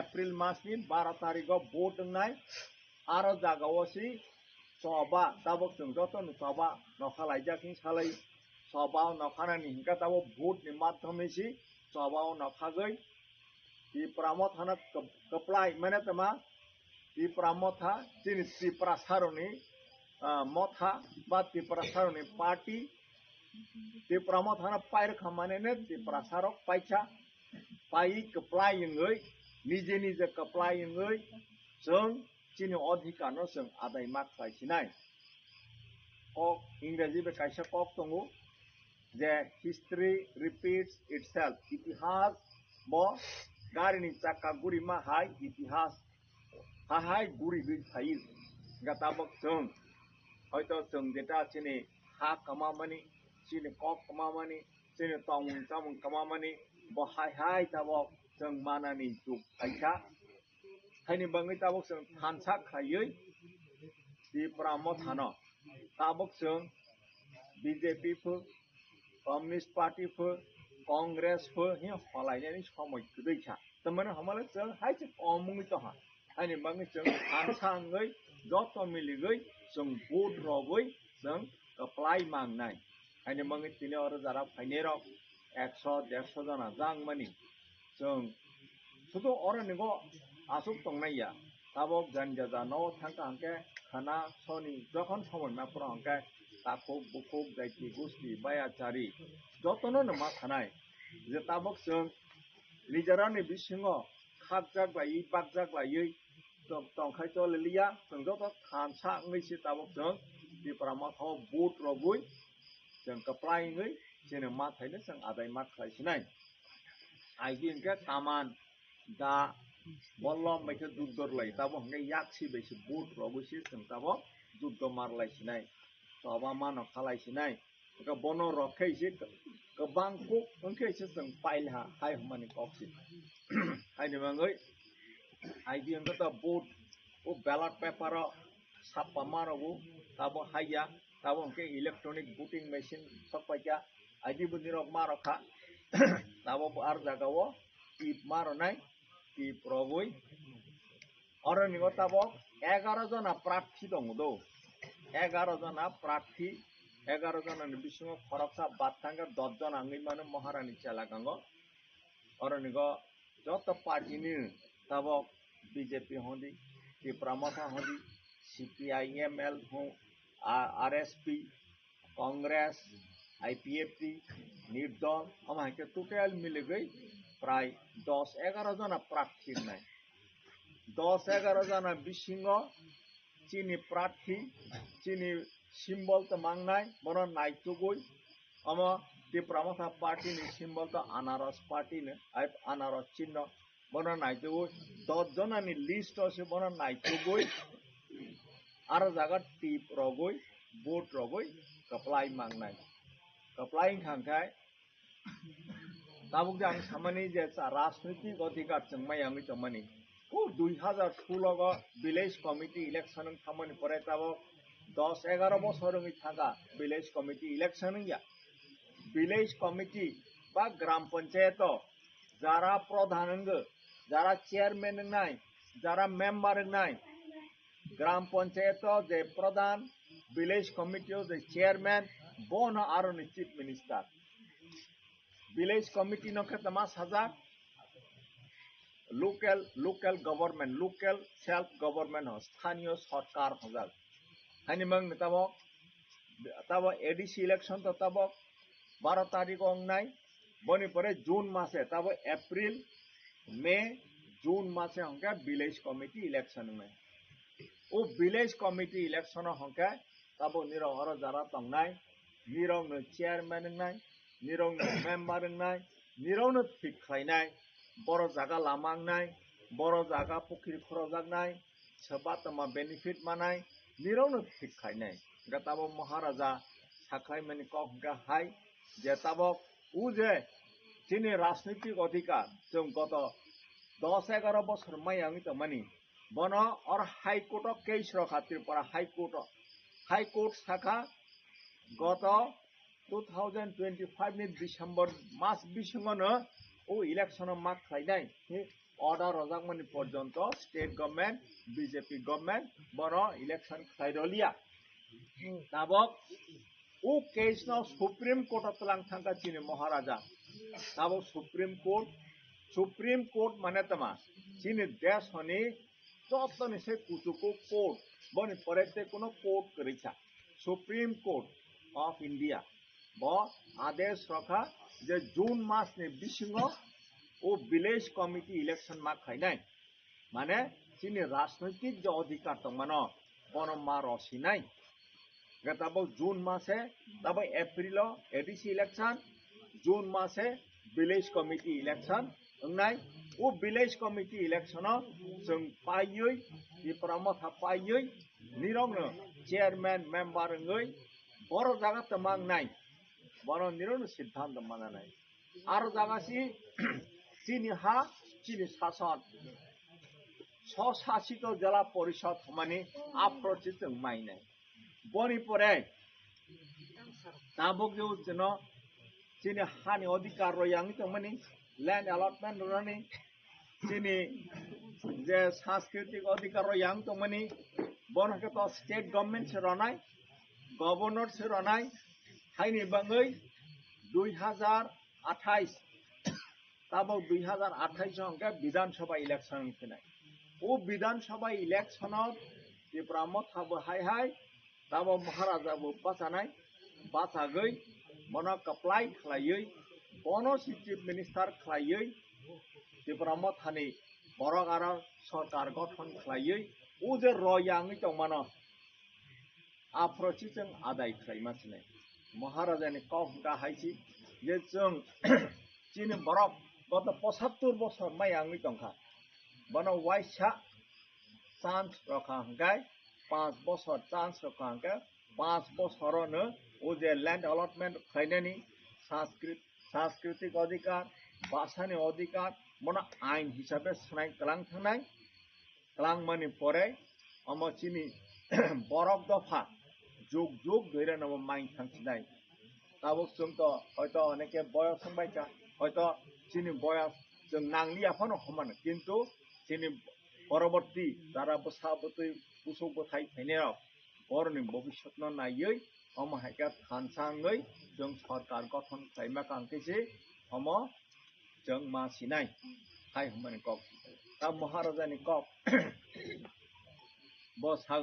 April masni 12 tarik go vote nai aro jagao si soba tabok jeng joton soba nokhalai jaking salai soba nokhanani hingka tabok vote ni madhyome si soba nokhagoi di pramot hana keplai mane tama di pramotha jini di prasaroni motha ba di prasaroni party di pramot hana pair khamane ne di prasarok paicha pai keplai yengoi nije keplai yengoi jeng chini odhikar no jeng adai mak khai sinai kok ingreji be kaisa kok tongo je history repeats itself itihas bo garini chakka guri ma hai itihas hai guri bi thai gatabok jeng hoito jeng jeta chini ha kamamani chini kok kamamani chini tamung kamamani bo hai tabok jeng manani juk kaisa haini bangai tabok jeng thansa khayoi di pramot hano tabok jeng BJP pho Communist Party pho Congress pho hi holainani somoi kudaicha tamane hamala jeng hai che omung to ha haini bangai jeng thansa ngai joto miligoi jeng vote rogoi jeng apply mangnai haini bangai tini oro jara phainero 100-150 jana jangmani jeng শুধু অরনিগো আসুক তংনাইয়া তাবক জানজাজা ন থাকা হাঙ্কে খানা Sony যখন সময় মাপুর হাঙ্কে তাকুক বুকুক জাইতি গুস্তি বায়াচারি যতনো नमा থানায় যে তাবক जों নিজেরানি বিসিङ খাকজাগलायै बागजागलायै तंखाय चलिया जों जत थानसा ngैसि ताबक जों दिप्रामा थाव बुट रगुय जों कप्लायङै जेने मा थायनो जों आदाय मा खालायसिनाय आइदि इनके तामान da bollom maike duddor lai tabo hangke yaksi besi boot rogusi jeng tabo duddo marlai sinai soba mano khalai sinai ka bono rokhei si kebang kuk hangke si jeng pailha hai humani koksi hai ni mangai ID hangke ta boot o ballot paper ro sappa marogu tabo haiya tabo hangke electronic voting machine sakpaika ID buni rok marokha tabo ar jagao ip maronai কি প্রবই অরনিগো তাবক 11 জনা প্রার্থী দङ দো 11 জনা প্রার্থী 11 জনানি বিসিङ খরকসা বাতথাঙ্গে 10 জন आंगै माने महारानी चालागांगो অরনিগো যত পার্টিনি তাবক BJP হন্দি কি প্রমথা হন্দি সিপিআইএমএল হো আরএসপি কংগ্রেস आईपीएफटी निर्दल আমাকে টোটাল মিলে গই প্রায় 10-11 जना প্রার্থী নাই 10-11 जना বিসিङ চিনি প্রার্থী চিনি সিম্বল তো মাংনাই বন নাইতুগই আমা দি প্রমথা পার্টি নি সিম্বল তো আনারস পার্টি নে আনারস চিহ্ন বন নাইতুগই 10 जना नि লিস্ট আছে বন নাইতুগই আর জায়গা টিপ রগই ভোট রগই কপ্লাই মাংনাই कप्लाइंग खांखाय ताबुक जां सामानि जे राजनैतिक अधिकार चंगमाय आंगै चंमानि को 2016 विलेज कमिटी इलेक्शन खामानि परे ताबक 10-11 বছর থাকা विलेज कमिटी इलेक्शन या विलेज कमिटी बा ग्राम पंचायत যারা প্রধান যারা চেয়ারম্যান নাই যারা মেম্বার নাই গ্রাম পঞ্চায়েত যে প্রধান विलेज कमिटी जे चेयरमैन बोन आरोनि चीफ मिनिस्टर विलेज कमिटी नखे तमा साजा local government local self government स्थानीय सरकार हजाल हानि मंग नताबो তাবো এডিসি ইলেকশন তো তাবো 12 তারিখ অংনাই বনি পরে জুন মাসে তাবো এপ্রিল মে জুন মাসে হংকা ভিলেজ কমিটি ইলেকশন নাই ও ভিলেজ কমিটি ইলেকশন হংকা তাবো নিরং হর যারা তংনাই নিরং চেয়ারম্যান নাই নিরং মেম্বার নাই নিরং ঠিক খাইনাই বড় জায়গা লামাংনাই বড় জায়গা পুকুরি খরজাকনাই सोरबा तमा बेनिफिट मानाय निरावनो ठीक खायनाय गताबो महाराजा साख्लाय माने कखगा हाय जे ताबो उजे जिनि राजनीतिक अधिकार जों गत 10-11 বছর मायांग तमानि बन और हाई कोर्ट केस रखा त्रिपुरा हाई कोर्ट शाखा गत 2025 नि डिसेम्बर मास बिसंगनो ओ इलेक्शन मार्क खायनाय ऑर्डर रजाकमानि पर्यंत स्टेट गवर्नमेंट बीजेपी गवर्नमेंट बनो इलेक्शन खायरलिया ताबक उ केस न सुप्रीम कोर्ट तलां थांगा चिनि महाराजा ताबक सुप्रीम कोर्ट माने तमा चिनि देश हनि जतनि से कुचुको कोर्ट बनि परेते कोनो कोर्ट करिसा सुप्रीम कोर्ट ऑफ इंडिया ब आदेश रखा जे जून मास नि बिसिङो ओ विलेज कमिटी इलेक्शन मा खायनाय माने चिनि राजनैतिक जो अधिकार दं मानो बन मा रसिनाय गताबो जून मासे तब एप्रिल एडिसी इलेक्शन जून मासे विलेज कमिटी इलेक्शन अंगनाय ओ विलेज कमिटी इलेक्शन जों पायै इपरामथा पायै निरंनो चेयरमैन मेंबर ngै बर जागा तमांनाय बर निरंनो सिद्धांत मानानाय आरो जागासि चिनि हा चिनि शासन स्वशासित जिला परिषद माने आप्रचित माइनाय बनि परे ताबक जो जनो चिनि हानि अधिकार रयांग तमनि लैंड अलॉटमेंट रनि चिनि जे सांस्कृतिक अधिकार रयांग तमनि बनके तो स्टेट गवर्नमेंट से रनाय गवर्नर से रनाय हाइनि बंगै 2028 तब 2028 अंके विधानसभा इलेक्शन फैनाय वो विधानसभा इलेक्शन त्रिपुरा थाबो हाय तब महाराजा बाचागै मन कप्लाय खालायै बनो चिफ मिनिस्टार खालायै त्रिपुरा थानि बरक आरो सरकार गठन खालायै ओ जे रयांगै दंमानो आप्रचिजों आदाय खालायमासिनाय महाराजानि कहगा हायसि जे जों चिनि बरक गत 75 বছর मायांगै दंखा बनो वाइसा चान्स रखा हंगाय 5 বছর चान्स रखा हंगाय 5 বছরनो ओ जे लैंड अलॉटमेंट खायनायनि सांस्कृतिक अधिकार भाषानि अधिकार मन आइन हिसाबै सुनाय कलां थांनाय कलां मानि परे अम चिनि बरक दफा जुग जुग धरे नम माइन थांसिनाय ताबक जों तो हयतो अनेके बयस संबायका हयतो चिनि बयस जों नांलियाफानो हमान किन्तु चिनि परवर्ती जारा बसाबतै बुसौ बथाय फैनायाव बरनि भबिष्यत न नायै हम हायका थानसाङै जों सरकार गठन खालायमा कांकेसे हम जों मासिनाय हाय हमनि कक ता महाराजानि कक बसा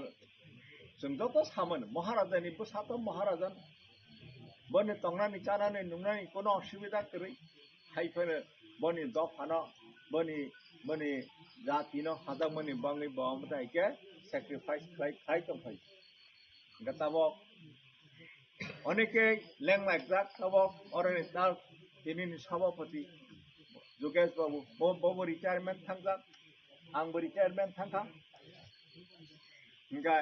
जों जत सामोन महाराजानि बसात महाराजा बनि तंनानि चानानि नुनानि कोनो असुबिदा करै हायफोनो बनि दफानो बनि जातिनो हादामनि बाङै बामदायके सैक्रिफाइस खाय तंफाय गताबो अनेके लेंलाय जाक तब अरनि तार दिनैनि सभापति जोगेश बाबु बबो रिटायरमेंट थांजा आंबो रिटायरमेंट थांखा इंगा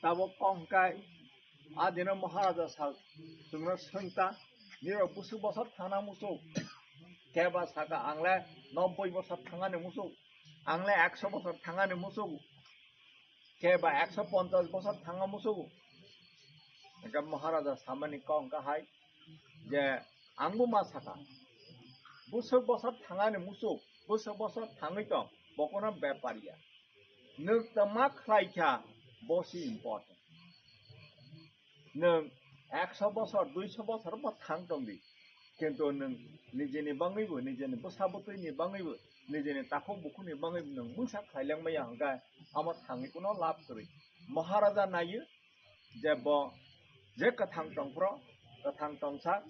तब कंकाय आदिनो महाराजा साल जोंनो सोंता निर बुसु बसर थाना मुसौ केबा साका आंले 90 বছর थांगाने मुसौ आंले 100 বছর थांगाने मुसौ केबा 150 বছর थांगा मुसौ इंगा महाराजा सामानि कंका हाय जे आंबो मा साका बुसु बसर थांगाने मुसौ बुसु बसर थाङै दं बकना बेपारिया नों तमा खायखा बसि इम्पोर्टेंट नों 100 বছর 200 বছর बा थां दंदि किन्तु नों निजेनि बाङैबो निजेनि बसाबतैनि बाङैबो निजेनि ताखौ बुखुनि बाङैबो नों मुसा खायलांमाया हंगा आमा थाङैखौनो लाब करै महाराजा नायो जे ब je kathang tongpro kathang tongsak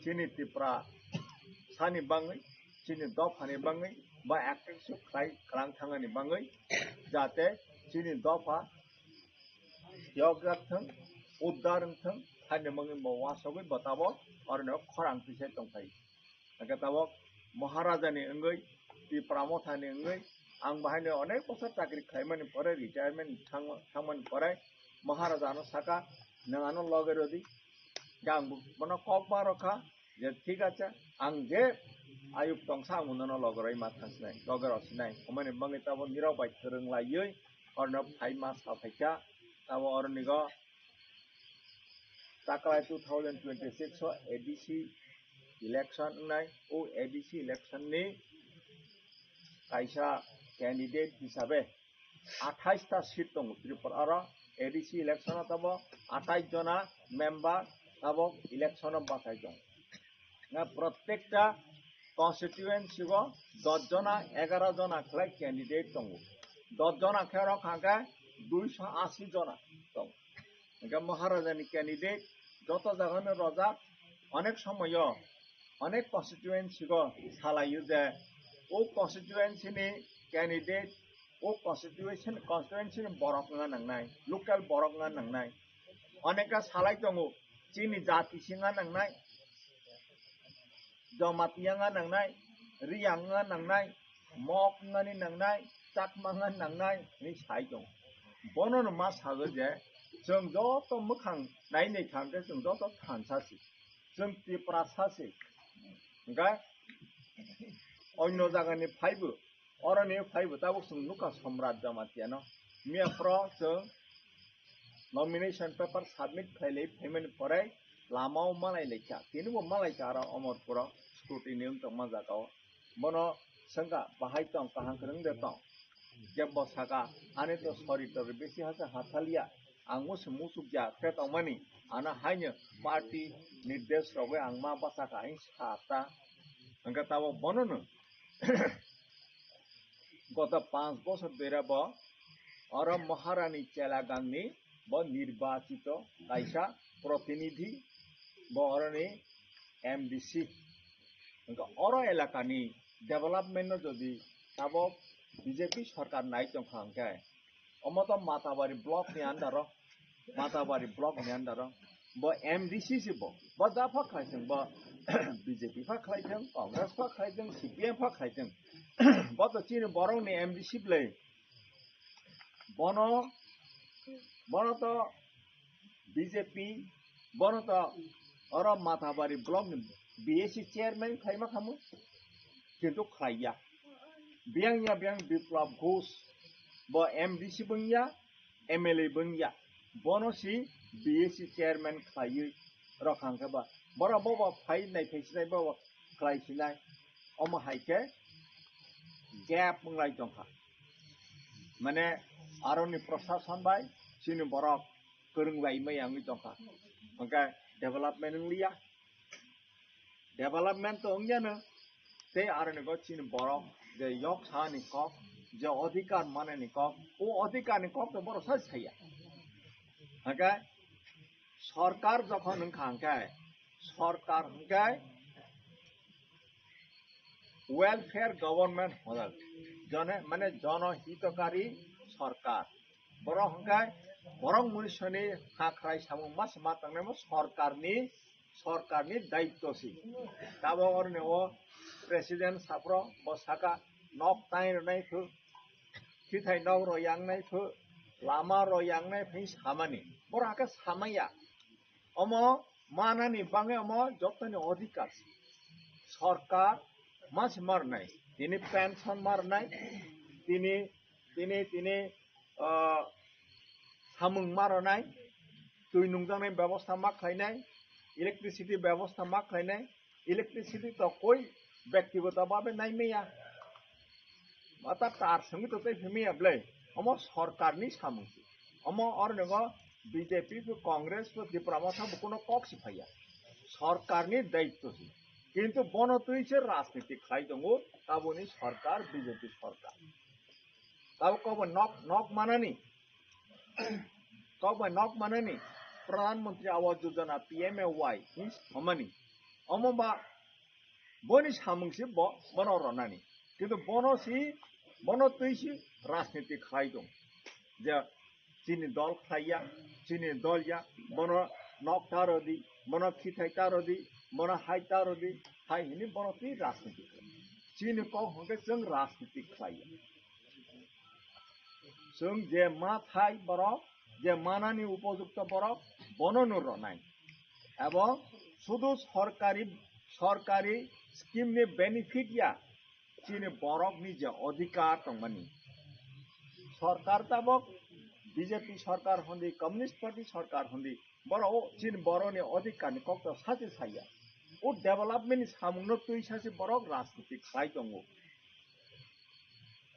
chini tipra sani bangai chini dofani bangai ba acting su khai krang thangani bangai jate chini dofa yogyathang uddarangthang haine mangai mo wasabai batabo orno khorang pise tongpai aga tabo महाराजा ni engai ti pramotha ni engai ang bahane onek bosor chakri khaimani pore retirement thangman pore महाराजा no saka nangano logerodi gang bono kokba rokha je ঠিক আছে ang je ayuk tongsa munano logerai mathansnai logerosnai omani bangi tabo nirabai thorong laioi orno phai ma saphaika tabo ornigo taklai 2026 so ADC election nai o ADC election ni kaisa candidate hisabe 28 ta seat dong Tripura ADC election tabo 28 jona member tabo election bakai dong na প্রত্যেকটা constituency go 10 jona 11 jona khlai candidate dong 10 jona khero khanga 280 jona dong ga महाराजा ni candidate যত জায়গানে রজা অনেক সময় অনেক constituency গো সালাইও যে ও constituency ni candidate ও constituency ni borok nga nangnai local borok nga nangnai oneka salai tongo chini jati singa nangnai jomatiya nga nangnai riyang nga nangnai mok nga ni nangnai chakma nga nangnai ni sai dong bono no ma sago je जों जत मोखां नायनै थांदो जों जत थानसासै जों त्रिपुरा सासै ओमफ्राय अन्य जायगानि फायबो अरनि फायबो दाबो जों नुका सम्राट जामातियानो मेफ्र जों नमिनेशन पेपर सबमिट खायलै पेमेन्ट फराय लामाव मालाय लेखा तिनुबो मालाय आरो अमरपुर स्क्रुटिनि उनत माजागाव बनो संगा बाहाय दं काहां करं दे दं जेबो सागा आने तो सरी तो बेसि हासा हाथालिया ang musuk ja ketong mani ana hanya party निर्देश रवे ang ma basa ka ing sata angka tawo bonono gota 5 বছর ধরে ব और महारानी চেলাগাংনি ব নির্বাচিত কাইসা প্রতিনিধি ব অরনি এমডিসি angka অর এলাকানি ডেভেলপমেন্ট যদি তাবো বিজেপি সরকার নাই তংখাংকে অমতো Matabari block ni andaro Matabari block ni andaro bo MDC sibo bo da pha khaijeng bo BJP pha khaijeng Congress pha khaijeng CPM pha khaijeng bo to chini borong ni MDC play bono to BJP bono to oro Matabari block ni BSC chairman khaima khamu kintu khaiya biang biplab Ghosh bo MDC bungya MLA bungya bono si BSC chairman khayi rokhang ka ba bora boba phai nai phaisinai ba khlai sinai omo haike gap munglai jongkha mane aroni prashasan bai sini borok kereng lai mai ang jongkha maka development liya development to ongya na te aroni go sini borok je yok sa ni kok যে অধিকার মানে নিকক ও অধিকার নিকক তো বড় সাজ খাইয়া হাঁকা সরকার যখন হাঁকায় সরকার হাঁকায় welfare government হল জনে মানে জনহিতকারী সরকার বড় হাঁকায় বরং মনুষ্যনি হাঁকরাই সামু মাস মাতাংনে সরকারনি দায়িত্বশী তাবো অরনে ও president সাপ্র বসাকা nok tai nai phu khi thai nok ro yang nai phu lama ro yang nai phai samani bora ka samaya omo manani bange omo jotoni odhikar সরকার মাছ মার নাই তিনি পেনশন মার নাই তিনি সামুং মার নাই তুই নুংজাংনাই ব্যবস্থা মা খাইনাই ইলেকট্রিসিটি ব্যবস্থা মা খাইনাই ইলেকট্রিসিটি তো কই ব্যক্তিগতভাবে নাই মেয়া अता तार संगी तो तै फेमिया ब्ले अमो सरकारनि सामुंसि अमो और नगो बीजेपी को कांग्रेस को त्रिपुरामाथा कोनो कक सिफाया सरकारनि दायित्वसि किन्तु बनो तुइसे राजनीति खाइ दंगो ताबोनि सरकार बीजेपी सरकार ताबो कब नक मानानि प्रधानमंत्री आवास योजना PMAY नि हमनी अमबा बनि सामंगसे बनो रनानि किन्तु बनो तैसि राजनीति खाइ दं जे चीनी दल खाइया चीनी दलया बनो नक तारदि बनो खिथाइ तारदि बनो हाइ तारदि हाइ हिनि बनो तै राजनीति चीनी को हंगे जों राजनीति खाइया जों जे मा थाइ बरक जे मानानि उपयुक्त बरक बननो रनाय एवं शुधु सरकारी स्कीम नि बेनिफिट या चीनी बरक नि जे अधिकार दंमोन सरकार तबक बीजेपी सरकार होंदी कम्युनिस्ट पार्टी सरकार होंदी बरो चीन बरो ने अधिकार नि कक्त साथे साया ओ डेवलपमेंट नि सामुनो तैसासे बरक राजनीति खाइ दंगो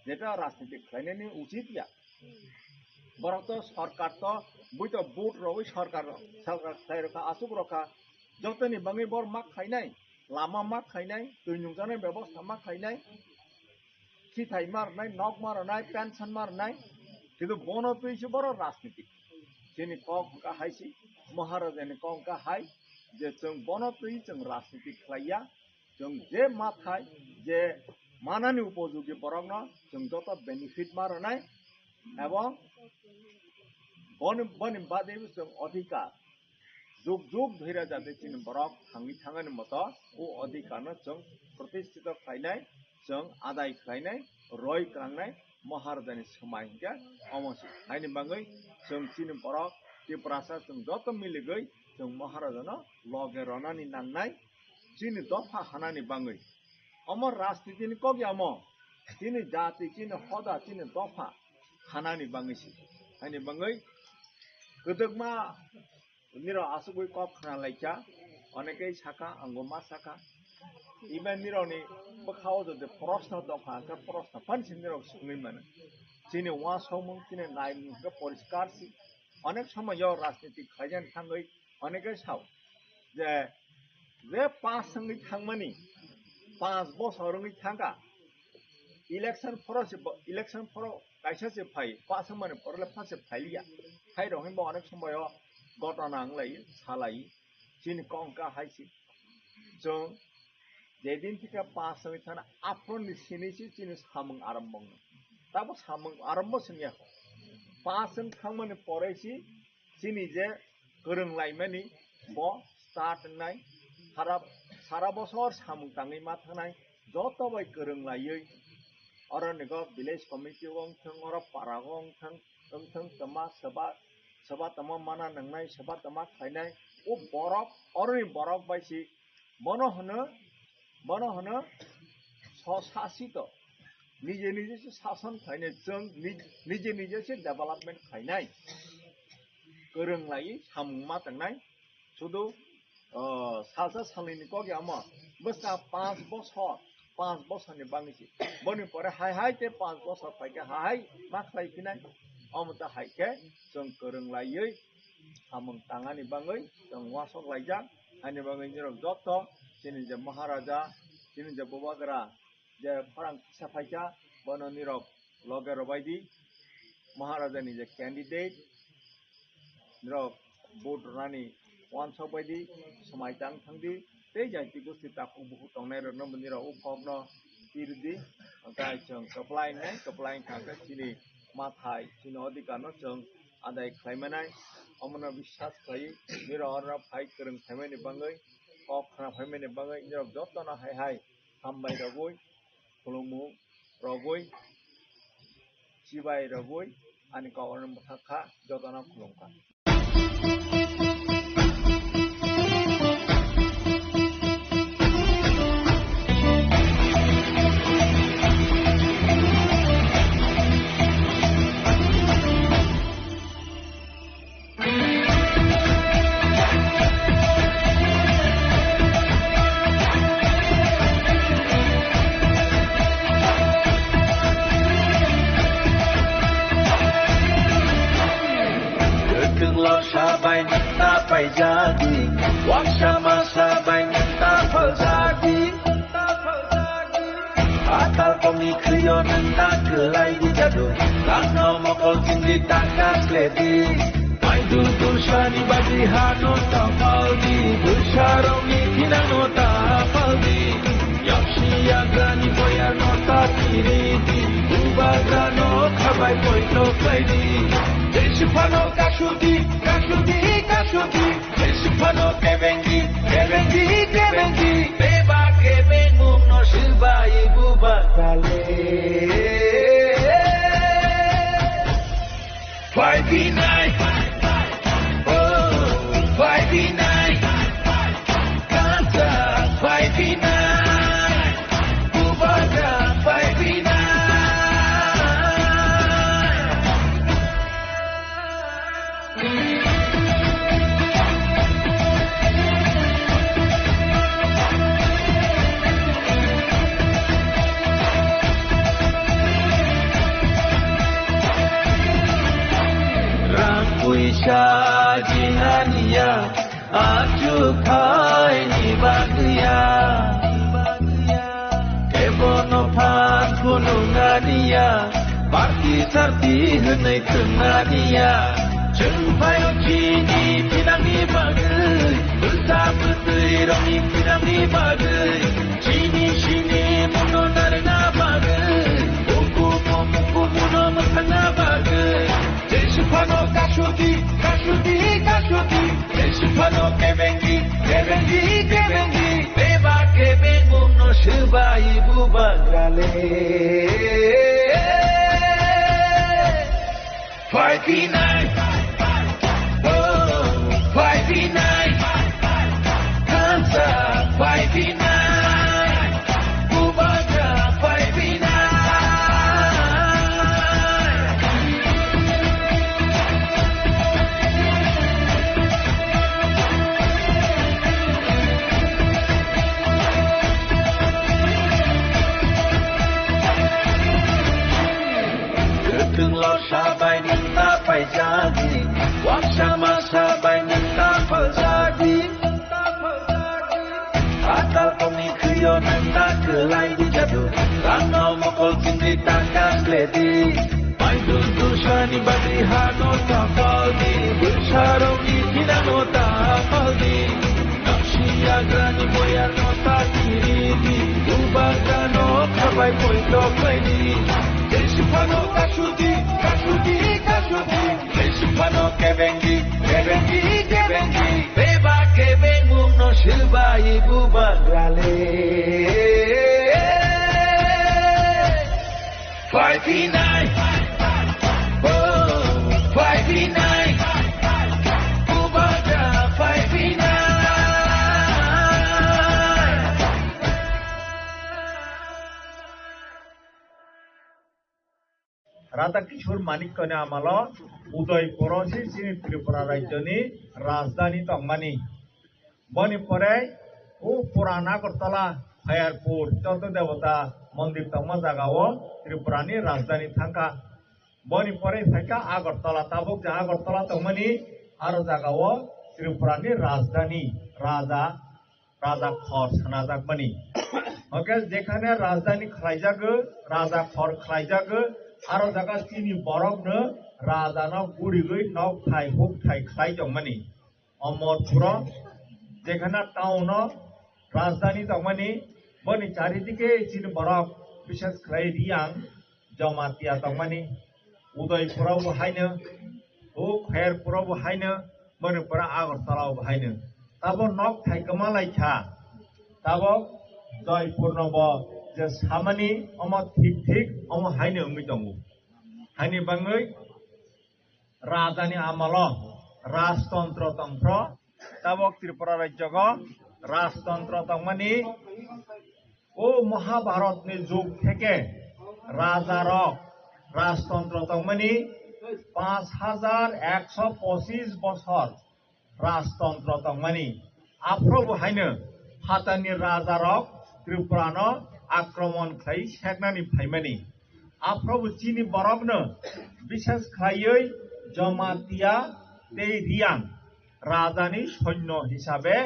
जेटा राजनीति खाइनानि उचित या बरक तो सरकार तो बुई तो बोट रवै सरकार खाइ रखा आसुक रखा जतनि बंगै बर मा खाइनाय लामा मा खाइनाय दै नुजानाय व्यवस्था मा खाइनाय खिथाइ मारनाय नक मारनाय पेंशन मारनाय किन्तु बनो तैसि बर राजनीति जोंनि का हाइसि महाराजानि का हाइ जे जों बनो तै जों राजनीति खाइया जों जे मा थाइ जे मानानि उपयोगी बरकनो जों जत बेनिफिट मारनाय एवं बनि बादे जों अधिकार जुग जुग धैर्य जाते चीन बरक थांगनि मत ओ अधिकार जों प्रतिष्ठित खाइनाय जों आदाय खाइनाय रय खांनाय महाराजानि समाय हिंगा अमसि हाइनि बांगै जों चीन बरक त्रिपुरासा जों जत मिलिगै जों महाराजानो लगे रनानि नांनाय चीन दफा हानानि बांगै अमर राजनीतिनि कगि अम चीन जाति चीन हदा चीन दफा हानानि बांगैसि हाइनि बांगै गदगमा निरो आसुगै कप खाना लाइका अनेकै साखा अंगमा साखा इबेन निरोनि बखाव जदे प्रश्न दफा का प्रश्न फानसिन निरो सुनै माने चीन वा समं चीन नायनि का परिष्कार सि अनेक समय यो राजनीति खाइजान थांगै अनेकै साव जे पास संगै थांमानि 5 बছरनि थांगा इलेक्शन फरो काइसासे फाइ पास माने परले फासे फाइलिया फाइ रहिम अनेक समय घटना आंलायो सालायो चीन कंका हाइसि जों जेदिन थिका पास संगै थाना आफ्रोनि सिनिसि चीन सामंग आरम्भ ताबो सामंग आरम्भ संया पास जों थांमाने परेसि चीनी जे गोरों लाइमानि ब स्टार्ट नाय सारा बছर सामंग ताङै मा थानाय जत बाय गोरों लायै अरनिगो विलेज कमिटी थों अर पारागं थों तमा सभा तमा माना नंनाय सभा तमा खाइनाय ओ बरक अरनि बरक बायसि मनो हनो शासित निजे से शासन खाइनाय जों निजे से डेवलपमेंट खाइनाय गोरों लायै सामंग मा थांनाय शुधु सालसा सालैनि कगि अम बसा 5 बছरनि बांगैसि बनि परे हाय ते 5 बছर फाइके हाय मा खाइफिनाय अमता हाइके जों गोरों लायै सामंग ताङानि बांगै जों वासक लाइजा हानि बांगै निरो जत चीन जे महाराजा चीन जे बबागरा जे फरां साफाइका बनो निरो लगे रबायदि महाराजानि जे कैंडिडेट निरो बोट रानी वानसक बायदि समायतां थांदि ते जाति गोष्ठी ताकु बहुत तंनाय रनो निरो उपकनो तिरदि ओमफ्राय जों कप्लाइन थांगा चीनी माथाय चीन अधिकारनो जों आदाय खाइमानाय अमनो विश्वास खाइ निरो अर फाइ गोरों खाइमानि बांगै कप खाना फाइमानि बांगै निरो जतनो हाय हामबाय रगय खुलुमु रगय सिबाय रगय आनि कावरन मथाखा जतनो खुलुमखा Sabay nagtapay jadi Wag sama sabay nagtapal jadi Atal pamikriyo ng nagkalay di jado Lano mo ko hindi takas ledi May dudul Dushani bagi hano tapaldi Dusharoni kinano tapaldi Yakshi yagrani boya nota tiridi Ubagano kabai poito kaidi Deshipano kashuti kashuti kashuti Deshipano kebengi kebengi kebengi Beba kebengu no shibai bubakale Five night, oh, 5v9, Kanta, 5v9, Bubaka, 5v9. Puisha jinania ajukai ni bagia Ebono pan kunungania Baki sarti henai tengania Jengpayo kini pinangi bagai Bersama betui rongi pinangi bagai Sini sini muno narina bagai Muku muno mesanga bagai Deshipano kashuti kashuti kashuti Deshipano kebengi kebengi kebengi Beba kebengu no shibai bubagale 5v9 oh 5v9 Kansa 5v9 Bubaga 5v9 Từng lo sabai ninta pai jadi Waksama sabai ninta pal jadi Atal komi kriyo ninta kelai di jadu Rano mokol kindi takas ledi Mai dundu shani bagi hano tapaldi Bersaroni kinano tapaldi Nakshi agrani boyar nota kiridi Ubagano kabai poito kaidi Deshipano kashuti, kashuti, kashuti Deshipano kebengi, kebengi, kebengi Beba kebengu no shibai bubagrale 5v9 oh 5v9 Bubagra 5v9 Radha किशोर माणिक्यने आम्हाला उदयपुराची चिनी त्रिपुरा राज्यनी राजधानी तंगमानी बनी परे ओ पुराना करतला हयारपुर चौथ देवता मंदिर तंगमा जागाओ त्रिपुरानी राजधानी थांका बनी परे थाका आगरतला ताबुक जा आगरतला तंगमानी आरो जागाओ त्रिपुरानी राजधानी राजा राजा खर सनाजाक बनी ओके जेखाने राजधानी खलाइजागो राजा खर खलाइजागो आरो जागा चिनी बरफनो राजानो गुड़िगै नौ थाइ हुक थाइ खलाइ जमनी अमरपुर जेखाना टाउन राजधानी तंगमानी बनी चारिदिके चिनी बरफ विशेष खलाइ रियां जमातिया तंगमानी उदयपुराव हायनो ओ खैरपुराव हायनो बनिपुरा आगरतलाव हायनो ताबो नक थाइ कमालाइखा ताबो जयपुरनबो जे सामानि अम ठीक ठीक अम हायनो उंगै दंगो हायनि बाङै राजानि आमल राजतंत्र तंत्र ताबक त्रिपुरा राज्यग राजतंत्र तंगमानि ओ महाभारतनि जुग थेके राजार राजतंत्र तंगमानि 5125 बछर राजतंत्र तंगमानि आफ्रोबो हायनो हातानि राजारक त्रिपुरानो आक्रमण खाइ सेकनानि फाइमानि आफ्रोबो चिनि बरफनो विशेष खायै जमातिया ते रियां राजानि सैन्य हिसाबे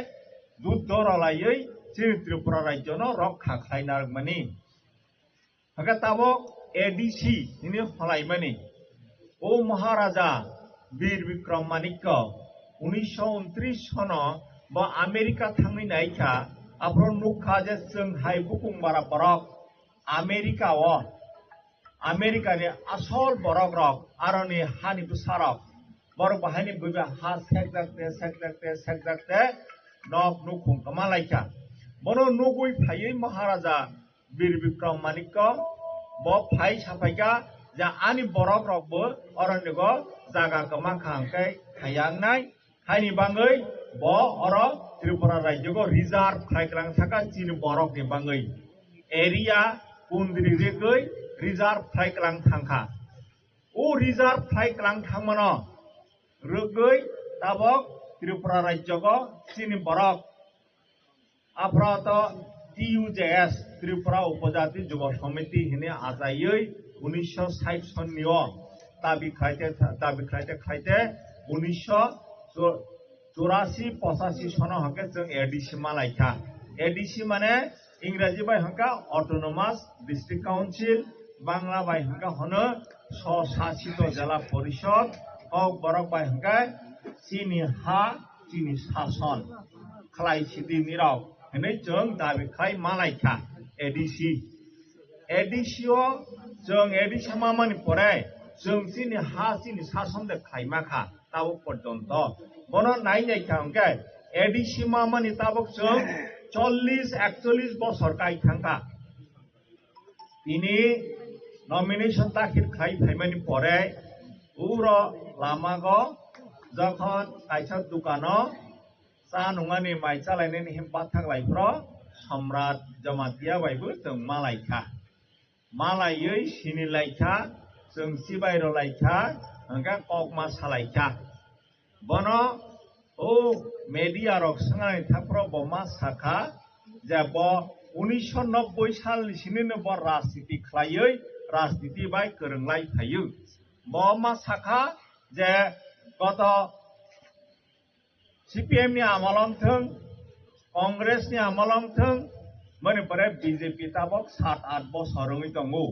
युद्ध रलायै चिनि त्रिपुरा राज्यनो रक्षा खालायनारमानि हागा ताबक एडीसी नि हलायमानि ओ महाराजा वीर विक्रम माणिक्य 1929 सनो बा अमेरिका थांनि नायखा आफ्रो नुखा जे जों हाय बुकुं बारा बरक अमेरिका ने आसल बरक रक आरनि हानि बुसारक बरक बाहायनि बुबा हा सेकदाकते नक नुखुं कमालायखा बनो नुगुइ फायै महाराजा बीर विक्रम मानिक ब फाय साफायगा जा आनि बरक रकबो अरण्यगो जागा कमा खांकै हायांनाय हायनि बाङै ब अर त्रिपुरा राज्यगो रिजार्व खायग्रां थाका चिनि बरक नि बाङै एरिया कुंद्रि रेगै रिजार्व खायग्रां थांखा ओ रिजार्व खायग्रां थांमनो रगै ताबक त्रिपुरा राज्यगो चिनि बरक आफ्रात TUJS त्रिपुरा उपजाति युवा समिति हिने आजायै 1960 सननियो दाबि खायते 1984-85 सनो हके जों एडीसी मालायखा एडीसी माने इंराजी बाय हंका ऑटोनोमास डिस्ट्रिक्ट काउंसिल बांग्ला बाय हंका होनो स्वशासित जिला परिषद और बरक बाय हंका चीनी हा चीनी शासन खलाई सिदि निराव हने जों दाबि खाय मालायखा एडीसी जों एडीसी मामानि परे जों चीनी हा चीनी शासन दे खायमाखा ताबो पर्यन्त बनो नायनायखा हंके एडीसी मामानि ताबक जों 40-41 বছর কাইখাঙ্কা তিনি নমিনেশন দাখিল খাই ফাইমানি পরে উর লামাগ যখন কাইছা দোকান চা নङानि माइ चालायनायनि हेम्पा थांलायफ्र सम्राट जमातिया बायबो जों मालायखा मालायै सिनिलायखा जों सिबायरो लायखा हंगा ककमा सालायखा बनो ओ मेडिया रक संगानि थाफ्रो बमा साखा जे ब 1990 साल सिनिनो ब राजनीति खलायै राजनीति बाय गोरोंलाय थायो बमा साखा जे गत CPM नि आमलम थों कांग्रेस नि आमलम थों मने परे बीजेपी ताबक 7-8 बसरङै दङो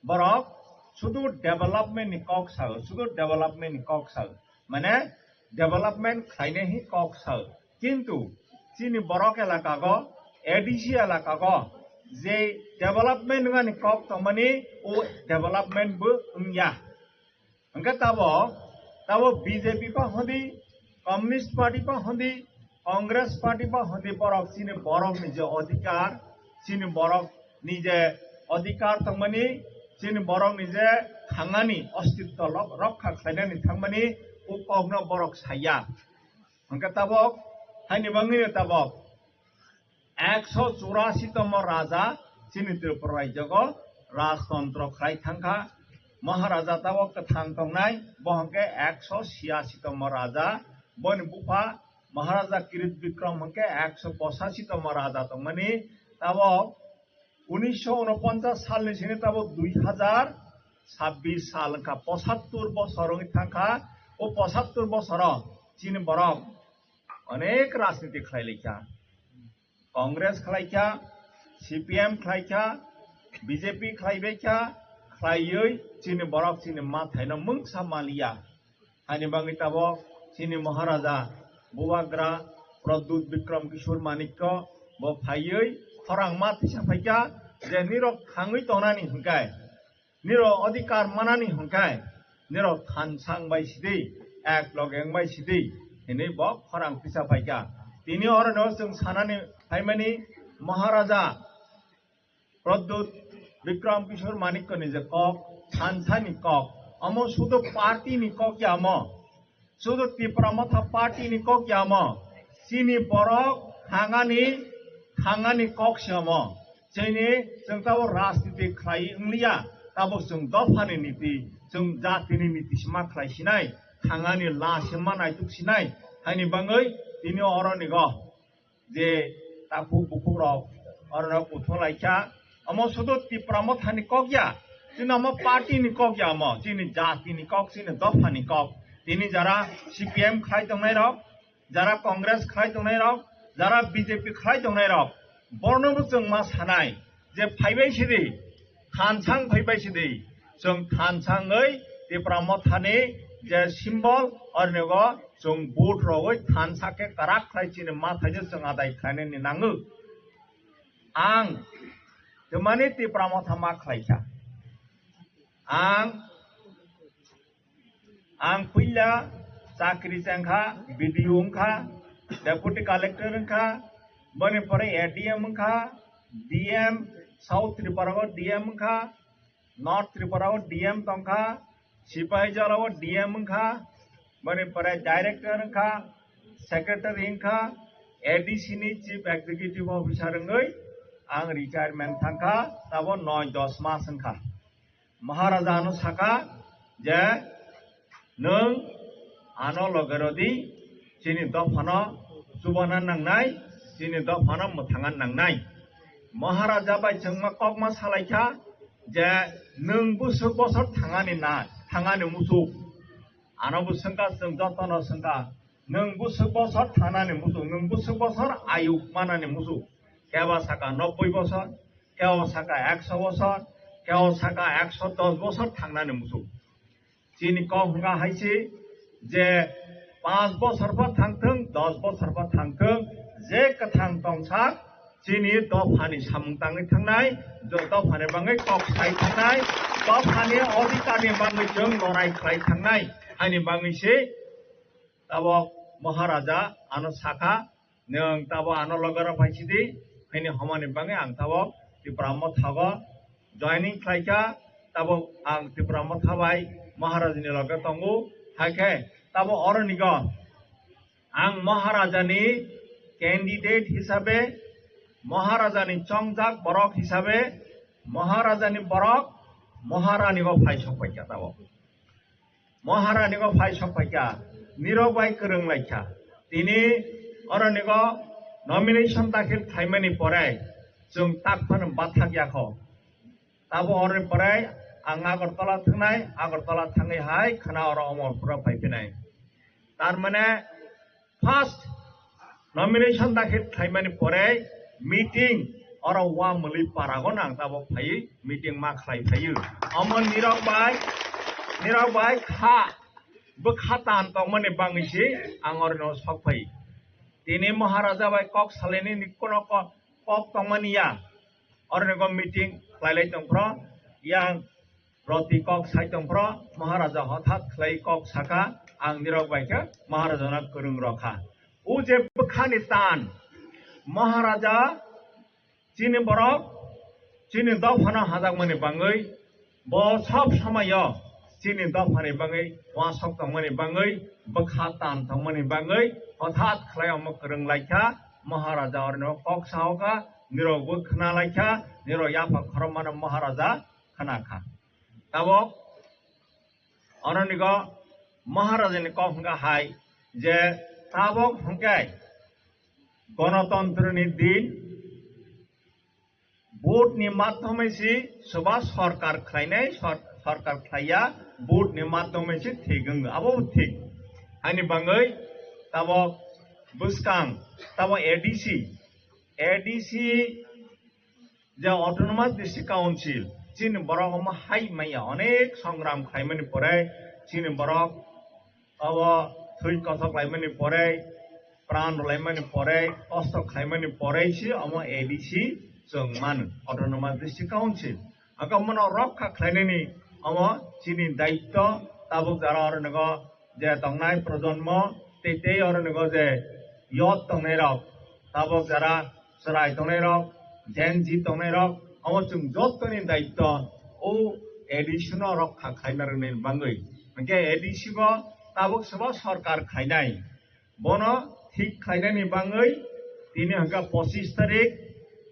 बरक सुदु डेभलपमेन्ट नि कक सा सुदु डेभलपमेन्ट नि कक सा माने डेभलपमेंट खाइने ही कक सा किंतु चीनी बरक एलाकागो एडीसी एलाकागो जे डेभलपमेंट नङानि कक तमनि ओ डेभलपमेंट बो उंया अंका ताबो बीजेपी को हदि कम्युनिस्ट पार्टी को हदि कांग्रेस पार्टी को हदि बरक चीनी बरक नि जे अधिकार चीनी बरक नि जे अधिकार तमनि चीनी बरक नि जे थांगानि अस्तित्व रक्षा खाइनानि थांमानि उपकग्न बरक साया अंका ताबक हानि बांगनि ताबक 184 तम राजा चीनी त्रिपुरा राज्यगो राजतंत्र खाय थांखा महाराजा ताबक थांग तंनाय बहंके 186 तम राजा बन बुफा महाराजा किरीट विक्रम हंके 185 तम राजा तमनि ताबक 1949 साल नि सिने ताबक 2026 साल का 75 बसरङै थांखा ओ 75 बसर चीन बरक अनेक राजनीति खलायलेखा कांग्रेस खलायखा CPM खलायखा बीजेपी खलायबेखा खलायै चीन बरक चीन मा थायनो मंगसा मालिया हानि बाङै ताबक चीन महाराजा बुवाग्रा प्रद्युत विक्रम किशोर मानिक ब फायै खरां मा थिसा फायका जे निरक खाङै तनानि हंकाय निरो अधिकार मानानि हंकाय निरो थानसां बायसिदै एक लगें बायसिदै हिनै ब खरां फिसा फायका तिनि अरनो जों सानानि फायमानि महाराजा प्रद्युत विक्रम किशोर मानिक नि जे कक थानसानि कक अमो सुदो पार्टी नि कक याम सुदो त्रिपुरा मथा पार्टी नि कक याम चीनी बरक थांगानि कक सम चैनि जों ताबो राजनीति खाय इंलिया ताबो जों दफानि नीति जों जातिनि नीति सिमा खायसिनाय थांगानि लासिमा नायथुसिनाय हानि बाङै तिनि अरनिग जे ताखु बुखुरक अरन उथलायखा अमो सुदो त्रिपुरा मथानि ककया चिन अमो पार्टी नि ककया अमो चिनि जाति नि कक चिनि दफानि कक तिनि जरा CPM खाय दंनाय रक जरा कांग्रेस खाय दंनाय रक जरा बीजेपी खाय दंनाय रक बर्नबो जों मा सानाय जे फायबायसिदि थानसां फैबायसिदि जों थानसाङै त्रिपुरा मथानि जे सिम्बल अरनेगो जों बुट रगै थान साके काराक खायचिनि मा थाइजो जों आदाय खायनायनि नाङो आं जमाने ति प्रामथा मा खायचा आं फैला चाकरी चंखा बीडीओ खा डेपुटी कलेक्टर खा बने परे एडीएम खा डीएम साउथ त्रिपुरा को डीएम खा नॉर्थ त्रिपुरा को डीएम तंखा सिपाही जला को डीएम खा बने परे डायरेक्टर खा सेक्रेटरी खा एडीसी नि चीफ एग्जीक्यूटिव ऑफिसर गई आं रिटायरमेंट थांखा तब 9-10 मास खा महाराजा नु साका जे नों आनो लगरदी चिनि दफाना सुबना नांनाय चिनि दफाना मुथांगा नांनाय महाराजा बाय जोंमा ककमा सालायखा जे नों बुसुक बसर थांगानि मुसुक आनो बुसंका जों जतन संका नों बुसुक बसर थांगानि मुसुक नों बुसुक बसर आयु मानानि मुसुक केवा साका 90 बसर केवा साका 100 बसर केवा साका 110 बसर थांगानि मुसुक चिनि कहंगा हाइसे जे 5 बसरफोर थांथों 10 बसरफोर थांथों जे कथां तंसा चिनि दफानि सामुंताङै थांनाय दफानि बाङै कक्साय थांनाय दफानि अधिकारनि बाङै जों लड़ाई खालाय थांनाय आंनि बाङैसे तब महाराजा आनो साखा नों तब आनो लगरा फाइसिदि फैनि हमानि बाङै आं तब त्रिपुराम थाग जॉइनिंग खालायखा तब आं त्रिपुराम थाबाय महाराजानि लगे तंगु हाके तब अरनिग आं महाराजानि कैंडिडेट हिसाबे महाराजानि चंजाक बरक हिसाबे महाराजानि बरक महारानीगो फाइसक फाइका तब महारानीगो फाइसक फाइका नीरव बाई करंलाइखा तिनि अरनिगो नॉमिनेशन दाखिल खाइमानि परे जों ताकफान बाथा गयाखो तब अरनि परे आं आगरतला थांनाय आगरतला थाङै हाय खाना और अमरपुरा फाइफिनाय तारमाने फार्स्ट नॉमिनेशन दाखिल खाइमानि परे मीटिंग और वा मुलि पारागन आं तब फाइ मीटिंग मा खालाय फायो अमन नीरव बाय खा बखातान तमने बाङैसे आं अरनो सक फाइ तिनि महाराजा बाय कक सालेनि निकोन कक तमनिया अरनेगो मीटिंग खालाय तंफ्र यां रति कक साइतंफ्र महाराजा हठात खालाय कक साका आं नीरव बायखो महाराजाना करं रखा उ जे बखानि तान महाराजा चिनि बरक चिनि दफाना हाजाक मनि बाङै ब सब समय चिनि दफानि बाङै वासक तंमनि बाङै बखा तान तंमनि बाङै हठात खालाय अम करं लाइखा महाराजा अरनो कक सावका नीरव खना लाइखा नीरव याफा खरमान महाराजा खनाखा तब अरनिग महाराजानि कहंगा हाय जे ताबक हंके गणतंत्रनि दिन भोटनि माध्यमैसि सभा सरकार खालायनाय सरकार खालाया भोटनि माध्यमैसि थेगों आबो थिक आंनि बाङै तब बुसकां तब एडीसी जे ऑटोनोमस डिस्ट्रिक्ट काउंसिल चीन बरक हम हाई मैया अनेक संग्राम खाइमानि परे चीन बरक अब थुई कथक लाइमानि परे प्राण लाइमानि परे कष्ट खाइमानि परेसि हम एडीसी जों मान ऑटोनोमस डिस्ट्रिक्ट काउंसिल आगा मन रक्षा खाइनायनि हम चीनी दायित्व ताबुक जारा अरनगो जे तंनाय प्रजन्म तेते अरनगो जे यत तंनाय रक ताबुक जारा सराय तंनाय रक जेनजी तंनाय रक हम जों जतनि दायित्व ओ एडिशन रक्षा खाइनारनि बाङै के एडीसी गो ताबुक सभा सरकार खाइनाय बन ठीक खाइनायनि बाङै तिनि हंगा 25 तारिख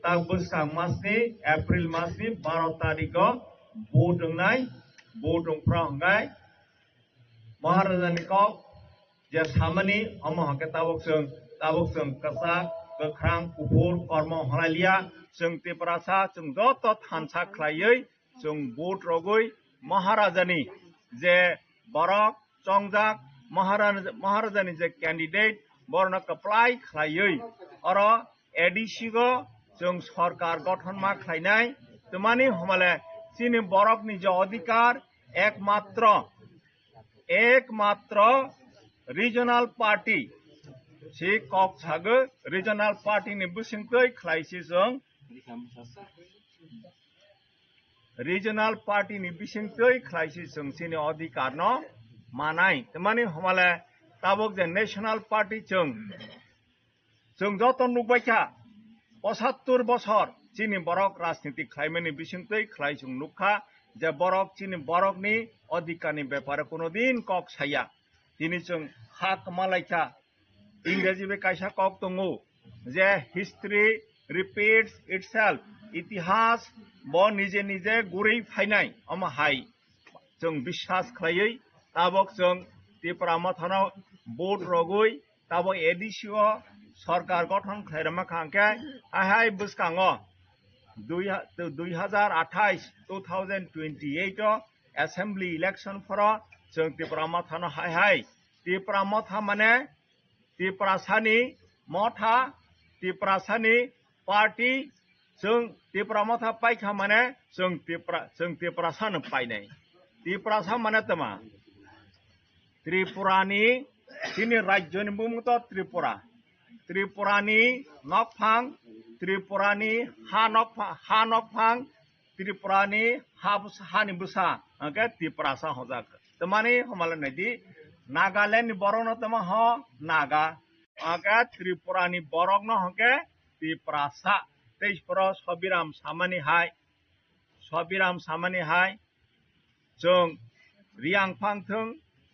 ताक बुसकां मासनि एप्रिल मासनि 12 तारिख भोट होनाय भोट होफ्रा हंगाय महाराजानि कक जे सामानि हम हंके ताबुक जों कसा गोख्रां गुफुर कर्म हलालिया जों त्रिपुरासा जों जत थानसा खालायै जों भोट रगै महाराजानि जे बरक चंजाक महाराजानि जे कैंडिडेट बरन अप्लाई खालायै और एडीसी गो जों सरकार गठन मा खालायनाय तमानि हमले चीनी बरकनि जे अधिकार एकमात्र एकमात्र रिजनल पार्टी से कक सागो रिजनल पार्टी नि बुसिंगै खलायसि जों रिजनल पार्टी नि बिसिंगै खलायसि जों सिनि अधिकार न मानाय माने हमाले ताबक जे नेशनल पार्टी जों जतन नुबायखा 75 बছর चीनी बरक राजनीति खालायमानि बिसिंगै खलाय जों नुखा जे बरक चीनी बरकनि अधिकारनि बेपारे कोनो दिन कक साया दिनै जों हा कमालायखा इंराजी बे कायसा कक दङो जे हिस्ट्री रिपीट्स इटसेल्फ इतिहास ब निजे निजे गुरै फायनाय अमाहाय जों विश्वास खालायै ताबक जों त्रिपुरा माथानाव भोट रगै ताबक एडिसिअ सरकार गठन खालायमा खांके आहाय बुसकाङो 2028 एसेंब्ली इलेक्शन फरा जों त्रिपुरा माथानो हाय त्रिपुरा माथा माने त्रिपुरासानि मथा त्रिपुरासानि पार्टी जों त्रिपुरा माथा पाइखा माने जों त्रिपुरासानो पाइनाय त्रिपुरासा माने तमा त्रिपुरानि तिनि राज्यनि बुंमुत त्रिपुरा त्रिपुरानि नकफां त्रिपुरानि हा नकफां त्रिपुरानि हानि बुसा ओके त्रिपुरासा हजाक तमाने हमाले नदि नागालैंड बरक तमा ह नागा ओके त्रिपुरानि बरक न हके त्रिपुरासा तेजपुर सबिराम सामानि हाय जों रियां फांथों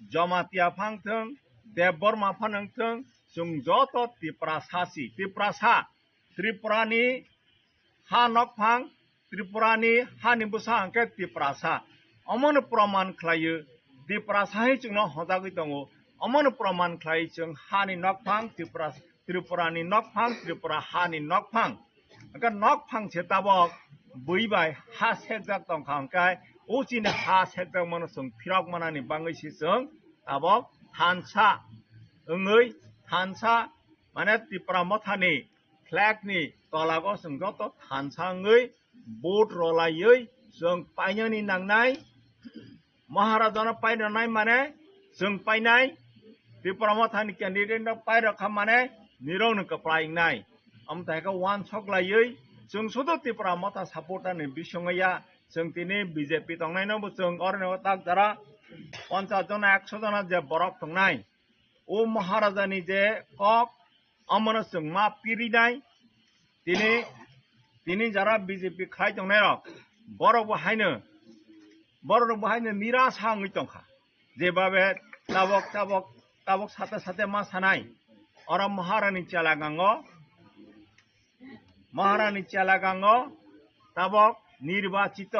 जमातिया फांथों देवबर्मा फानथों जों जत त्रिपुरासासि त्रिपुरासा त्रिपुरानि हा नकफां त्रिपुरानि हानि बुसा अंके त्रिपुरासा अमन प्रमाण खालायो त्रिपुरासाहै जोंनो हजागै दङ अमन प्रमाण खालायो जों हानि नकफां त्रिपुरानि नकफां त्रिपुरा हानि नकफां अंके नकफां से ताबक बैबाय हा सेकजाक दंखा अंके उचिन हा सेकजाक मन जों फिराक मानानि बाङैसि जों ताबक थानसा ओङै थानसा माने त्रिपुरा मथानि फ्लैगनि तलागो जों जत थानसाङै भोट रलायै जों पाइनानि नांनाय महाराजानो पाइनाय माने जों पाइनाय त्रिपुरा मथानि कैंडिडेट पाइरखा माने निरौनो कप्लायनाय अमथायखौ वान सकलायै जों सुदु त्रिपुरा मथा सपोर्टारनि बिसङैया जों दिनै बीजेपी दंनायनोबो जों अरनो ताक जरा 50 जना 100 जना जे बरक दंनाय ओ महाराजानि जे कक अमन जों मा पिरिनाय दिनै जरा बीजेपी खाय दंनाय बरक बाहायनो निराशाङै दंखा जेबाबे ताबक साथे मा सानाय और महारानी चालागांगो ताबक निर्वाचित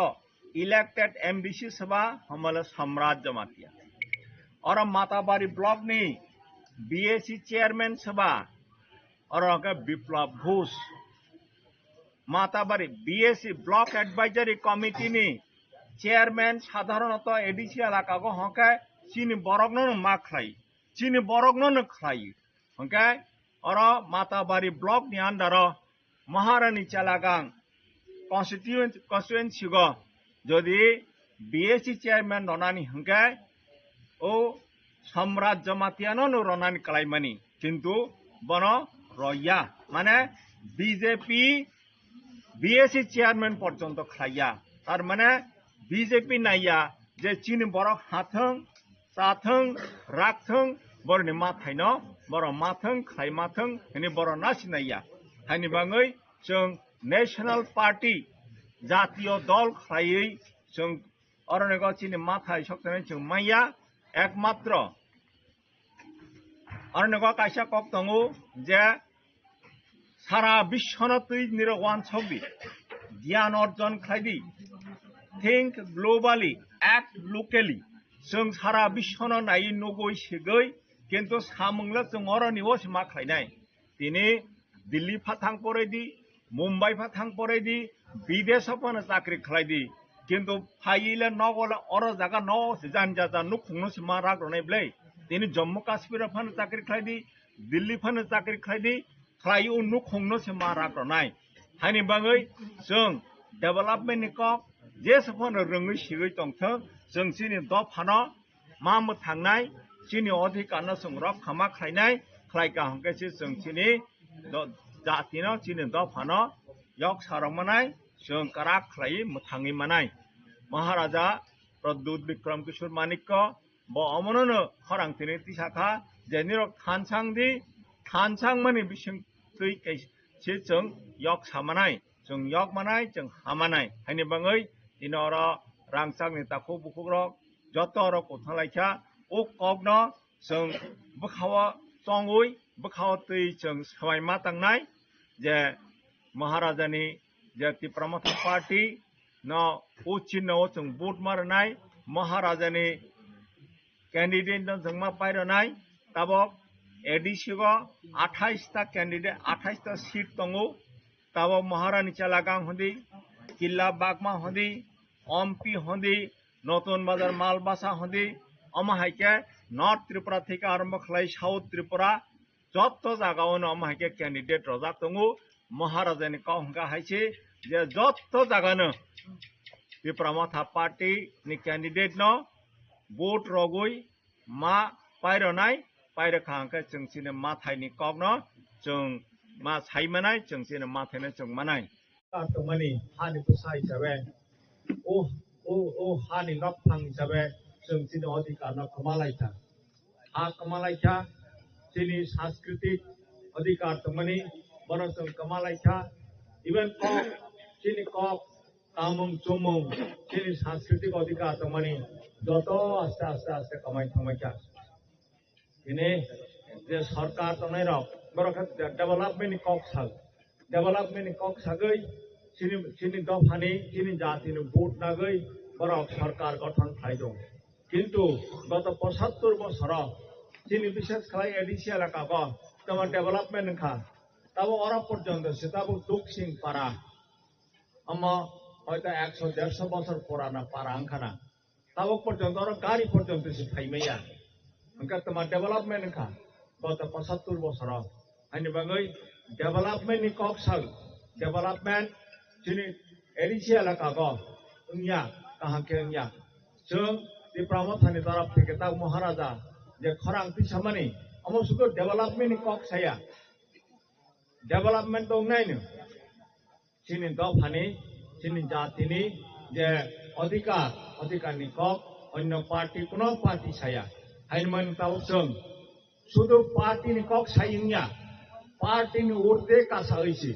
इलेक्टेड एमबीसी सभा हमल सम्राट जमातिया और माताबारी ब्लॉक नि बीएसी चेयरमैन सभा और Biplab Ghosh Matabari BAC block advisory committee नि चेयरमैन साधारणतः एडीसी इलाका को हके चीनी बरकनो मा खाई चीनी बरकनो खाई हके और माताबारी ब्लॉक नि अंडर महारानी चालागांग कन्स्टिट्युएंसी गो जदि बीएसी चेयरमैन रनानी हके ओ सम्राट जमातियानो रनानी कलाइमानी किंतु बनो रया माने बीजेपी बीएसी चेयरमैन पर्यंत खाइया तार माने बीजेपी नाइया जे चीनी बरक हाथों साथों राखथों बरनि माथायनो बर माथों खाइ माथों हनि बर नासि नाइया हानि बाङै जों नेशनल पार्टी जातीय दल खायै जों अरनेग चीनी माथाय सकथाय जों माइया एकमात्र अरनेग कायसा कक दङो जे सारा विश्वनो तै निरवान छबि ज्ञान अर्जन खायदि थिंक ग्लोबली एक्ट लोकली जों सारा विश्वनो नाय नगै सेगै किन्तु सामंगला जों अरनि वस मा खायनाय दिनै दिल्ली फाथां परेदि मुंबई फाथां परेदि विदेशफोर चाकरी खालायदि किन्तु फाइले नगले अर जागा न जान जा नुखुंनो मा रागरनायब्लै दिनै जम्मू काश्मीर फान चाकरी खालायदि दिल्ली फान चाकरी खालायदि खालाय नुखुंनो मा रागरनाय हानि बाङै जों डेभेलपमेन्टनि कक जेसेफोर रोङै सिगै दंथों जों सिनि द फानो मा थांनाय चिनि अधिकार न जों रक्षामा खालायनाय खालायगा हंकेसि जों चिनि जाति न चिनि दफा न यक सारमनाय जों करा खालाय थाङै मानाय महाराजा प्रद्युत विक्रम किशोर मानिक ब अमननो खरांथिनि तिसाखा जेनिरक थानसां माने बिसिं तै कैसे जों यक सामानाय जों यक मानाय जों हामानाय हायनि बाङै दिनर रांसांनि ताखौ बुखुग्रक जतर कोथालायखा ओ कगन जों बखावा तंगुय बखावा तै जों सबायमा तांनाय जे महाराजानि जे तिप्रामथा पार्टी न उचिनो जों भोट मारनाय महाराजानि कैंडिडेट न जों मा पायरनाय ताबक एडिसिगो 28 ता कैंडिडेट 28 ता सीट तंगु ताबक महारानी चालागां हंदी किल्ला बागमा हंदी ओमपी हंदी नतुन बाजार मालबासा हंदी अमाहायके नॉर्थ त्रिपुरा থেকে आरम्भ खालाय साउथ त्रिपुरा जत्त जागावनो अमाहायके कैंडिडेट रजा तंगु महाराजानि कहंगा हायसे जे जत्त जागानो त्रिपुरामथा पार्टी नि कैंडिडेट न भोट रगुय मा पायरनाय पायरखांके जोंसिनो माथायनि कगनो जों मा सायमानाय जोंसिनो माथायनो जों मानाय तमनि हानि पुसाय हिसाबै ओ हानि नफां हिसाबै जोंसिनो अधिकार न कमालायथा हा कमालायथा चिनि सांस्कृतिक अधिकार तमनि बनो जों कमालायथा इवन कक चिनि कक कामुं चुमुं चिनि सांस्कृतिक अधिकार तमनि जत आस्ते आस्ते आस्ते कमाय थांबायथा ini je sarkar tonai rok borokat development kok sagai chini dofani chini jati ni vote nagai borok sarkar গঠন খাইদো কিন্তু গত 75 বছর chini বিশেষ খাই এডিসি এলাকা গ তোমার ডেভেলপমেন্ট খা তাবো অরা পর্যন্ত সেটাবো দুকসিং পারা আমা হয়তো 100-150 বছর পুরানা পারা আংখানা তাবো পর্যন্ত ওরা গাড়ি পর্যন্ত সে খাইমেয়া Angka teman development ka, kota 75 বছর, hanya bagai development ni koksal, development sini edisi ala kago, nya kahake nya, sung di pramothani taraf থেকে তাও মহারাজা যে খরাং পিছামানি আমার শুধু development ni kok saya, development dong নাই no, sini dofani, sini jatini যে অধিকার ni kok, অন্য party কোনো party saya. Haiman tahu seng, sudah parti ni kok sayangnya, parti ni urte kasai si,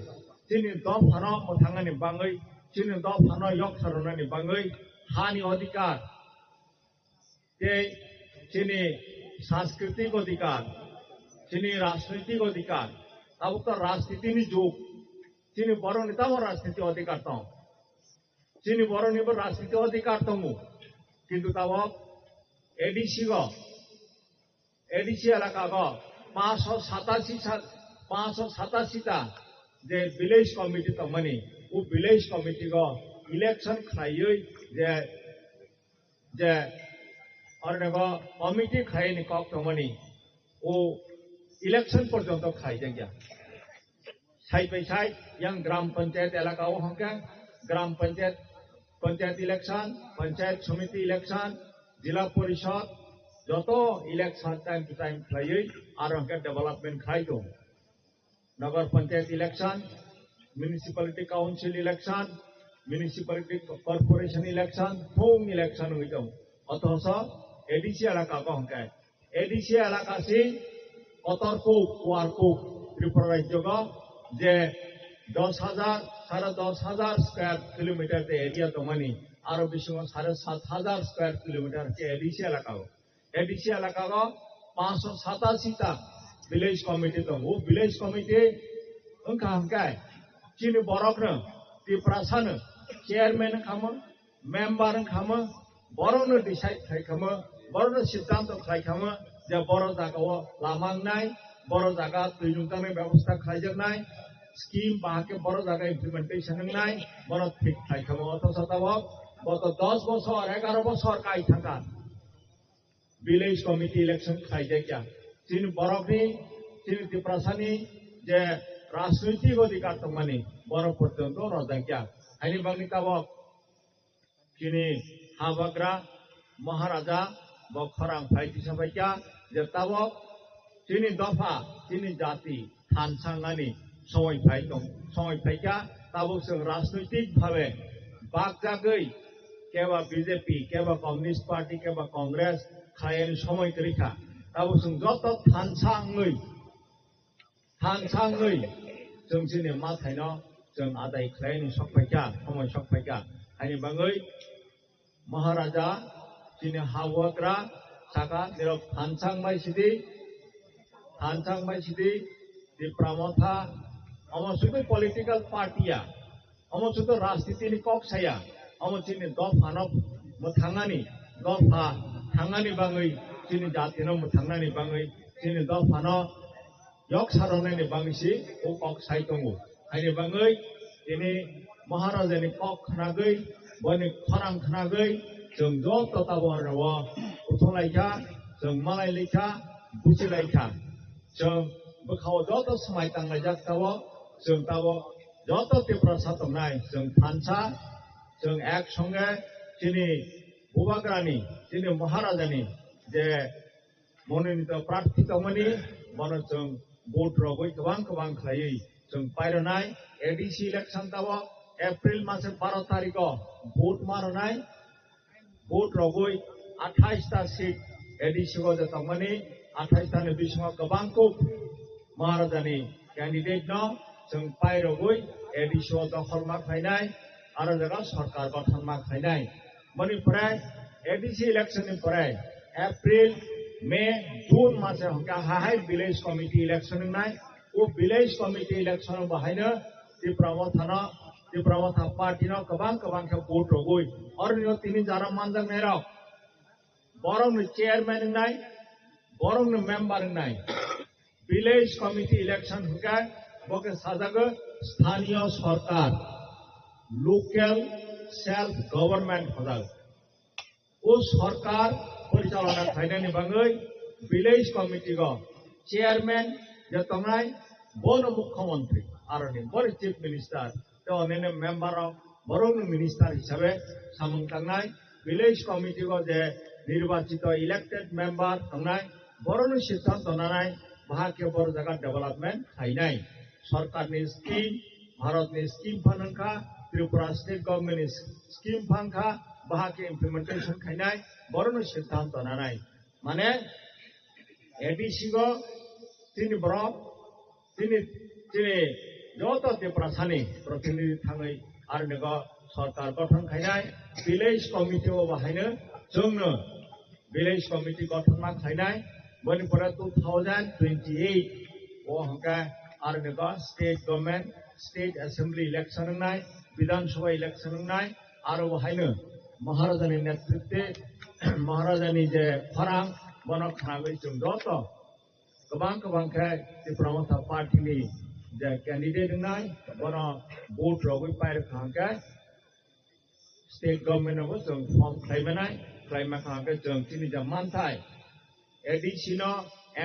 sini dom hana petangga ni bangai, sini dom hana yok sarana ni bangai, hani अधिकार, ke sini सांस्कृतिक अधिकार, sini राजनीतिक अधिकार, अब तो राजनीति ni juk, sini baru ni tahu राजनीति अधिकार tahu, sini baru ni राजनीति अधिकार tahu, কিন্তু tahu edisi go एडिसी एलाका को 587 ता जे विलेज कमिटी तमनि वो विलेज कमिटी को इलेक्शन खाइयो जे और नेगो कमिटी खाइ नि कक तमनि वो इलेक्शन पर्यंत खाइ जग्या side by side yang gram panchayat एलाका वो हंका ग्राम पंचायत इलेक्शन पंचायत समिति इलेक्शन जिला परिषद যত ইলেকশন টাইম টু টাইম খাইयै আর হকে ডেভেলপমেন্ট খাইদো nagar panchayat election municipality council election municipality corporation election ফুং ইলেকশন হইতো অথচ এডিসি এলাকা হকে এডিসি এলাকা সি অতর্কু ওয়ারকু ত্রিপুরা রাজ্য যে 10,000 10,500 স্কয়ার কিলোমিটার এরিয়া দমানি আর বেশি 7,500 স্কয়ার কিলোমিটার के एडीसी এলাকা एडीसी एलाका को 587 ता विलेज कमिटी तो वो विलेज कमिटी उनका हमका चीनी बरक न तिप्रासन चेयरमैन खाम मेंबर खाम बरो न डिसाइड खाइ खाम बरो न सिद्धांत खाइ खाम जे बरो जागा वो लामांगनाय बरो जागा तुइनुंतानि व्यवस्था खाइजनाय स्कीम बाहाके बरो जागा इम्प्लिमेंटेशन नाय बरो ठीक खाइ खाम अथच ताव गत 10 বছর 11 বছর কাই থাকা विलेज कमिटी इलेक्शन खाइजे क्या चीन बरफनी चीन तिप्रासानी जे राजनीतिक अधिकार तमनि बरफ पर्यंत रजा क्या आइनि बांगनि ताबक चीनी हाबाग्रा महाराजा bo khorang phai ti sabai kya je tabok chini dofa chini jati than sangani সময় পাইকা তাবক जों রাজনৈতিক ভাবে বাগজাগৈ কেবা বিজেপি কেবা কমিউনিস্ট পার্টি কেবা কংগ্রেস খায়েন সময় করিখা তাবক जों যত থানসাङै जों जोंनि माथायनो जों आदाय खालायनो सकपाइका समय सकपाइका आइनि बाङै महाराजा जोंनि हावग्रा साका जेराव थानसांबायसिदि di pramotha amo sudu political party ya amo sudu rajniti ni kok saya amo chini dophano muthangani dopha thangani bangai chini jatino muthangani bangai chini dophano yok sarone ni bangsi o kok sai tongo aini bangai ini maharaja ni kok khnagoi boni khorang khnagoi जों ज' तताबो उथलाइखा जों मालाय लेखा बुजिलाइखा जों बोखाव जत समाय तांनाय जागताबो जों ताबो जत तिप्रा सातमनाय जों थानसा जों एक संगे जिनि बुबाग्रानि जिनि महाराजानि जे मनोनित प्रार्थी तमनि मन जों भोट रगै गोबां खालायै जों पाइरनाय एडिसि इलेक्शन ताबो एप्रिल मासे 12 तारिखआव भोट मारनाय भोट रगै 28 ता सीट एडिसि गो जतमनि 28 तानि बिसङाव गोबांखौ महाराजानि कैंडिडेट न जों पाइरगै एडिसि दखल मा खायनाय आरो जागा सरकार गठन मा खायनाय मनिफ्राय एडिसि इलेक्शन निफ्राय एप्रिल मे जून मासे हमका हाय विलेज कमिटी इलेक्शन नाय ओ विलेज कमिटी इलेक्शन बाहायनो तिप्रामथा पार्टी न गोबां के भोट रगै और तिनि जारा मानजां नेराव बरं चेयरमैन नाय बरं मेंबर नाय विलेज कमिटी इलेक्शन हुका बके साजागो स्थानीय सरकार लोकल सेल्फ गवर्नमेंट हजाग ओ सरकार परिचालना खायनायनि बाङै विलेज कमिटी गो चेयरमैन जे तंनाय बन मुख्यमंत्री आरो नि बर चीफ मिनिस्टर तो अनेने मेंबर बरं मिनिस्टर हिसाबै सामं थांनाय विलेज कमिटी गो जे निर्वाचित इलेक्टेड मेंबर तंनाय बरं सिद्धांत नानाय बाहाके बर जगह डेवलपमेंट खायनाय सरकारनि स्कीम भारतनि स्कीम फानखा त्रिपुरा स्टेट गवर्नमेंट स्कीम फानखा बाहाके इम्प्लीमेंटेशन खायनाय बरं सिद्धांत नानाय माने एडिसि गो तिनि ब्रक तिनि जत त्रिपुरा सानि प्रतिनिधि थाङै आरो नोगो सरकार गठन खायनाय विलेज कमिटी बाहायनो जोंनो विलेज कमिटी गठन मा खायनाय मणिपुरा 2028 वो हमका आरो नोगो state government state assembly election नाय विधानसभा इलेक्शन नाय आरो बाहायनो महाराजानि नेतृत्वे महाराजानि जे खरां बन खानागै जों जत गोबां के त्रिपुरामथा पार्टीनि जे कैंडिडेट नाय बन भोट रगै पाइर खांके स्टेट गवर्नमेंट जों फर्म खायमा खांके जों तिनि जा मानथाय एडिसि न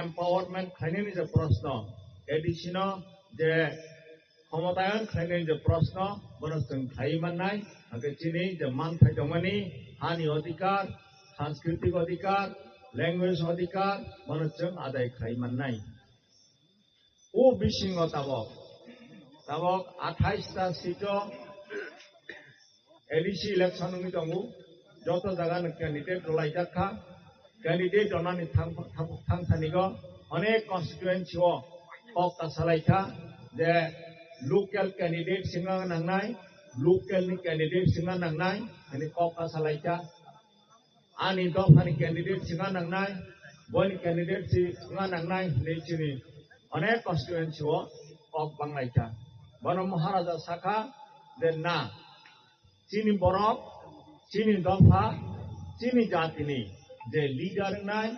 एम्पावरमेंट खायनायनि जे प्रश्न एडिसि न जे क्षमतायन खायनायनि जे प्रश्न बन जों खायमानाय आगे तिनि जे मानथाय दंमानि हानि अधिकार सांस्कृतिक अधिकार लैंग्वेज अधिकार बन जों आदाय खायमानाय ओ बिसिङ ताबक 28 ता सीट एडिसि इलेक्शन नि दंगु जत जागा कैंडिडेट रलायजाखा कैंडिडेट रनानि थांसानिगो अनेक कन्स्टिट्युएन्सि कक सालायखा जे लोकल कैंडिडेट सिंगा नांनाय लोकल नि कैंडिडेट सिंगा नांनाय अनि कक सालायखा आनि दफानि कैंडिडेट सिंगा नांनाय बनि कैंडिडेट सिंगा नांनाय नेचिनि अनेक कन्स्टिट्युएन्सि कक बांलायखा बन महाराजा साखा जे ना चिनि बरक चिनि दफा चिनि जातिनि जे लीडर नाय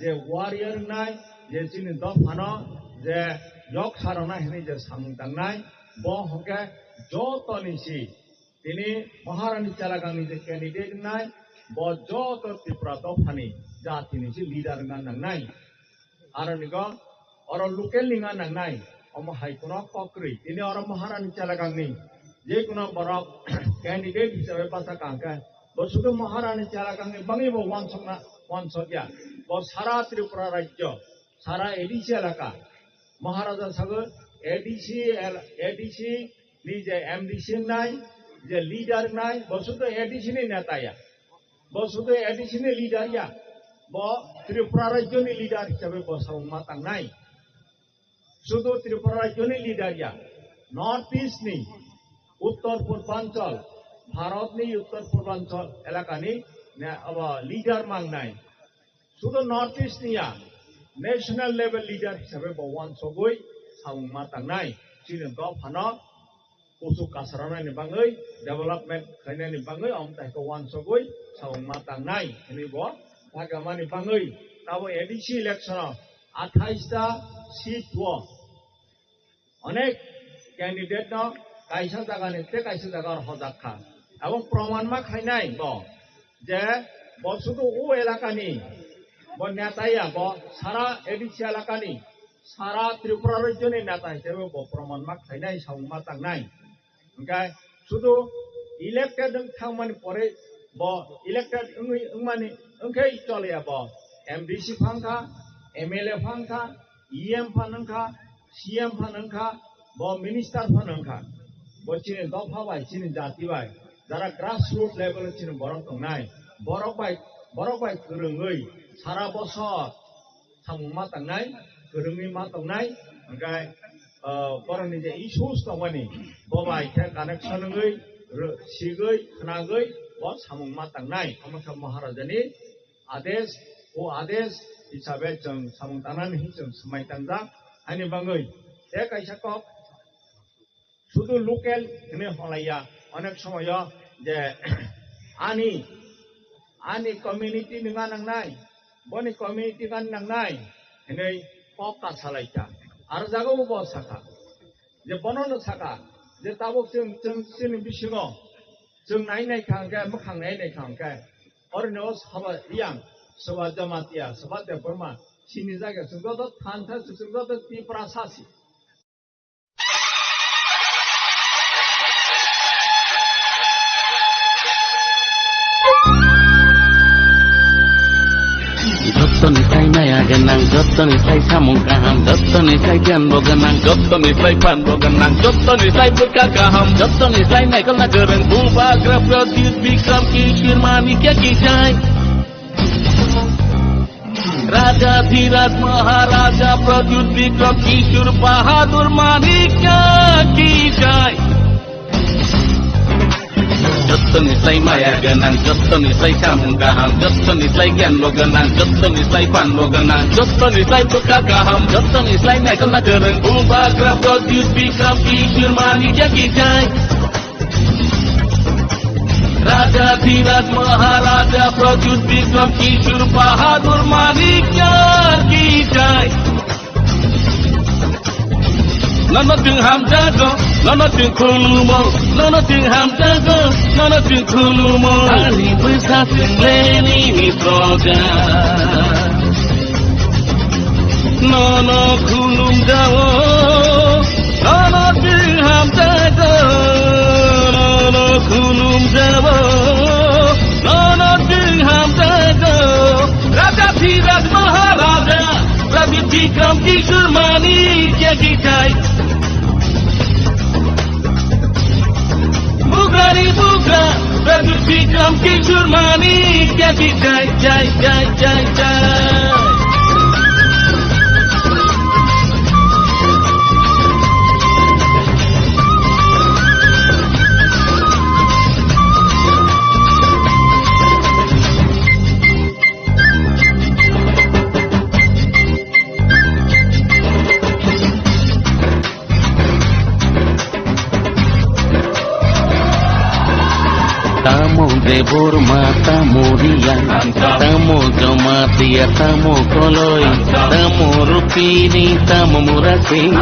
जे वारियर नाय जे चिनि दफानो जे yok sarana hini je samungtangnai bo hongke jotoni si tini maharani chalagangni je candidate nai bo joto Tripura dofani jatini si leader ngan nangnai aro nigo oro local ninga nangnai omo haikuno kokri tini oro maharani chalagangni je kuno borok candidate hisabe pasakangka bo sudu maharani chalagangni bangi bo wangsongna ওয়ানসদিয়া ব সারা ত্রিপুরা রাজ্য সারা ADC এলাকা মহারাজা সাগর ADC ni je MDC nai je leader nai bo sudo ADC ni neta ya bo sudo ADC ni leader ya bo Tripura Rajya ni leader hisabe bo sauma tang nai sudo Tripura Rajya ni leader ya North East ni Uttar Purbanchal Bharat ni Uttar Purbanchal elaka ni aba leader mang nai sudo North East ni ya national level leader hisabe bo wan sogoi sauma tang nai chinin ko phano usuk kasarana ni bangai development khaina ni bangai om tai ko wan sogoi saung matang nai ni bo agama ni bangai tabo ADC election 28 ta seat bo onek candidate no kaisa jaga ni te kaisa jaga hojakha এবং প্রমাণ মা খাইনাই ব যে ব শুধু ও এলাকানি ব নেতাইয়া ব সারা ADC এলাকানি সারা ত্রিপুরা রাজ্যনি নেতা হিসেবে ব প্রমাণ মা খাইনাই সাung matang nai Okay, sudo elected thangmani pore bo elected mani okay chole ya bo MDC phangkha MLA phangkha EM phangkha CM phangkha bo minister phangkha bo chini dopha bai chini jati bai jara grassroots level chini borok tongnai borok bai kurungoi sara bosor thangma tangnai kurungni ma tongnai okay boroni je issues tongmani bobai ke connection ngai sigai khnagoi bo samung ma tangnai amaka maharajani आदेश हिसाबै जों samung tanani जों samai tangja ani bangai e kaisa kok শুধু local ne holaya অনেক সময় যে ani community ninga nangnai boni community kan nangnai nei kok ka salaita আর জায়গাও বল থাকা যে বননো থাকা যে তাবক जों बिसिङाव जों नायनाय खांगा मोखां नायनाय खांगा अरनो साबा यां सोबा जमातिया सोबा देबरमा सिनि जायगा जोंथ थानथा जोंथ Tripura सासि Jottoni sai naya ganang, jottoni sai samung kaham, jottoni sai janbo ganang, jottoni sai panbo ganang, jottoni sai purka kaham, jottoni sai naikal nagarang, buba grab produce bikram kishir manikya kisai. Raja Dhiraj Maharaja produce bikram kishir bahadur manikya kisai. Jottoni sai maya ganang, jottoni sai samung kaham, jottoni sai janbo ganang, jottoni sai panbo ganang, jottoni sai purka kaham, jottoni sai naikal nagarang, buba grab produce bikram kishir manikya kisai. Raja Dhiraj Maharaja produce bikram kishir bahadur manikya kisai. Nana ting ham jago, nana ting khulumo, nana ting ham jago, nana ting khulumo. Hari besar leni ni proga, nana khulum jago, nana ting ham jago, nana khulum jago, nana ting ham jago. Raja Dhiraj Maharaja produce bikram kishir manikya kisai. Buga, produce bikram kishir manikya kisai, jai. Tamo debur mata muria, tamo jamatia, tamo koloi, tamo rupini, tamo murasing,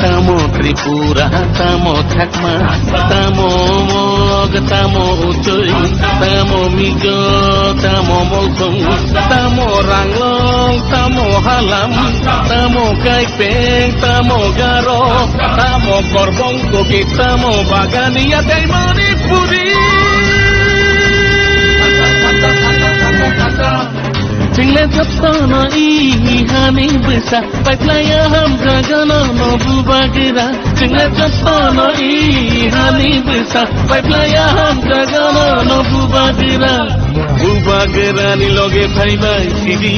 tamo Tripura, tamo Thakma, tamo Mog, tamo Uchoy, tamo Mijo, tamo Molsong, tamo Ranglong, tamo Halam, tamo Kaipeng, tamo Garo, tamo Korbong Koki, tamo Bagania, Daimoni Puri. Japana ihani bisa Paiplaya hamra gana nobu bagira Singa Japana ihani bisa Paiplaya hamra gana nobu bagira Bubagira ni loge bhai bhai sidi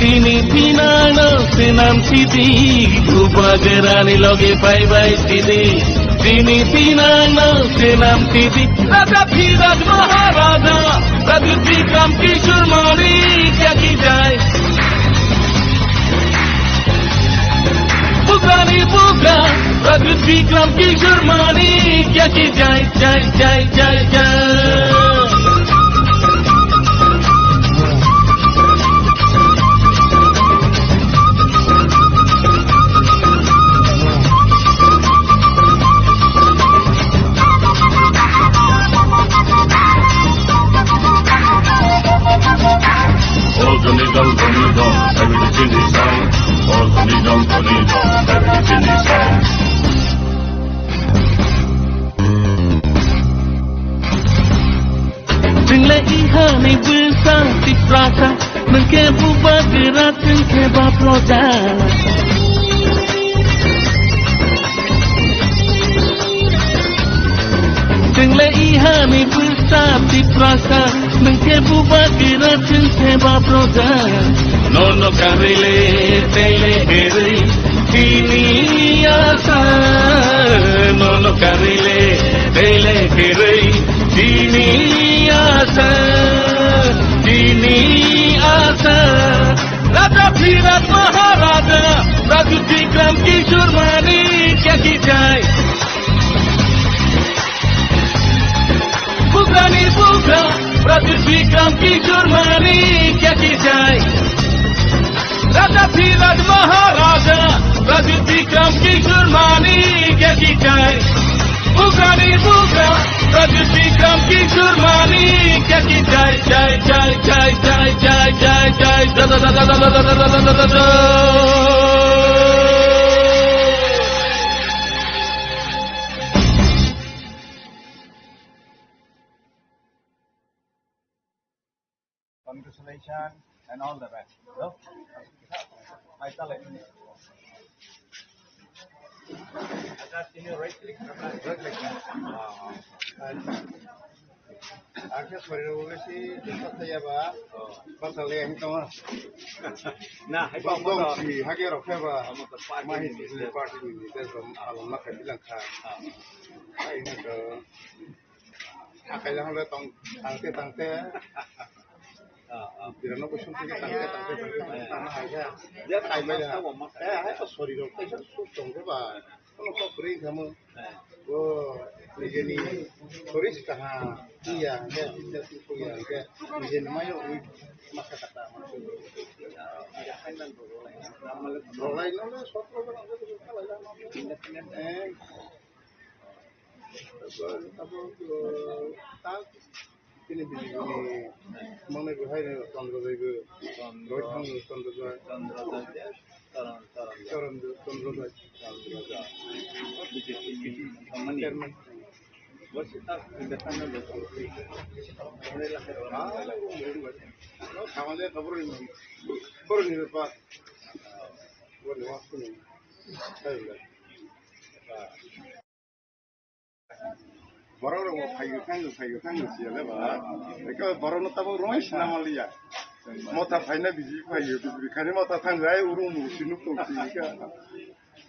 Tini pinana senam sidi Bubagira ni loge bhai bhai sidi Tini pinana senam sidi Raja Dhiraj Maharaja Raja Vikram Kishore Mani क्या की जाए पुकानी पुका राजू विक्रम किशोर मानी क्या की जाए जाए जाए जाए जाए everything is fine. All the needle, everything is fine. Tingla ihani bisa diprasa, mengke buat gerak mengke baploja. Tingla ihani bisa diprasa, mengke buat gerak mengke baploja. Nono karile tele heri kini asa Nono karile tele heri kini asa Raja Dhiraj Maharaja Raja Vikram Kishore Mani क्या की जाए पुकानी पुका Raja Vikram Kishore Mani क्या की जाए Raja Dhiraj Maharaja Raja Vikram Kishore Mani क्या की जाए पुकानी पुका Raja Vikram Kishore Mani क्या की जाए जाए जाए जाए जाए जाए जाए जाए da da da da da da da da da da da Congratulations and all the best. So, my talent. Akhirnya baru sih cepat saya bah, pasal yang itu mah. Nah, hai Bang bang dong si hagia roh bah, Party main di party ini, terus alam makan bilang kah. Ini ke, akhirnya kalau tangte. Birano kushun থেকে tangte tanah aja. Dia kayak macam, hai pas sorry dong, saya susung ke bah, kalau kau beri kamu, oh, begini, sorry sekarang, iya, dia tidak itu ya, dia begini mayo, masa kata maksud, rolai nol, suatu orang itu kalau yang tak ini begini, mana gue hari ini Chandra Deva, Rohit Chandra Deva, Chandra Deva, Chairman. Kamalnya kabur ini Pak, boleh waktu ni, saya. Baru orang fayu sih lah, mereka baru nak tahu rumah sih nama dia. Mau tak fayna biji fayu, karena mau tak tanggai urung sinu tu sih kan.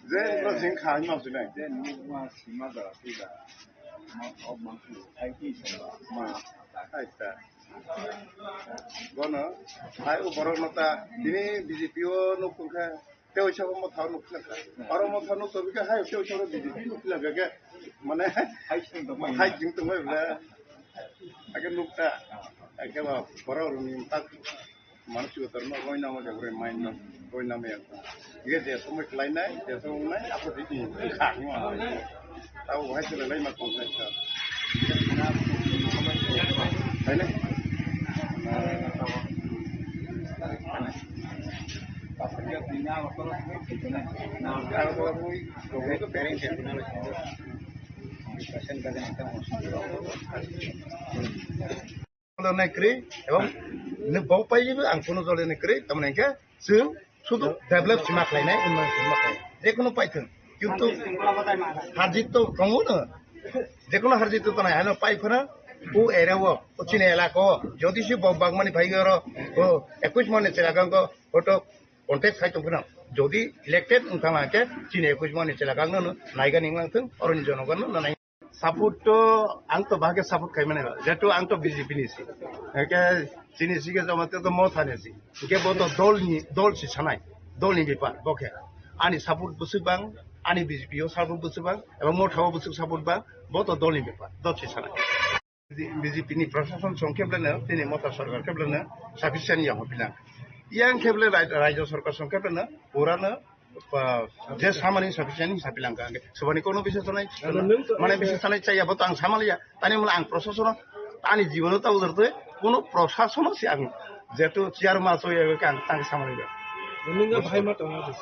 Jadi orang sing kaya macam ni. Then semua semua dah tidak mau mampu IT semua. Aita. Guna, ayo baru nak ini biji pio nuk kan. Kau cakap mau tahu nuk lah. Orang mau tahu nuk tapi kan ayo kau cakap biji pio nuk lah kan. Mana hai jing tu mana akan nukta akan baru orang tak manusia terima kau nama dia main kau nama yang dia semua lain dia semua lain apa sih khang mah tahu hai sudah lain macam mana hai ni negeri, बावपायबो आं कोनो जलेनिख्रुइ तारमाने जों शुद्ध develop सिमाख्लायनाय उन्नयन सिमाख्लाय जेखुनु पाइथों किन्तु हारजित तो दङ जेखुनु हारजित तो नाय हानो पाइफोरा ও এরাও চিনে এলাকা যদি সে বাগমানি ভাইগর 21 মনে চেলাগাঙ্গ ফটো কন্টেক্ট খাইতো না যদি ইলেক্টেড উঠামাকে চিনে 21 মনে চেলাগাঙ্গ নাইগানি মাংথों অরনি জনগণ নাই সাপোর্ট তো आं तो बागे सापोर्ट खाइमाने जेतु आं तो बीजेपी नि सि एके चिनि सिगे जमाते तो म थाने सि के बो तो दल सि सानाय दलनि बिपार बके आनि सापोर्ट बुसुबां आनि बीजेपी ओ सापोर्ट बुसुबां एबा म थाव बुसु सापोर्ट बा बो तो दलनि बिपार दल सि सानाय बीजेपी नि प्रशासन संखेबलेनो दिनै मता सरकार खेबलेनो साफिसियेन्ट याहबिना यां खेबले राज्य सरकार संखेबलेनो पुरानो जे सामानि साफिसियेन्ट हिसाबिलांगा सोबानि कोनो बिषय सनाय माने बिषय सनाय चाइयाबो तो आं सामालिया तानि मुला आं प्रशासन आनि जीवन ता उदरते कोनो प्रशासन से आं जेतु चियार मासो एके आं तांग सामालिया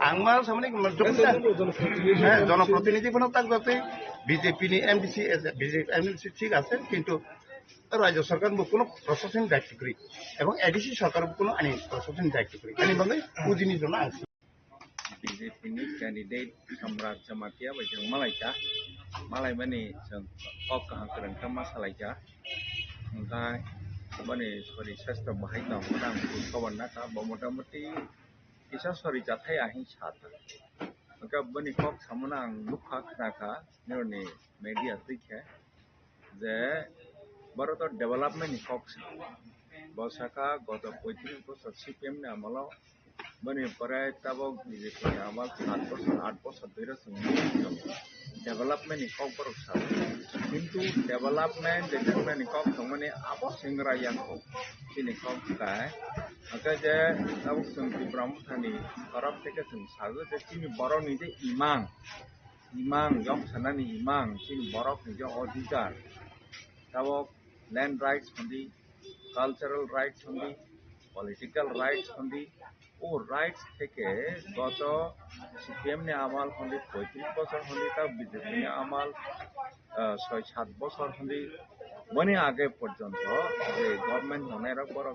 आं मा सामानि जनप्रतिनिधिफोरनो ताक जाते बीजेपी नि एमडीसी बीजेपी एमडीसी ठीक আছে কিন্তু राज्य सरकार কোনো প্রশাসনিক দায়িত্ব করি এবং এডিসি সরকার কোনো আনি প্রশাসনিক দায়িত্ব করি আনি মানে পুজিনি জন্য আছে BJP ni candidate Samrat Jamatia bajang Malaysia Malay bani jeng kok kahangkeran ka Malaysia engkai bani sorry sastra bahai ta orang kawan nata bomodamati kisah sorry jathai ahin chata maka bani kok samunang lukha khnaka nironi media tikhe je barato development kok bosaka goto 35 বছর CPM ni amalo bani pare tabok BJP ni amal 8 বছর ধরে development ni kok borok sa কিন্তু development ni kok tongmani abo singra yang ko ini kok kai maka je tabok sungti brahmthani taraf থেকে जों sago je chini borok ni je imang yok sanani imang chini borok ni je odhikar tabok land rights hondi cultural rights hondi political rights hondi ও rights থেকে গত CPM নি আমাল হলি 35 বছর হলি তা BJP নি আমাল 6-7 বছর হলি বনি আগে পর্যন্ত যে গভর্নমেন্ট হনের পর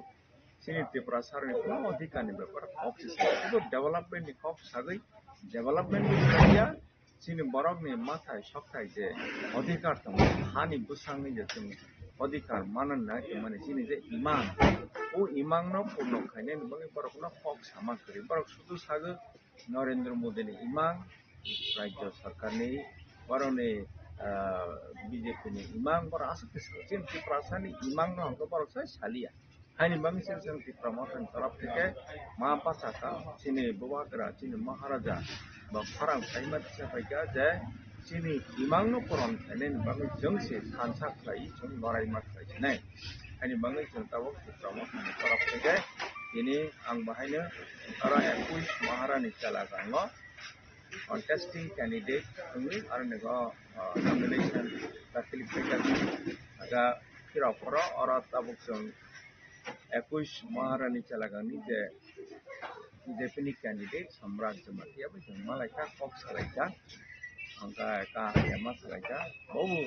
চিনি ত্রিপুরা সরকার কোনো অধিকার নি ব্যাপার অফিস কিন্তু ডেভেলপমেন্ট নি কপ সাগৈ ডেভেলপমেন্ট নি ইয়া চিনি বরক নি মাথায় সবটাই যে অধিকার দं হানি বুসাংনি যে অধিকার মানন না মানে চিনি যে ইমান ও ইমাংনো পূর্ণ খাইনে নবঙ্গে বরকনো হক সামাকরি বরক শুধু সাগো নরেন্দ্র মোদী নি ইমাং রাজ্য সরকার নি বরনে বিজেপি নি ইমাং বর আসতে চিন ত্রিপুরাসানি ইমাংনো হক বরক সালিয়া হাইনি বাংসে जों ত্রিপুরা মতন তরফ থেকে মা পাসাকা চিনি ববাগরা চিনি মহারাজা বা ফারাং সাইমা সাফাইকা যে চিনি ইমাংনো পরন খাইনে নবঙ্গে जोंसे सानसा खाइ जों लरायमा खाइनाय हानि बाङै जों tabok ত্রিপুরা तरफ থেকে ini ang bahayno ara 21 maharani chalagano contesting candidate tungni arnego nomination certificate aga kiraporo ora tabok जों 21 maharani chalagani je BJP ni candidate Samrat Jamatia bajang Malaysia kok salaika angka ka yama salaika bobu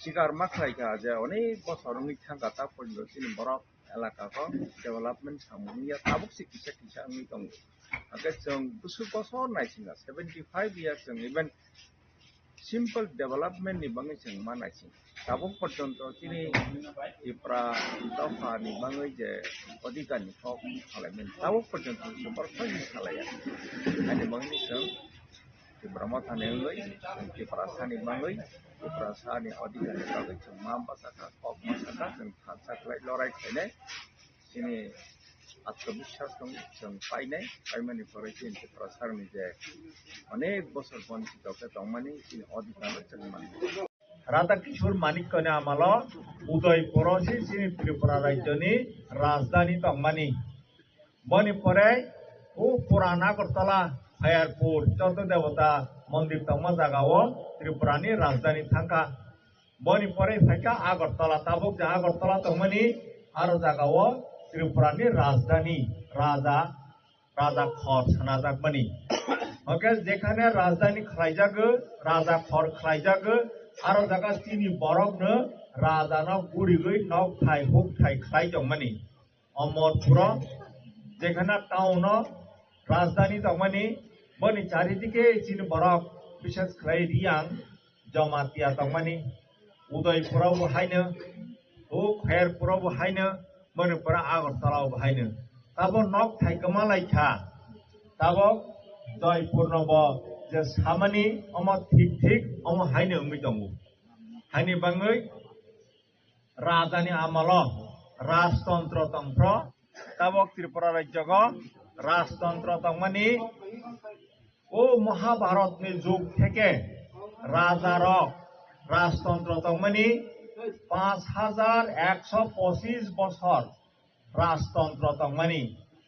শিকার মাখাইকা যে অনেক বছর মিথ্যাঙ্গা তা পর্যন্ত চিনি বরফ এলাকাকে ডেভেলপমেন্ট সামুনিয়া তাবুক চিকিৎসা কিসা আমি দं আগে जों गुसु বছর নাইছিনা 75 ইয়ার্স जों इवन सिम्पल डेभेलपमेंट नि बाङै जों मा नायसिं ताबुक पर्यन्त चिनि ত্রিপুরা दफा नि बाङै जे अधिकार नि हक खालायमेन ताबुक पर्यन्त जोबोर खायनि खालाया आनि बाङै जों ত্রিপুরা মথাने लय ত্রিপুরা सानि बाङै ত্রিপুরা सानि अधिकार नि बाङै जों मा बासाखा हक बासाखा जों थानसाखलाय लराय खायनाय चिनि आत्मविश्वास दं जों पाइमानि परे चिनि ত্রিপুরা सारनि जे अनेक बছর बंचित दंमानि चिनि अधिकार जों माने राधा किशोर मानिकने आम्हाला उदयपुरसी चिनि त्रिपुरा राज्यनि राजधानी दंमानि बनि परे ओ पुराना करतला एयरपोर्ट चौथ देवता मंदिर दंमा जागाओ त्रिपुरानि राजधानी थांका बनि परे फाइका आगरतला ताबुक जा आगरतला दंमानि आरो जागाओ त्रिपुरानि राजधानी राजा खर सानाजाकमानि ओके जेखाने राजधानी खालायजागो राजा खर खालायजागो आरो जागा चिनि बरकनो राजानाव गुरिगै नक थाइ हुक थाइ खालाय दंमानि অমরপুর যেখানে টাউন রাজধানী তংমানি বনি চারিদিকে চিনি বরফ বিশেষ করে রিয়াং জমাতিয়া তংমানি উদয়পুরাव हायनो ও खैरपुराव हायनो মনিপুরা আগরতলাव हायनो তাবো নক থাইকমা লাইখা তাবো জয়পুর নব যে সামানি অম ঠিক অম हायनो উমি দङ हायनि बाङै राजानि आमल राजतंत्र तंत्र ताबक त्रिपुरा राज्यग राजतंत्र तंमानि ओ महाभारत नि जुग थेके राजार राजतंत्र तंमानि 5125 बছর राजतंत्र तंमानि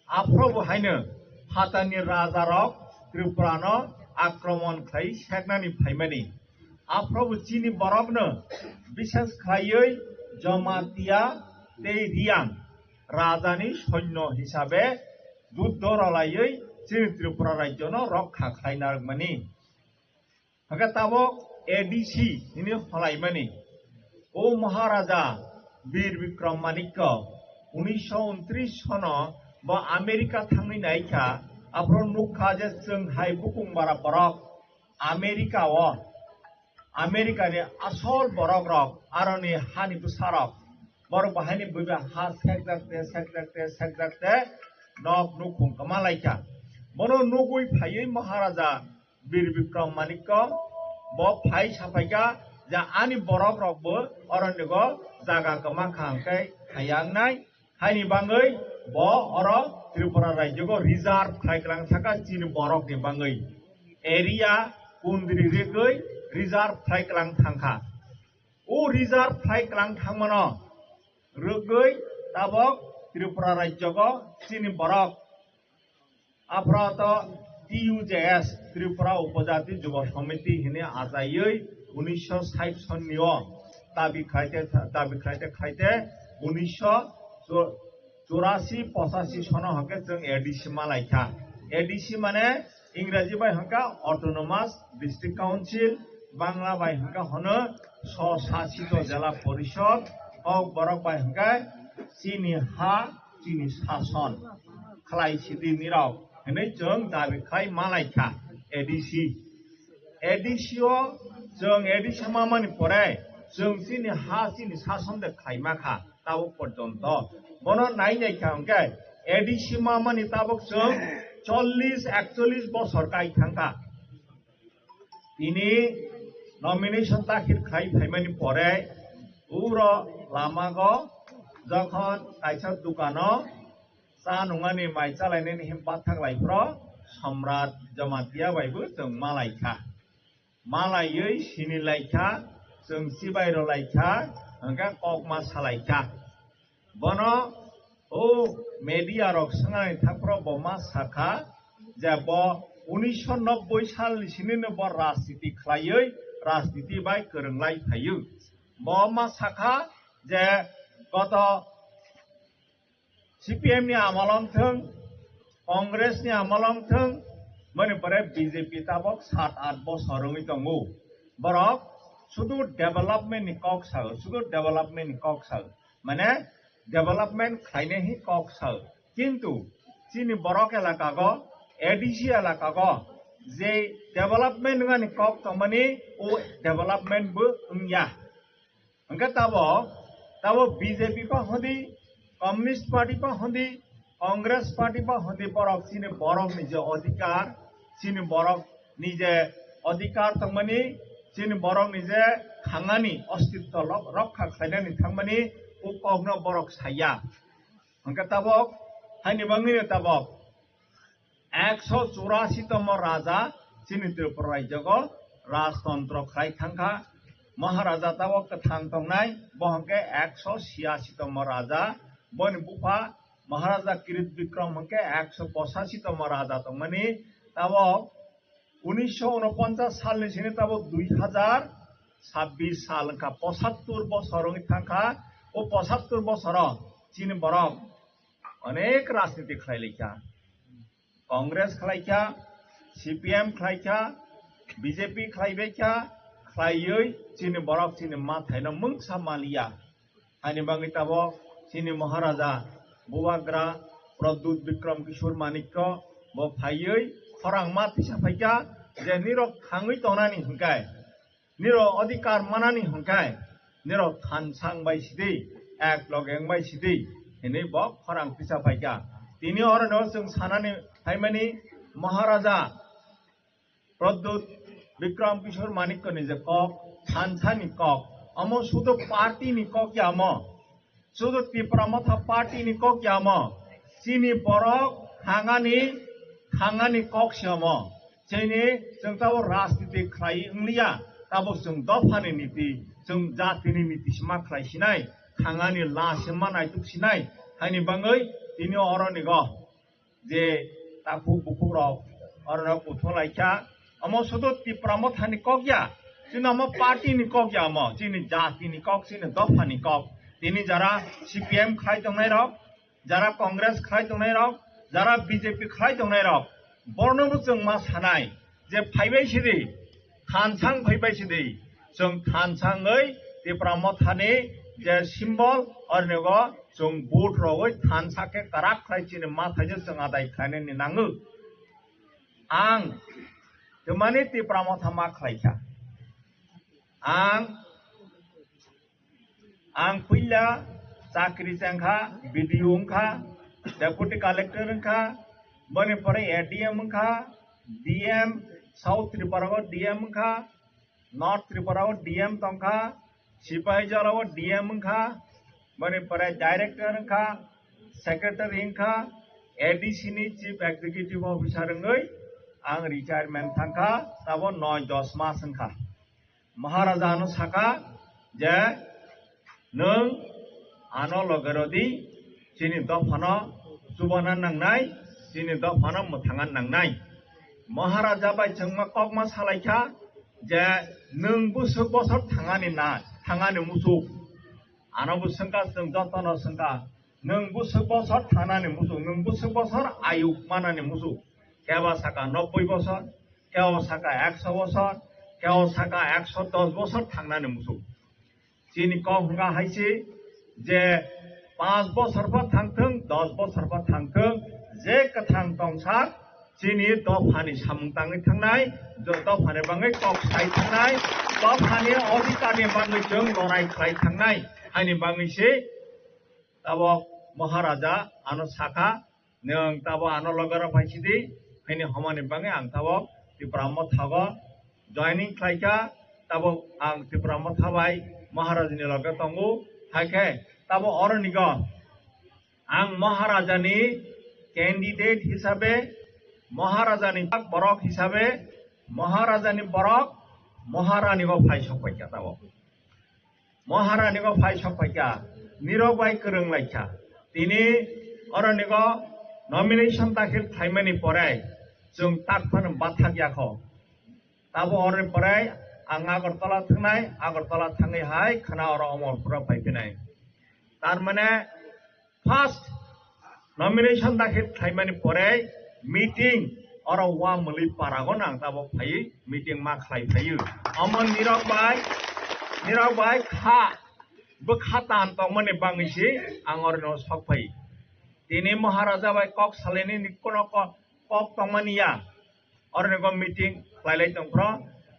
आफ्रोबो हायनो हातानि राजारक त्रिपुरानो आक्रमण खाय सेकनानि फायमानि आफ्रोबो चिनि बरफनो विशेष खायै जमातिया ते रियां राजानि सैन्य हिसाबे युद्ध रलायै चिनि त्रिपुरा राज्यनो रक्षा खालायनारमानि हगे ताबो एडीसी हिनि हलायमानि ओ महाराजा वीर विक्रम माणिक्य 1929 सनो बा आमेरिका थांनि नायखा आफ्रो नुखा जे जों हाय बुकुंबारा बरक আমেরিকাनि আসল বরক রক আরনি হানি বুসারক বরক বাহানি বুবা হা সেকজাকতে নক নুকুম কমালাইকা বনো নুগুই ফাयै महाराजा वीर विक्रम माणिक्य ब फाय साफायगा जा आनि बरक रकबो अरण्यगो जागा कमा खांकै हायांगनाय हानि बाङै ब अर त्रिपुरा राज्यगो रिजार्व खायग्रां थाका चिनि बरकनि बाङै एरिया कुंद्रि रेगै रिजार्व फ्लाइट लांग थांखा ओ रिजार्व फ्लाइट लांग थांमनो रगै ताबक त्रिपुरा राज्यग चिनि बरक आफ्रात टीयूजेएस त्रिपुरा उपजाति युव समिति हिने आजायै 1960 सननियो दाबि खायते 1984-85 सनो हके जों एडीसी मालायखा एडीसी माने इंराजी बाय हंका ऑटोनोमास डिस्ट्रिक्ट काउंसिल बांग्ला बाय हंका हनो स्वशासित जिला परिषद और बरक बाय हंका चीनी हा चीनी शासन खलाई सिदि निराव हनै जों दाबि खाय मालायखा एडीसी जों एडीसी मामानि परे जों चीनी हा चीनी शासन दे खायमाखा ताबो पर्यन्त बनो नायनायखा हंका एडीसी मामानि ताबक जों 40-41 বছর কাই থাকা তিনি নমিনেশন দাখিল খাই ফাইমানি পরে উর লামাগ যখন কাইসা দোকান চা নङानि माइ चालायनायनि हेमपात थांलायफ्र सम्राट जमातिया बायबो जों मालायै सिनि लायखा जों सिबायर लायखा हंगा ककमा सालायखा बनो ओ मेडिया रक संगानि थाफ्र बमा साखा जे ब 1990 सालनि सिनिनो ब राजनीति खालायै राजनीति बाय गोरोंलाय थायो बमा साखा जे गत सीपीएम नि आमलम थों कांग्रेस नि आमलम थों मनिपुरे बीजेपी ताबक 7-8 बছरनि दङ बरक शुद्ध डेभलपमेन्ट नि कक्सा माने डेभलपमेंट खायने ही कक्सा किंतु चीनी बरक एलाकागो एडीसी एलाकागो जे डेभलपमेंट नङानि कक तमनि ओ डेभलपमेंट बो उंया हंगा ताबो बीजेपी को हंदी कम्युनिस्ट पार्टी को हंदी कांग्रेस पार्टी को हंदी बरक चीनी बरक नि जे अधिकार चीनी बरक नि जे अधिकार तमनि चीनी बरक नि जे खांगानि अस्तित्व रक्षा खायनानि थांमनि उकग्न बरक साया हंका ताबक हायनि बाङैनो ताबक 184तम राजा चीनी त्रिपुरा राज्यग राजतंत्र खाय थांखा महाराजा ताबक थांग तंनाय बहंके 186तम राजा बन बुफा महाराजा किरीट विक्रम हंके 185तम राजा तंमनि ताबक 1949 सालनि सिनि ताबक 2026 साल का 75 बছरनि थांखा ओ 75 बছर चीन बरक अनेक राजनीति खालायलेखा कांग्रेस खालायखा सीपीएम खालायखा बीजेपी खालायबायखा खालायै चीन बरक चीन माथायनो मंसा मालिया हानि बाङै ताबक चीनी महाराजा बुवाग्रा प्रद्युत विक्रम किशोर मानिक्य बो फायै खरां मा तिसा फाइका जे निरो खाङै तनानि हंखाय निरो अधिकार मानानि हंखाय निरो खानसां बायसिदै एक लगें बायसिदै हिनै बो खरां तिसा फाइका तिनि अरनो जों सानानि फाइमानि महाराजा प्रद्युत विक्रम किशोर मानिक्य नि जे कक खानसानि कक अमो शुद्ध पार्टी नि कक यामो शुद्ध तिप्रामथा पार्टी नि कक यामो चीनी बरक खाङानि कक सियामो चीनी जों ताबो राजनीति खाय इंलिया ताबो जों दफानि नीति जों जातिनि नीति सिमा खायसिनाय खाङानि लासिमा नायतुसिनाय हायनि बाङै तिनि अरनिग जे ताखु बुकुराव अरनो कुथलायखा अमो शुद्ध तिप्रामथानि कक या चीनी अमो पार्टी नि कक यामो चीनी जातिनि कक चीनी दफानि कक तिनि जरा सीपीएम खाय दंनाय रक जरा कांग्रेस खाय दंनाय रक जरा बीजेपी खाय दंनाय रक बर्नबो जों मा सानाय जे फायबायसिदि खानसां फैबायसिदि जों खानसाङै तिप्रामथानि जे सिम्बल अरनेग जों भोट रगै खानसाके काराक खायचिनि मा थाइजो जों आदाय खायनायनि नाङो आं जमानि तिप्रामथा मा खायखा आं फैला चाकरी चंखा बीडीओ खा डेपुटी कलेक्टर खा बने परे एडीएम खा डीएम साउथ त्रिपुरा डीएम खा नॉर्थ त्रिपुरा डीएम तंखा सिपाही जला डीएम खा बने परे डायरेक्टर खा सेक्रेटरी खा एडीसी नि चीफ एग्जीक्यूटिव ऑफिसर गई आं रिटायरमेंट थांखा तब 9-10 मास खा महाराजा नो साका जे नों आनो लगरदी चीनी दफानो जुबाना नांनाय चीनी दफानो मोथाङा नांनाय महाराजा बाय जोंमा ककमा सालायखा जे नों बोसोर बोसोर थाङानि मुसुक आनो बोसोंका जों जतनो सोंका नों बोसोर बोसोर थानानि मुसुक नों बोसोर बोसोर आयु मानानि मुसुक केवा साका 90 बोसोर केवा साका 100 बोसोर केवा साका 110 बोसोर थांनानि मुसुक चीनी कक हंगा हायसि जे 5 बोसोरफोर थांथों 10 बोसोरफोर थांथों जे कथां तंसार चीनी दफानि सामुंताङै थांनाय दफानि बाङै कक साय थांनाय दफानि अधिकारनि बाङै जों लड़ाई खालाय थांनाय हायनि बाङैसि ताबो महाराजा आनो साखा नों ताबो आनो लगरा फायसिदि हायनि हमानि बाङै आं ताबो तिप्रामथागो जॉइनिंग खालायखा ताबो आं तिप्रामथाबाय महाराजानि लगे तंगु हायखे ताबो अरनिग आं महाराजानि कैंडिडेट हिसाबे महाराजानि बरक हिसाबे महाराजानि बरक महारानिगो फायसफायखा ताबो महारानिगो फायसफायखा निरग बाय करंलायखा तिनि अरनिगो नॉमिनेशन दाखिल खायमानि परे जों ताकफानो बाथागियाखो ताबो अरनि परे आं आगरतला थाङै हाय खाना और अमरपुरा फायफिनाय तारमाने फार्स्ट नॉमिनेशन दाखिल खायमानि परे मीटिंग और वा मुलि पारागन आं ताबो फायै मीटिंग मा खालायफायो अमन निरग बाय खा बखातान तंमनि बाङैसि आं अरनो सकफाय तिनि महाराजा बाय कक सालेनि निकोनो कक तंमनिया अरनो मीटिंग खालायलाय तंफ्र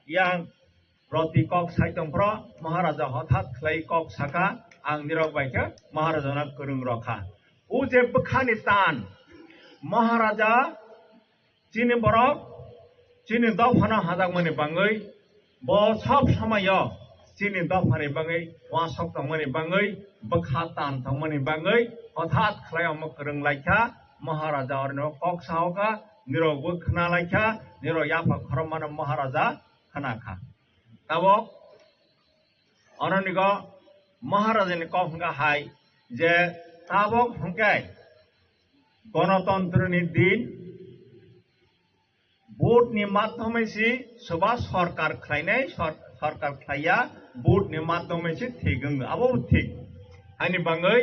यां रति कक साय तंफ्र महाराजा हठात खालाय कक साका आं निरग बायखो महाराजाना करं रखा उ जे बखानि तान महाराजा चीनी बरक चीनी दफाना हाजाकमानि बाङै ब सब समय चीनी दफानि बाङै वासक तंमनि बाङै बखा तान तंमनि बाङै हठात खालायाव करंलायखा महाराजा अरनो कक सावका निरगबो खोनालायखा निर याफा खरमान महाराजा खोनाखा ताबो अरनिग महाराजानि कक हंगा हाय जे ताबो हंकाय गणतंत्रनि दिन भोटनि माध्यमैसि सोबा सरकार खालायनाय सरकार खालाया भोटनि माध्यमैसि थेगों आबो थिग आंनि बाङै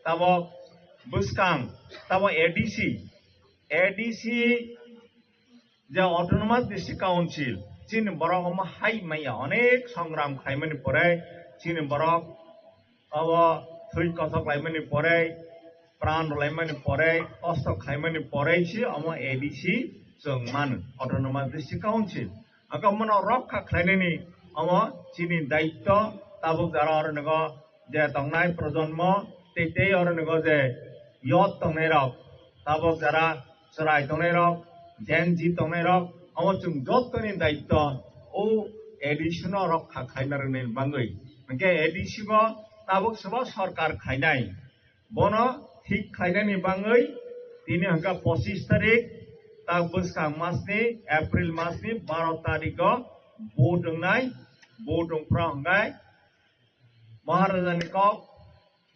ताबो बुसकां ताबो एडीसी जे ऑटोनोमस डिस्ट्रिक्ट काउंसिल चीन बरक हाई मैया अनेक संग्राम खालामनि परे चीन बरक अब थै कथक लायमनि परे प्राण रलायमानि परे कष्ट खायमानि परेसि अम एडिसि जों मानो अटोनोमास डिस्ट्रिक्ट काउन्सिल आंखौ मनो रक्षा खालायनायनि अम चिनि दायित्व ताबुक जारा और नगो जे तंगनाय प्रजन्म तेते और नगो जे यत तंगनाय रक ताबुक जारा सराय तंगनाय रक जेनजी तंगनाय रक अम जों जतनि दायित्व ओ एडिसनो रक्षा खायनारनि बांगै ओंके एडिसिबो ताबुक सबा सरकार खायनाय बनो ठीक खायनायनि बांगै दिनै हंका 25 तारिख ता बसखां मासनि एप्रिल मासनि 12 तारिखआव भोट दंफ्रा हंगाय महाराजानि कक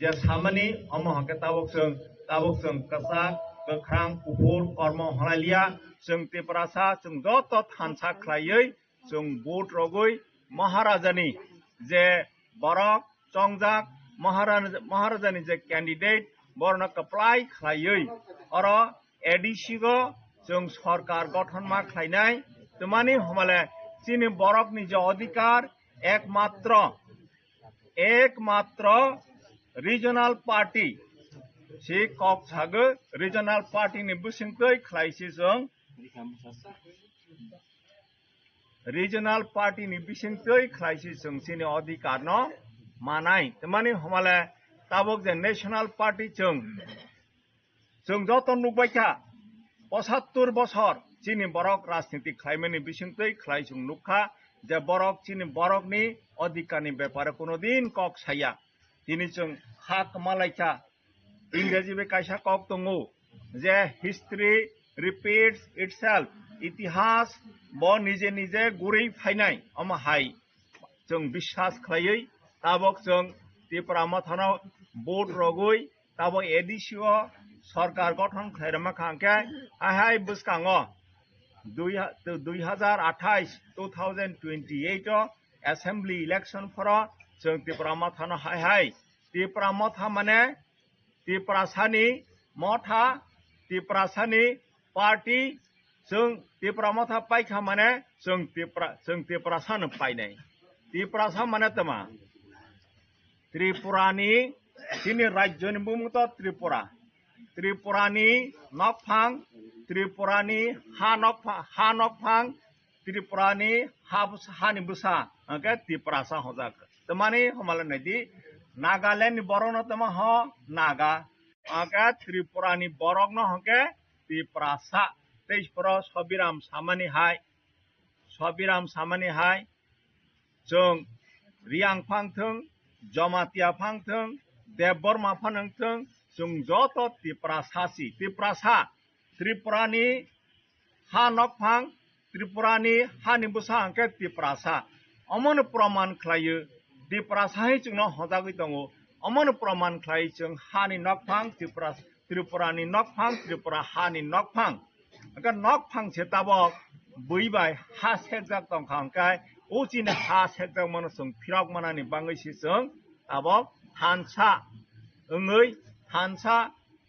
जे सामानि अम हंके ताबुक जों कसा गोख्रां गुफुर कर्म हलालिया जों तेपरासा जों जत थानसा खायै जों भोट रगै महाराजानि जे बरक चंजाक महाराजानि जे कैंडिडेट बरन अप्लाई खायै और एडिसिगो जों सरकार गठन मा खायनाय तमानि हमाले चीनी बरकनि जे अधिकार एकमात्र रिजनल पार्टी से कक सागो रिजनल पार्टी नि बुसिंगै खायसि जों रिजनल पार्टी नि बिसिंगै खायसि जों चीनी अधिकार न मानाय तमानि हमाले ताबुक जे नेशनल पार्टी जों जत नुबायखा 75 बছর चीनी बरक राजनीति खायमानि बिसिंगै खाय जों नुखा जे बरक चीनी बरकनि अधिकारनि बेपारे कोनो दिन कक साया दिनै जों हा कमालायखा इंराजी बे कायसा कक दङो जे हिस्ट्री रिपीट्स इटसेल्फ इतिहास ब निजे निजे गुरै फायनाय अम हाय जों विश्वास खायै ताबक जों त्रिपुरा माथानाव भोट रगै ताबक एडिसिओ सरकार गठन खायरमा खांके हाय बुसकांगो 2028 असेंबली इलेक्शन फरा जों त्रिपुरा माथानो हाय त्रिपुरा माथा माने त्रिपुरासानि मथा त्रिपुरासानि पार्टी जों त्रिपुरा माथा पाइखा माने जों त्रिपुरासानो पाइनाय त्रिपुरासा माने तमा त्रिपुरानि चीनी राज्यनि बुमुत त्रिपुरानि नकफां त्रिपुरानि हा नकफां त्रिपुरानि हानि बुसा ओके त्रिपुरासा हजाक तमानि हमाले नदि नागालैंड बरक न तमा ह नागा ओके त्रिपुरानि बरक न हके त्रिपुरासा तेजपुर सबिराम सामानि हाय जों रियांग फांथों जमातिया फांथों देवबर्मा फानथों जों जत त्रिपुरासा त्रिपुरानि हा नकफां त्रिपुरानि हानि बुसा हंके त्रिपुरासा अमन प्रमाण खायो त्रिपुरासा जोंनो हजागै दङ अमन प्रमाण खायो जों हानि नकफां त्रिपुरानि नकफां त्रिपुरा हानि नकफां ओंका नकफां से ताबक बैबाय हा सेकजाक दंखा ओंखाय उचिन हा सेकजाक मन जों फिरक मानानि बाङैसि जों ताबक थानसा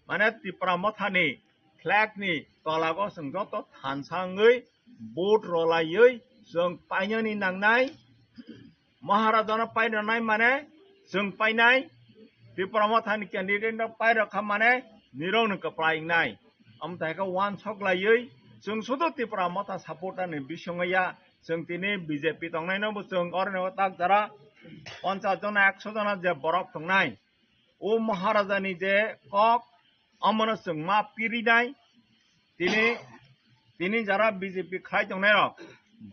माने त्रिपुरा मथानि फ्लैगनि तलागो जों जत थानसाङै भोट रलायै जों पाइनानि नांनाय महाराजानो पाइनाय माने जों पाइनाय त्रिपुरा मथानि कैंडिडेट पाइरखा माने निरौनो कप्लायनाय अमथायखौ वान सकलायै जों सुदु त्रिपुरा मथा सपोर्टारनि बिसङैया जों दिनै बीजेपी तंनायनो जों अरनो ताक जरा 50 जना 100 जना जे बरक तंनाय ओ महाराजानि जे कक अमन जों मा पिरिनाय दिनै जरा बीजेपी खाय तंनाय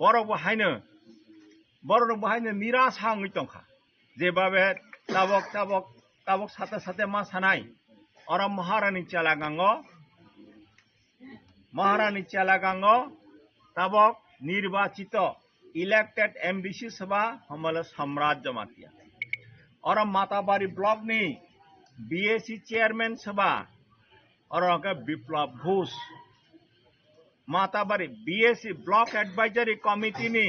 बरक बाहायनो निराशा ngै तंखा जेबाबे ताबक साथे मा सानाय और महारानी चालागांगो ताबक निर्वाचित इलेक्टेड एमडीसी सभा हमल सम्राट जमातिया और माताबारी ब्लॉक नि बीएसी चेयरमैन सभा और Biplab Ghosh Matabari BAC block advisory committee नि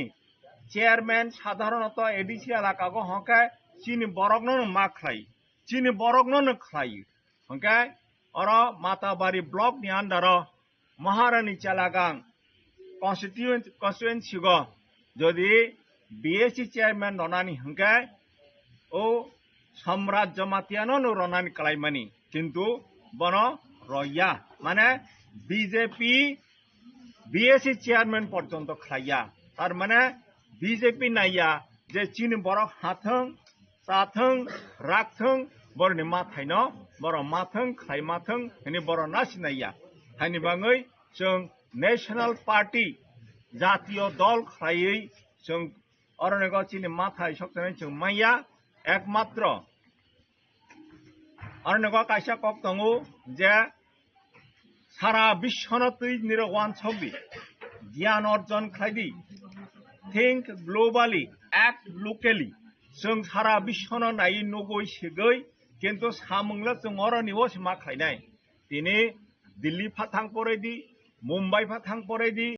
चेयरमैन साधारणतः एडीसी इलाका को हके चीनी बरकनो मा खाई हके और माताबारी ब्लॉक नि अंदर महारानी चालागांग कन्स्टिट्युएंसी को जदि बीएसी चेयरमैन रनानी हंके ओ सम्राट जमातियानो रनानी कलाइमानी किंतु বনো রয়া মানে বিজেপি বিএসসি চেয়ারম্যান পর্যন্ত খাইয়া তার মানে বিজেপি নাইয়া যে চিনি বড় হাথং চাথং রাখথং বড়নি মাথাইন বড় মাথং খাই माथों हनी बड़ नासि नाइया हानि बाङै जों नेशनल पार्टी जातीय दल खायै जों अरण्यगाव चिनि माथाय सकनाय जों माइया एकमात्र अरण्यगाव कायसा कक दङ जे सारा विश्वनो तै निरवान छबि ज्ञान अर्जन खायदि थिंक ग्लोबाली एक्ट लोकेली जों सारा विश्वनो नायै नगै सेगै किन्तु सामंला जों अरण्यगाव सिमा खायनाय दिनै दिल्ली फाथां परायदि मुम्बाइ फाथां परायदि